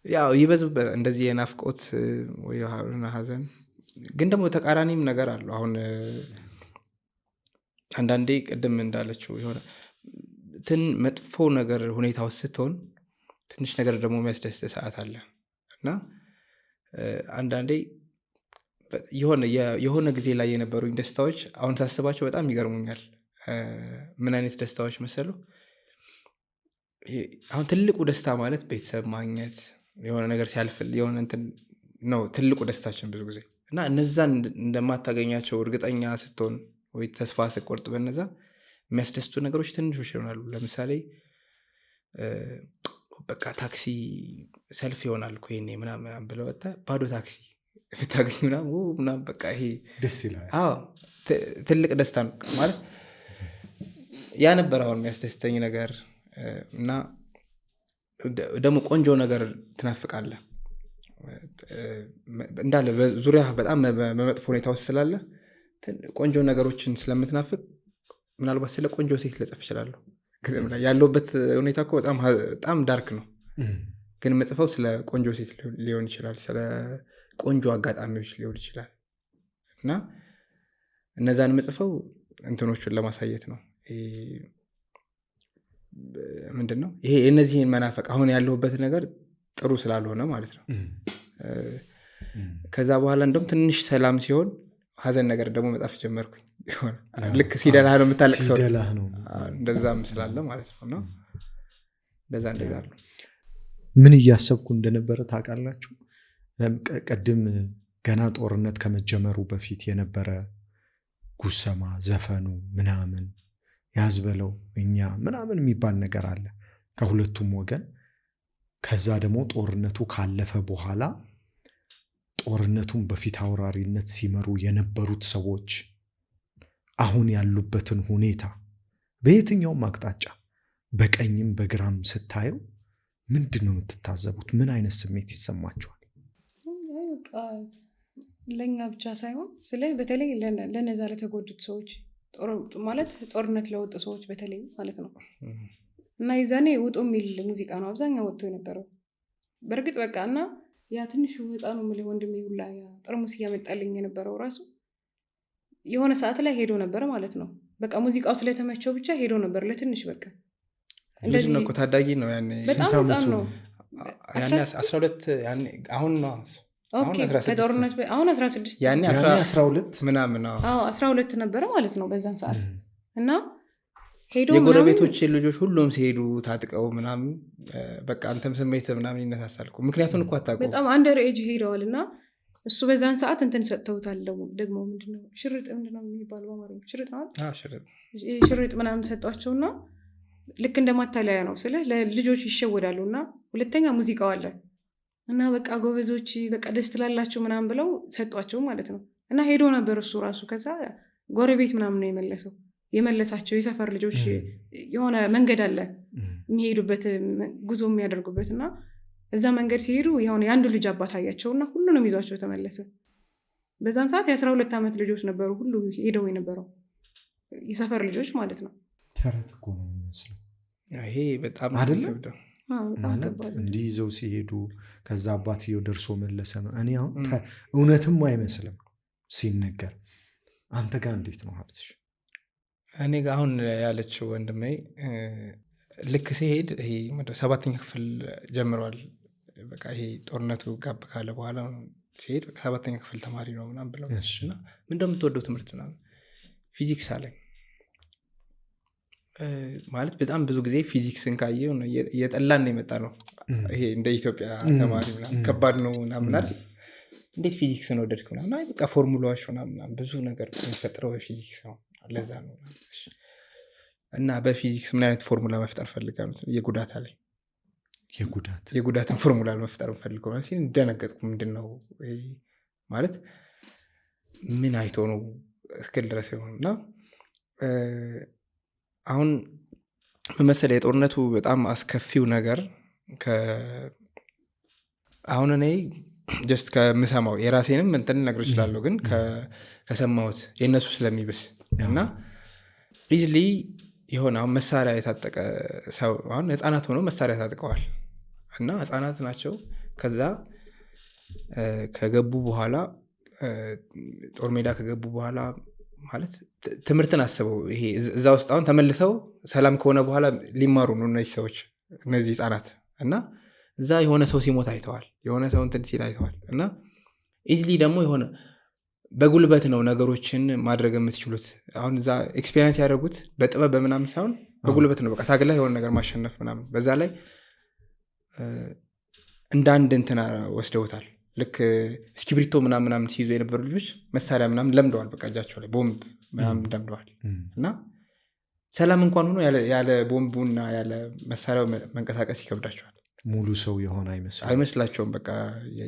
ያው ይበዝ እንደዚህ የናፍቆት ወይ ሀዘን ግን ደግሞ ተቃራኒም ነገር አለው። አሁን አንዳንዴ ቅድም እንዳለችው የሆነ መጥፎ ነገር ሁኔታ ውስጥ ስትሆን ትንሽ ነገር ደግሞ የሚያስደስት ሰዓት አለ እና አንዳንዴ የሆነ ጊዜ ላይ የነበሩኝ ደስታዎች አሁን ሳስባቸው በጣም ይገርሙኛል። ምን አይነት ደስታዎች መሰሉ? አሁን ትልቁ ደስታ ማለት ቤተሰብ ማግኘት የሆነ ነገር ሲያልፍል የሆነ እንትን ነው ትልቁ ደስታችን ብዙ ጊዜ እና እነዛን እንደማታገኛቸው እርግጠኛ ስትሆን ወይ ተስፋ ስትቆርጥ በነዛ የሚያስደስቱ ነገሮች ትንሾች ይሆናሉ። ለምሳሌ በቃ ታክሲ ሰልፍ ይሆናል እኮ ይሄኔ ምናምን ብለው ባዶ ታክሲ ብታገኝ ምናምን በቃ ይሄ ደስ ይላል። ትልቅ ደስታ ነው ማለት ያ ነበር አሁን የሚያስደስተኝ ነገር። እና ደግሞ ቆንጆ ነገር ትናፍቃለህ እንዳለ በዙሪያ በጣም በመጥፎ ሁኔታ ውስጥ ስላለ ቆንጆ ነገሮችን ስለምትናፍቅ ምናልባት ስለ ቆንጆ ሴት ልጽፍ እችላለሁ። ያለውበት ሁኔታ እኮ በጣም ዳርክ ነው፣ ግን መጽፈው ስለ ቆንጆ ሴት ሊሆን ይችላል፣ ስለ ቆንጆ አጋጣሚዎች ሊሆን ይችላል። እና እነዛን መጽፈው እንትኖቹን ለማሳየት ነው። ምንድን ነው ይሄ የእነዚህን መናፈቅ አሁን ያለሁበት ነገር ጥሩ ስላልሆነ ማለት ነው። ከዛ በኋላ እንደውም ትንሽ ሰላም ሲሆን ሀዘን ነገር ደግሞ መጻፍ ጀመርኩኝ። ልክ ሲደላህ ነው የምታለቅሰው፣ እንደዛም ስላለ ማለት ነው። እንደዛ ነው። ምን እያሰብኩ እንደነበረ ታውቃላችሁ? ቀድም ገና ጦርነት ከመጀመሩ በፊት የነበረ ጉሰማ ዘፈኑ ምናምን ያዝበለው እኛ ምናምን የሚባል ነገር አለ ከሁለቱም ወገን። ከዛ ደግሞ ጦርነቱ ካለፈ በኋላ ጦርነቱን በፊት አውራሪነት ሲመሩ የነበሩት ሰዎች አሁን ያሉበትን ሁኔታ በየትኛውም አቅጣጫ በቀኝም በግራም ስታየው ምንድን ነው የምትታዘቡት? ምን አይነት ስሜት ይሰማችኋል? ለእኛ ብቻ ሳይሆን በተለይ ለነዛ ለተጎዱት ሰዎች ማለት ጦርነት ለወጡ ሰዎች በተለይ ማለት ነው። እና የዛኔ ውጡ የሚል ሙዚቃ ነው አብዛኛው ወጥቶ የነበረው። በእርግጥ በቃ እና ያ ትንሹ ህፃኑ የምልህ ወንድሜ ሁላ ጠርሙስ እያመጣልኝ የነበረው ራሱ የሆነ ሰዓት ላይ ሄዶ ነበር ማለት ነው። በቃ ሙዚቃው ስለተመቸው ብቻ ሄዶ ነበር ለትንሽ በቃ ልጅ ነው እኮ ታዳጊ ነው ያኔ በጣም ህፃን ነው። ያኔ 12 ያኔ አሁን ነው ከጦርነት አሁን 16 ያኔ 12 ምናምን 12 ነበረ ማለት ነው በዛን ሰዓት። እና ሄዶ የጎረቤቶች ልጆች ሁሉም ሲሄዱ ታጥቀው ምናምን በቃ አንተም ስሜት ምናምን ይነሳሳልኩ ምክንያቱን እኮ አታውቀው በጣም አንደር ኤጅ ሄደዋል። እና እሱ በዛን ሰዓት እንትን ሰጥተውታል። ደግሞ ምንድነው ሽርጥ ምንድነው የሚባለው በአማርኛ ሽርጥ ማለት ሽርጥ ምናምን ሰጧቸውና ልክ እንደማታለያ ነው ስለ ለልጆች ይሸወዳሉ። እና ሁለተኛ ሙዚቃው አለ እና በቃ ጎበዞች በቃ ደስ ትላላችሁ ምናምን ብለው ሰጧቸው ማለት ነው። እና ሄዶ ነበር እሱ ራሱ። ከዛ ጎረቤት ምናምን ነው የመለሳቸው የሰፈር ልጆች የሆነ መንገድ አለ የሚሄዱበት ጉዞ የሚያደርጉበት። እና እዛ መንገድ ሲሄዱ የሆነ የአንዱ ልጅ አባት አያቸውና ሁሉንም ይዟቸው ተመለሰ። በዛን ሰዓት የ12 ዓመት ልጆች ነበሩ ሁሉ ሄደው የነበረው የሰፈር ልጆች ማለት ነው። ተረት እኮ ነው የሚመስለው ይሄ በጣም አይደለም ማለት እንዲህ ይዘው ሲሄዱ ከዛ አባትየው ደርሶ መለሰ ነው። እኔ አሁን እውነትም አይመስልም ሲነገር። አንተ ጋር እንዴት ነው ሀብትሽ? እኔ ጋር አሁን ያለችው ወንድሜ ልክ ሲሄድ ይሄ 7ኛ ክፍል ጀምሯል በቃ ይሄ ጦርነቱ ጋብ ካለ በኋላ ሲሄድ በቃ 7ኛ ክፍል ተማሪ ነው ምናምን ብለው እና ምን እንደምትወደው ትምህርት ምናምን ፊዚክስ አለኝ። ማለት በጣም ብዙ ጊዜ ፊዚክስን ካየው እየጠላን ነው የመጣ ነው። ይሄ እንደ ኢትዮጵያ ተማሪ ምናምን ከባድ ነው ምናምን አይደል? እንዴት ፊዚክስን ወደድክ ምናምን? አይ በቃ ፎርሙላዎች ምናምን ብዙ ነገር የሚፈጥረው በፊዚክስ ነው ለዛ ነው። እና በፊዚክስ ምን አይነት ፎርሙላ መፍጠር ፈልጋለሁ? የጉዳት አለኝ የጉዳትን ፎርሙላ መፍጠር ፈልገው ነው ሲል እንደነገጥኩ ምንድነው ማለት ምን አይቶ ነው እስክል ድረስ ይሆንና አሁን መሰለኝ የጦርነቱ በጣም አስከፊው ነገር አሁን እኔ ጀስት ከምሰማው የራሴንም እንትን ልነግር እችላለሁ፣ ግን ከሰማሁት የእነሱ ስለሚብስ እና ኢዝሊ የሆነ አሁን መሳሪያ የታጠቀ ሰው አሁን ህፃናት ሆነው መሳሪያ ታጥቀዋል እና ህፃናት ናቸው። ከዛ ከገቡ በኋላ ጦር ሜዳ ከገቡ በኋላ ማለት ትምህርትን አስበው ይሄ እዛ ውስጥ አሁን ተመልሰው ሰላም ከሆነ በኋላ ሊማሩ ነው እነዚህ ሰዎች እነዚህ ህፃናት እና እዛ የሆነ ሰው ሲሞት አይተዋል፣ የሆነ ሰው እንትን ሲል አይተዋል። እና ኢዝሊ ደግሞ የሆነ በጉልበት ነው ነገሮችን ማድረግ የምትችሉት። አሁን እዛ ኤክስፔሪንስ ያደረጉት በጥበብ በምናምን ሳይሆን በጉልበት ነው። በቃ ታግላ የሆነ ነገር ማሸነፍ ምናምን። በዛ ላይ እንደ አንድ እንትና ወስደውታል። ልክ እስክሪብቶ ምናምን ሲይዙ የነበሩ ልጆች መሳሪያ ምናምን ለምደዋል። በቃ እጃቸው ላይ ቦምብ ምናምን ለምደዋል። እና ሰላም እንኳን ሆኖ ያለ ቦምቡና ያለ መሳሪያው መንቀሳቀስ ይከብዳቸዋል። ሙሉ ሰው የሆነ አይመስላቸውም። በቃ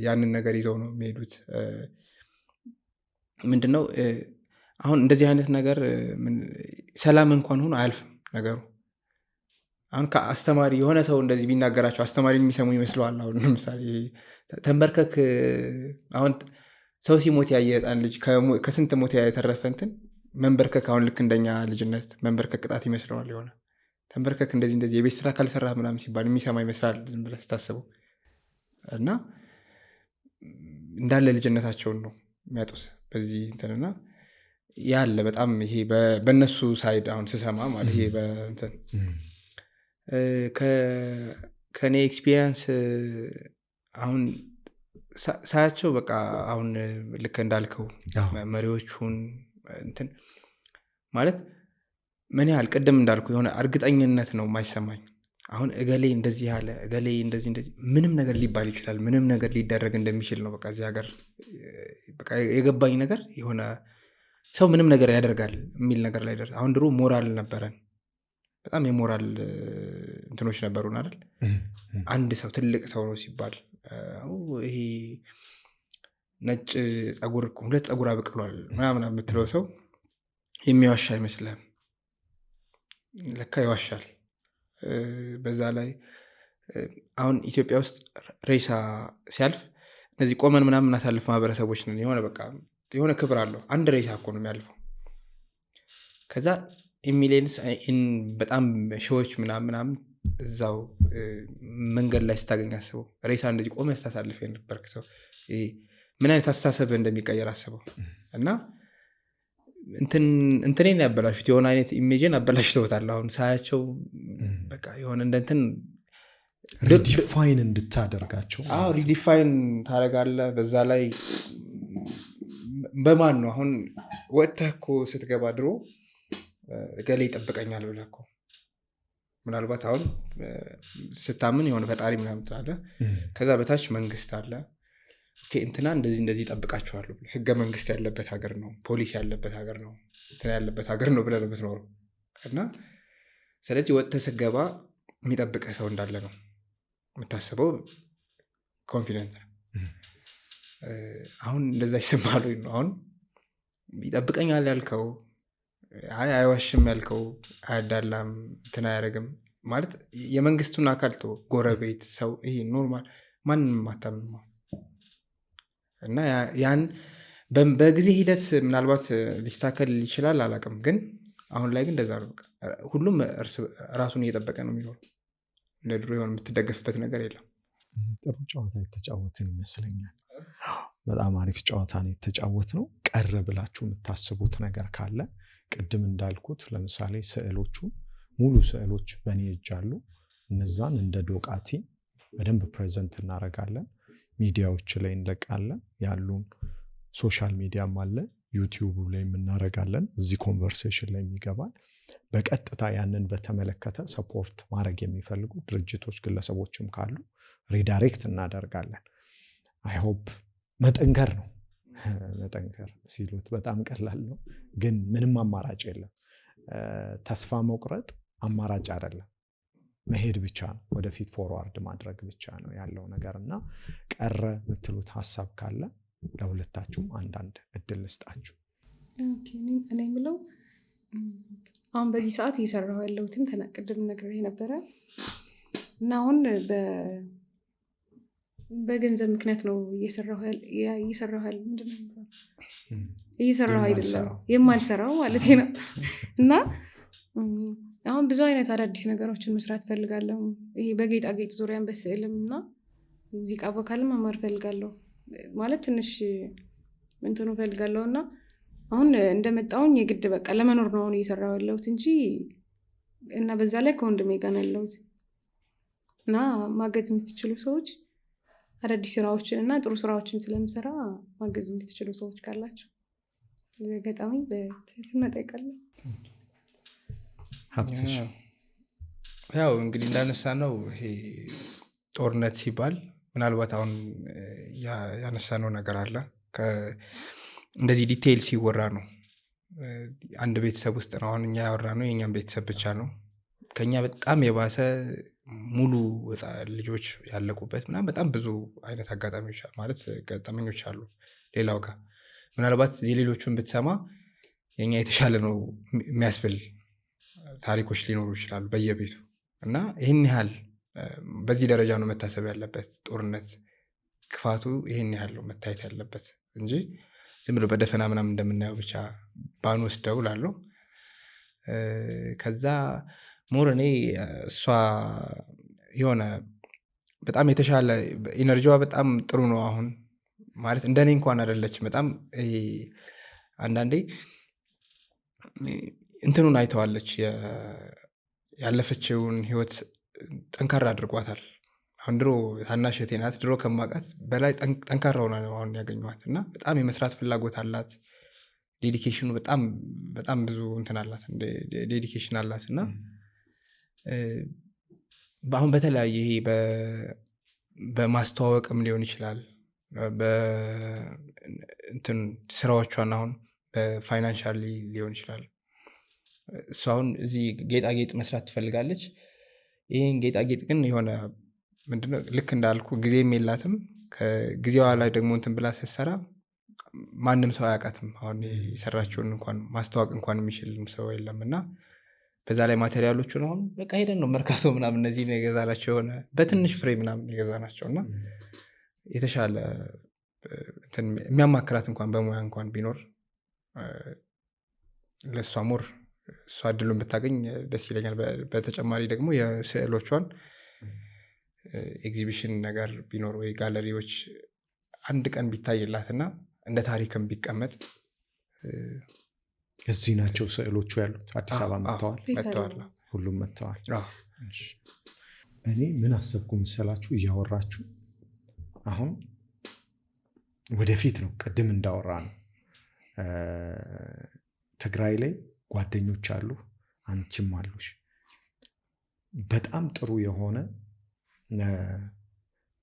ያንን ነገር ይዘው ነው የሚሄዱት። ምንድነው አሁን እንደዚህ አይነት ነገር ሰላም እንኳን ሆኖ አያልፍም ነገሩ። አሁን ከአስተማሪ የሆነ ሰው እንደዚህ ቢናገራቸው አስተማሪን የሚሰሙ ይመስለዋል። አሁን ለምሳሌ ተንበርከክ፣ አሁን ሰው ሲሞት ያየ ህፃን ልጅ ከስንት ሞት የተረፈ እንትን መንበርከክ አሁን ልክ እንደኛ ልጅነት መንበርከክ ቅጣት ይመስለዋል። የሆነ ተንበርከክ እንደዚህ የቤት ስራ ካልሰራህ ምናምን ሲባል የሚሰማ ይመስላል ዝም ብለህ ስታስበው። እና እንዳለ ልጅነታቸውን ነው የሚያጡት በዚህ እንትንና ያለ በጣም ይሄ በእነሱ ሳይድ አሁን ስሰማ ማለት ይሄ በእንትን ከኔ ኤክስፒሪየንስ አሁን ሳያቸው በቃ አሁን ልክ እንዳልከው መሪዎቹን እንትን ማለት ምን ያህል ቅድም እንዳልኩ የሆነ እርግጠኝነት ነው የማይሰማኝ። አሁን እገሌ እንደዚህ ያለ እገሌ እንደዚህ ምንም ነገር ሊባል ይችላል፣ ምንም ነገር ሊደረግ እንደሚችል ነው በቃ እዚህ ሀገር በቃ የገባኝ ነገር የሆነ ሰው ምንም ነገር ያደርጋል የሚል ነገር ላይ ደርስ። አሁን ድሮ ሞራል ነበረን፣ በጣም የሞራል እንትኖች ነበሩን አይደል? አንድ ሰው ትልቅ ሰው ነው ሲባል ይሄ ነጭ ጸጉር ሁለት ጸጉር አበቅሏል ምናምን የምትለው ሰው የሚዋሻ አይመስልህም። ለካ ይዋሻል። በዛ ላይ አሁን ኢትዮጵያ ውስጥ ሬሳ ሲያልፍ እነዚህ ቆመን ምናምን እናሳልፍ ማህበረሰቦች ነን። የሆነ በቃ የሆነ ክብር አለው። አንድ ሬሳ እኮ ነው የሚያልፈው። ከዛ ሚሊየንስ በጣም ሺዎች ምናምን እዛው መንገድ ላይ ስታገኝ አስበው። ሬሳ እንደዚህ ቆመ ስታሳልፍ የነበርክ ሰው ምን አይነት አስተሳሰብ እንደሚቀየር አስበው። እና እንትኔን ያበላሹት የሆነ አይነት ኢሜጅን አበላሽተውታል። አሁን ሳያቸው በቃ የሆነ እንደንትን ሪዲፋይን እንድታደርጋቸው ሪዲፋይን ታደርጋለህ። በዛ ላይ በማን ነው አሁን ወጥተህ እኮ ስትገባ ድሮ ገሌ ይጠብቀኛል ብለህ እኮ ምናልባት አሁን ስታምን የሆነ ፈጣሪ ምናምን ትላለህ። ከዛ በታች መንግስት አለ። እንትና እንደዚህ ይጠብቃቸዋል። ህገ መንግስት ያለበት ሀገር ነው፣ ፖሊስ ያለበት ሀገር ነው፣ እንትና ያለበት ሀገር ነው ብለህ ነው የምትኖረው። እና ስለዚህ ወጥተህ ስትገባ የሚጠብቅህ ሰው እንዳለ ነው የምታስበው። ኮንፊደንት ነው። አሁን እንደዛ ይሰማሉ ነው። አሁን ይጠብቀኛል ያልከው አይዋሽም ያልከው አያዳላም እንትን አያደርግም ማለት የመንግስቱን አካል ተው፣ ጎረቤት ሰው ይሄ ኖርማል ማንንም ማታምነው። እና ያን በጊዜ ሂደት ምናልባት ሊስተካከል ይችላል አላውቅም። ግን አሁን ላይ ግን እንደዛ ነው። ሁሉም ራሱን እየጠበቀ ነው የሚኖረው። እንደ ድሮ የሆነ የምትደገፍበት ነገር የለም። ጥሩ ጨዋታ የተጫወትን ይመስለኛል። በጣም አሪፍ ጨዋታ ነው የተጫወትነው። ቀረ ብላችሁ የምታስቡት ነገር ካለ ቅድም እንዳልኩት ለምሳሌ ስዕሎቹ ሙሉ ስዕሎች በእኔ እጅ አሉ። እነዛን እንደ ዶቃቲ በደንብ ፕሬዘንት እናደርጋለን። ሚዲያዎች ላይ እንለቃለን። ያሉን ሶሻል ሚዲያም አለ፣ ዩቲዩብ ላይ እናደርጋለን። እዚህ ኮንቨርሴሽን ላይ ይገባል። በቀጥታ ያንን በተመለከተ ሰፖርት ማድረግ የሚፈልጉ ድርጅቶች፣ ግለሰቦችም ካሉ ሪዳይሬክት እናደርጋለን። አይ ሆፕ መጠንከር ነው። መጠንከር ሲሉት በጣም ቀላል ነው፣ ግን ምንም አማራጭ የለም። ተስፋ መቁረጥ አማራጭ አይደለም። መሄድ ብቻ ነው፣ ወደፊት ፎርዋርድ ማድረግ ብቻ ነው ያለው ነገር እና ቀረ የምትሉት ሀሳብ ካለ ለሁለታችሁም አንዳንድ እድል ልስጣችሁ። እኔ የምለው አሁን በዚህ ሰዓት እየሰራሁ ያለሁትን ቅድም ነግሬህ ነበረ እና አሁን በገንዘብ ምክንያት ነው እየሰራሁ አይደለም የማልሰራው ማለት ነው። እና አሁን ብዙ አይነት አዳዲስ ነገሮችን መስራት ፈልጋለሁ። ይሄ በጌጣጌጥ ዙሪያን በስዕልም እና ሙዚቃ ቦካልም መማር ፈልጋለሁ ማለት ትንሽ እንትኑ ፈልጋለሁ። እና አሁን እንደመጣሁኝ የግድ በቃ ለመኖር ነው አሁን እየሰራሁ ያለሁት እንጂ እና በዛ ላይ ከወንድሜ ጋር ነው ያለሁት እና ማገዝ የምትችሉ ሰዎች አዳዲስ ስራዎችን እና ጥሩ ስራዎችን ስለምሰራ ማገዝ የምትችሉ ሰዎች ካላችሁ ገጣሚ በትህትና እጠይቃለሁ። ያው እንግዲህ እንዳነሳ ነው ይሄ ጦርነት ሲባል ምናልባት አሁን ያነሳነው ነገር አለ እንደዚህ ዲቴይል ሲወራ ነው። አንድ ቤተሰብ ውስጥ ነው አሁን እኛ ያወራነው የኛም ቤተሰብ ብቻ ነው። ከኛ በጣም የባሰ ሙሉ ልጆች ያለቁበት ምናምን በጣም ብዙ አይነት አጋጣሚዎች ማለት ገጠመኞች አሉ። ሌላው ጋር ምናልባት የሌሎቹን ብትሰማ የኛ የተሻለ ነው የሚያስብል ታሪኮች ሊኖሩ ይችላሉ በየቤቱ እና ይህን ያህል በዚህ ደረጃ ነው መታሰብ ያለበት። ጦርነት ክፋቱ ይህን ያህል ነው መታየት ያለበት እንጂ ዝም ብሎ በደፈና ምናምን እንደምናየው ብቻ ባንወስደው እላለሁ። ከዛ ሞር እኔ እሷ የሆነ በጣም የተሻለ ኢነርጂዋ በጣም ጥሩ ነው አሁን ማለት እንደኔ እንኳን አይደለችም። በጣም አንዳንዴ እንትኑን አይተዋለች፣ ያለፈችውን ህይወት ጠንካራ አድርጓታል። አሁን ድሮ ታናሽ እህቴ ናት፣ ድሮ ከማውቃት በላይ ጠንካራ ሆና ነው አሁን ያገኘኋት እና በጣም የመስራት ፍላጎት አላት። ዴዲኬሽኑ በጣም ብዙ እንትን አላት፣ ዴዲኬሽን አላት እና አሁን በተለያየ ይሄ በማስተዋወቅም ሊሆን ይችላል እንትን ስራዎቿን አሁን በፋይናንሻሊ ሊሆን ይችላል። እሷ አሁን እዚህ ጌጣጌጥ መስራት ትፈልጋለች። ይህን ጌጣጌጥ ግን የሆነ ምንድነው ልክ እንዳልኩ ጊዜም የላትም። ከጊዜዋ ላይ ደግሞ እንትን ብላ ስትሰራ ማንም ሰው አያውቃትም። አሁን የሰራችውን እንኳን ማስተዋወቅ እንኳን የሚችል ሰው የለም እና በዛ ላይ ማቴሪያሎቹን አሁን በቃ ሄደን ነው መርካቶ ምናምን እነዚህ የገዛናቸው የሆነ በትንሽ ፍሬ ምናምን የገዛናቸው እና የተሻለ የሚያማክራት እንኳን በሙያ እንኳን ቢኖር ለእሷ ሞር እሷ እድሉን ብታገኝ ደስ ይለኛል። በተጨማሪ ደግሞ የስዕሎቿን ኤግዚቢሽን ነገር ቢኖር ወይ ጋለሪዎች አንድ ቀን ቢታይላትና እንደ ታሪክም ቢቀመጥ። እዚህ ናቸው ስዕሎቹ ያሉት? አዲስ አበባ መጥተዋል? ሁሉም መጥተዋል። እኔ ምን አሰብኩ መሰላችሁ? እያወራችሁ አሁን ወደፊት ነው፣ ቅድም እንዳወራ ነው ትግራይ ላይ ጓደኞች አሉ፣ አንቺም አሉሽ። በጣም ጥሩ የሆነ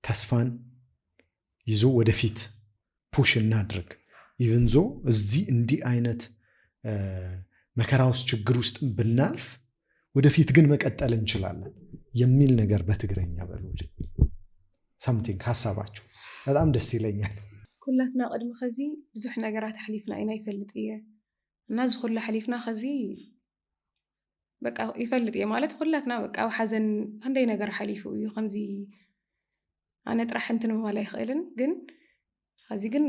ተስፋን ይዞ ወደፊት ፑሽ እናድርግ። ኢቭን ዞ እዚህ እንዲህ አይነት መከራ ውስጥ ችግር ውስጥ ብናልፍ ወደፊት ግን መቀጠል እንችላለን የሚል ነገር በትግረኛ በሉልኝ። ሳምቲንግ ሀሳባችሁ በጣም ደስ ይለኛል። ኩላትና ቅድሚ ከዚ ብዙሕ ነገራት ሓሊፍና ኢና ይፈልጥ እየ እና እዚ ኩሉ ሓሊፍና ከዚ በቃ ይፈልጥ እየ ማለት ኩላትና በቃ ኣብ ሓዘን ክንደይ ነገር ሓሊፉ እዩ። ከምዚ ኣነ ጥራሕ እንትን ምባል ኣይክእልን፣ ግን ከዚ ግን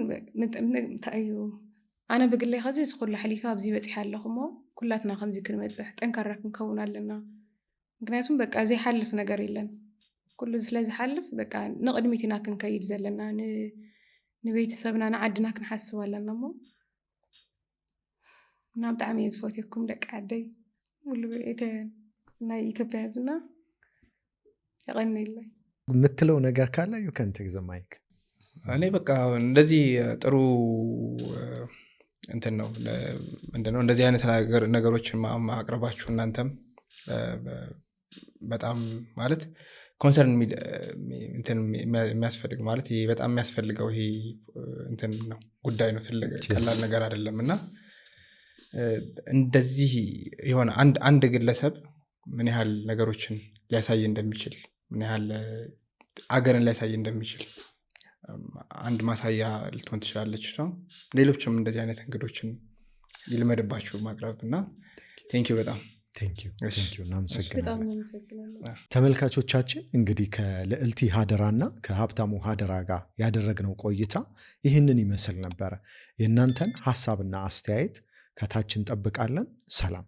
እዩ ኣነ ብግለይ ከዚ እዚ ኩሉ ሓሊፈ ኣብዚ በፂሐ ኣለኹ እሞ ኩላትና ከምዚ ክንበፅሕ ጠንካራ ክንከውን ኣለና። ምክንያቱም በቃ ዘይሓልፍ ነገር የለን፣ ኩሉ ስለዝሓልፍ በቃ ንቅድሚት ኢና ክንከይድ ዘለና፣ ንቤተሰብና ንዓድና ክንሓስብ ኣለና እሞ እና ብጣዕሚ እየ ዝፈትየኩም ደቂ ዓደይ ሙሉ ናይ ኢትዮጵያ ህዝብና ይቀኒለይ። የምትለው ነገር ካለ ዩከን ቴክ ዘ ማይክ። እኔ በቃ እንደዚህ ጥሩ እንትን ነው ምንድነው እንደዚህ አይነት ነገሮችን ማቅረባችሁ እናንተም በጣም ማለት ኮንሰርን እንትን የሚያስፈልግ ማለት ይሄ በጣም የሚያስፈልገው ይሄ እንትን ነው ጉዳይ ነው። ትልቅ ቀላል ነገር አይደለም እና እንደዚህ የሆነ አንድ ግለሰብ ምን ያህል ነገሮችን ሊያሳይ እንደሚችል ምን ያህል አገርን ሊያሳይ እንደሚችል አንድ ማሳያ ልትሆን ትችላለች እሷ። ሌሎችም እንደዚህ አይነት እንግዶችን ይልመድባችሁ ማቅረብ እና ቴንኪው በጣም እናመሰግናለን። ተመልካቾቻችን እንግዲህ ከልዕልቲ ሀደራና ከሀብታሙ ሀደራ ጋር ያደረግነው ቆይታ ይህንን ይመስል ነበረ። የእናንተን ሀሳብና አስተያየት ከታች እንጠብቃለን። ሰላም።